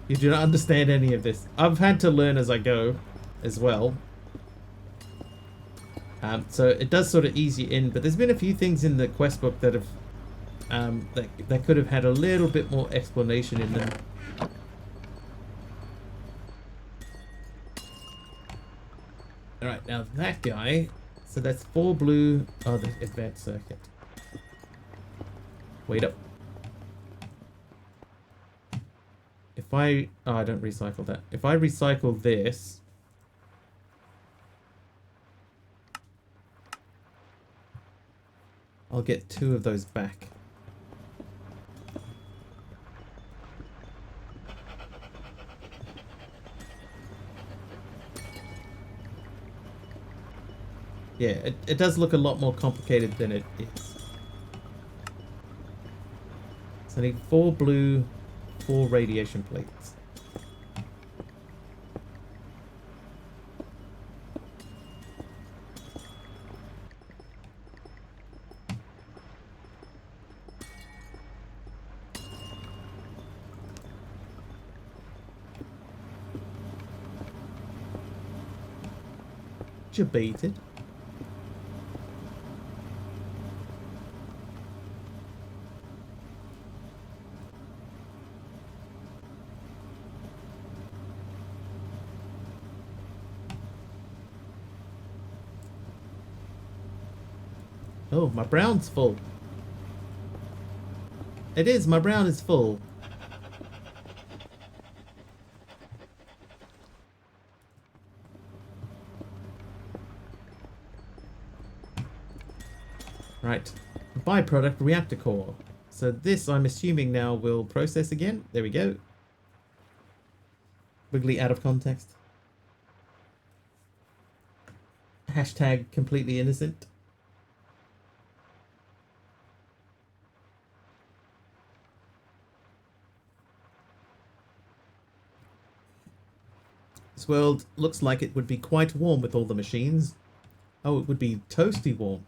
You do not understand any of this. I've had to learn as I go as well. So it does sort of ease you in, but there's been a few things in the quest book that have that could have had a little bit more explanation in them. Alright, now that guy, so that's 4 blue. Oh, the advanced circuit. Wait up. If I don't recycle that. If I recycle this, I'll get 2 of those back. Yeah, it does look a lot more complicated than it is. So I need 4 blue, 4 radiation plates. Debated. Oh, my brown's full. It is, my brown is full. Right, byproduct reactor core. So this, I'm assuming now will process again. There we go. Wiggly out of context. Hashtag completely innocent. This world looks like it would be quite warm with all the machines. Oh, it would be toasty warm.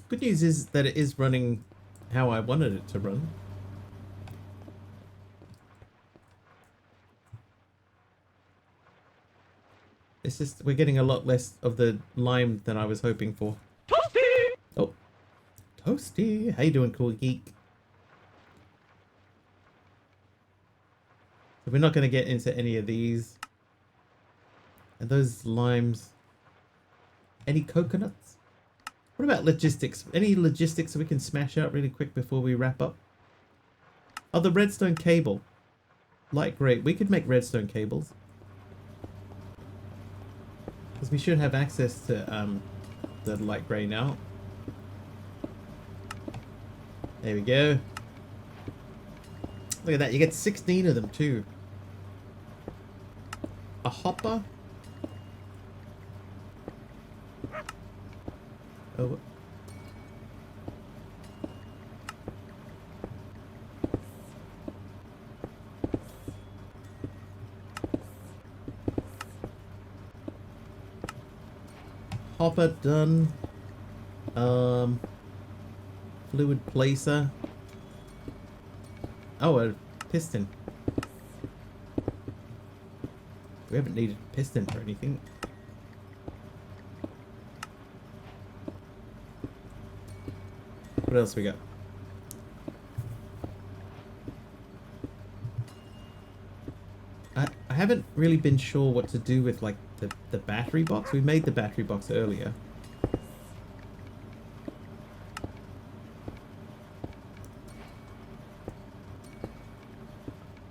Good news is that it is running how I wanted it to run. It's just we're getting a lot less of the lime than I was hoping for. Toasty! Oh, Toasty! How you doing, cool geek? So we're not going to get into any of these. And those limes. Any coconuts? What about logistics? Any logistics that we can smash out really quick before we wrap up? Oh, the redstone cable. Light grey. We could make redstone cables. Because we should have access to the light grey now. There we go. Look at that. You get 16 of them too. A hopper. Oh. Hopper done. Fluid placer. Oh, a piston. We haven't needed a piston for anything. What else we got? I haven't really been sure what to do with like the battery box. We made the battery box earlier.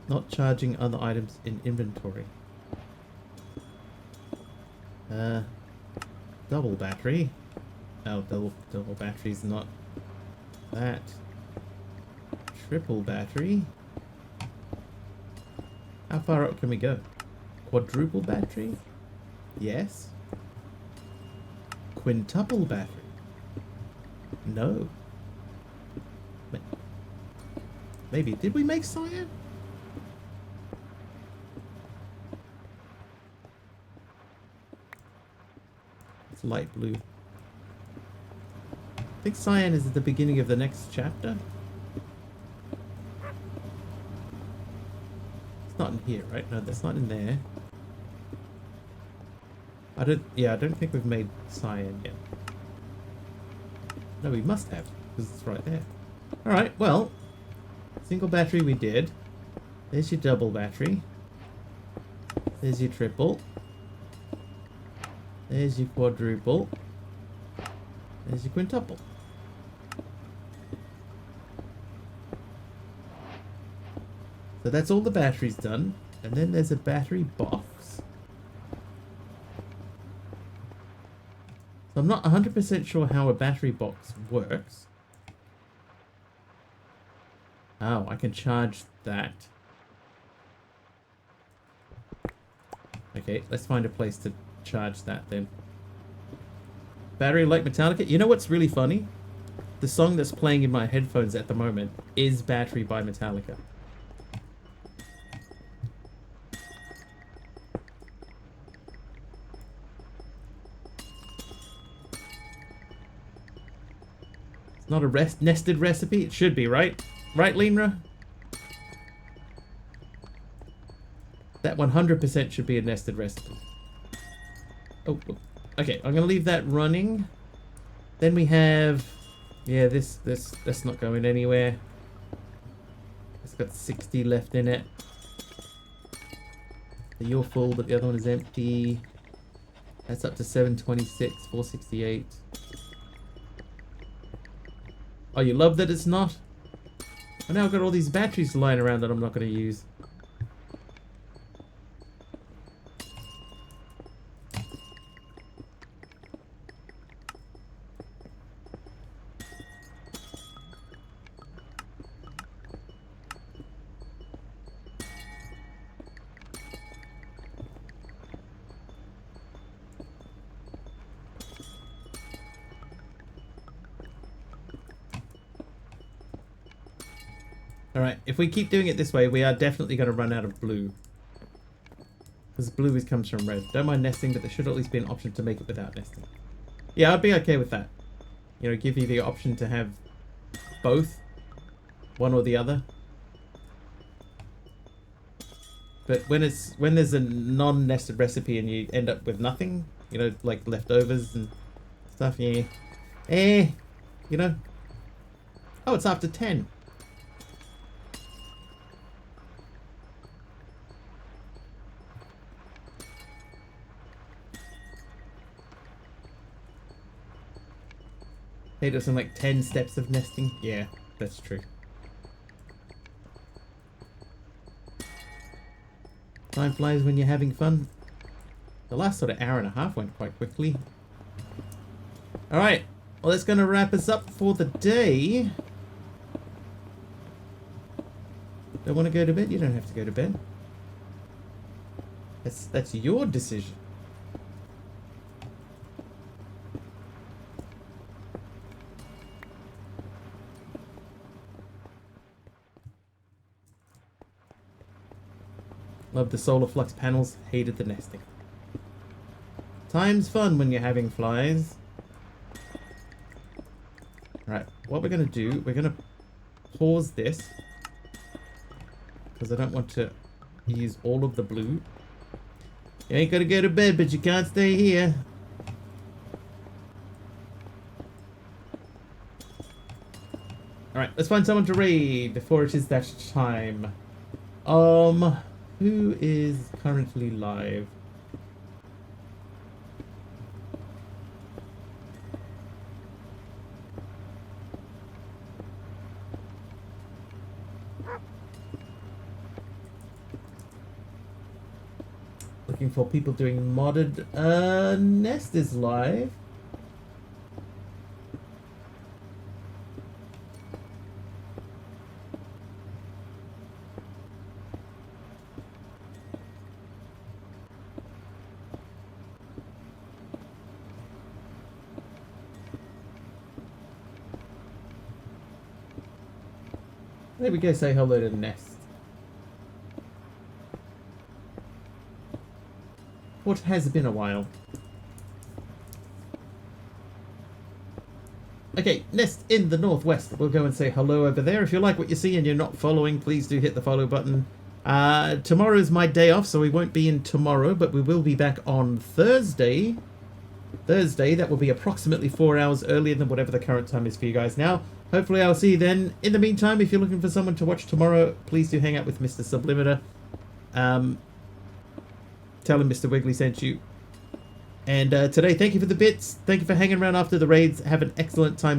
Not charging other items in inventory. Double battery. Oh, double battery's not that. Triple battery. How far up can we go? Quadruple battery? Yes. Quintuple battery? No. Maybe. Did we make cyan? It's light blue. I think cyan is at the beginning of the next chapter. It's not in here, right? No, that's not in there. I don't think we've made cyan yet. No, we must have, because it's right there. Alright, well, single battery we did. There's your double battery. There's your triple. There's your quadruple. There's your quintuple. So that's all the batteries done. And then there's a battery box. So I'm not 100% sure how a battery box works. Oh, I can charge that. Okay, let's find a place to charge that then. Battery like Metallica. You know what's really funny? The song that's playing in my headphones at the moment is Battery by Metallica. It's not a nested recipe. It should be, right? Right, Linra? That 100% should be a nested recipe. Oh, okay. I'm gonna leave that running. Then we have, yeah, that's not going anywhere. It's got 60 left in it. So you're full, but the other one is empty. That's up to 726, 468. Oh, you love that it's not? Oh, now I've got all these batteries lying around that I'm not going to use. Alright, if we keep doing it this way, we are definitely going to run out of blue. Because blue comes from red. Don't mind nesting, but there should at least be an option to make it without nesting. Yeah, I'd be okay with that. You know, give you the option to have both. One or the other. But when there's a non-nested recipe and you end up with nothing, you know, like leftovers and stuff, yeah. You know. Oh, it's after 10. Hey, there's some like 10 steps of nesting. Yeah, that's true. Time flies when you're having fun. The last sort of hour and a half went quite quickly. Alright, well that's going to wrap us up for the day. Don't want to go to bed? You don't have to go to bed. That's your decision. Love the solar flux panels, hated the nesting. Time's fun when you're having flies. Right, what we're going to do, we're going to pause this. because I don't want to use all of the blue. You ain't gonna go to bed, but you can't stay here. Alright, let's find someone to raid before it is that time. Who is currently live? Looking for people doing modded. Nest is live. There we go, say hello to Nest. What has been a while? Okay, Nest in the northwest. We'll go and say hello over there. If you like what you see and you're not following, please do hit the follow button. Tomorrow is my day off, so we won't be in tomorrow, but we will be back on Thursday. That will be approximately 4 hours earlier than whatever the current time is for you guys now. Hopefully I'll see you then. In the meantime, if you're looking for someone to watch tomorrow, please do hang out with Mr. Sublimiter. Tell him Mr. Wiggly sent you. And today, thank you for the bits. Thank you for hanging around after the raids. Have an excellent time.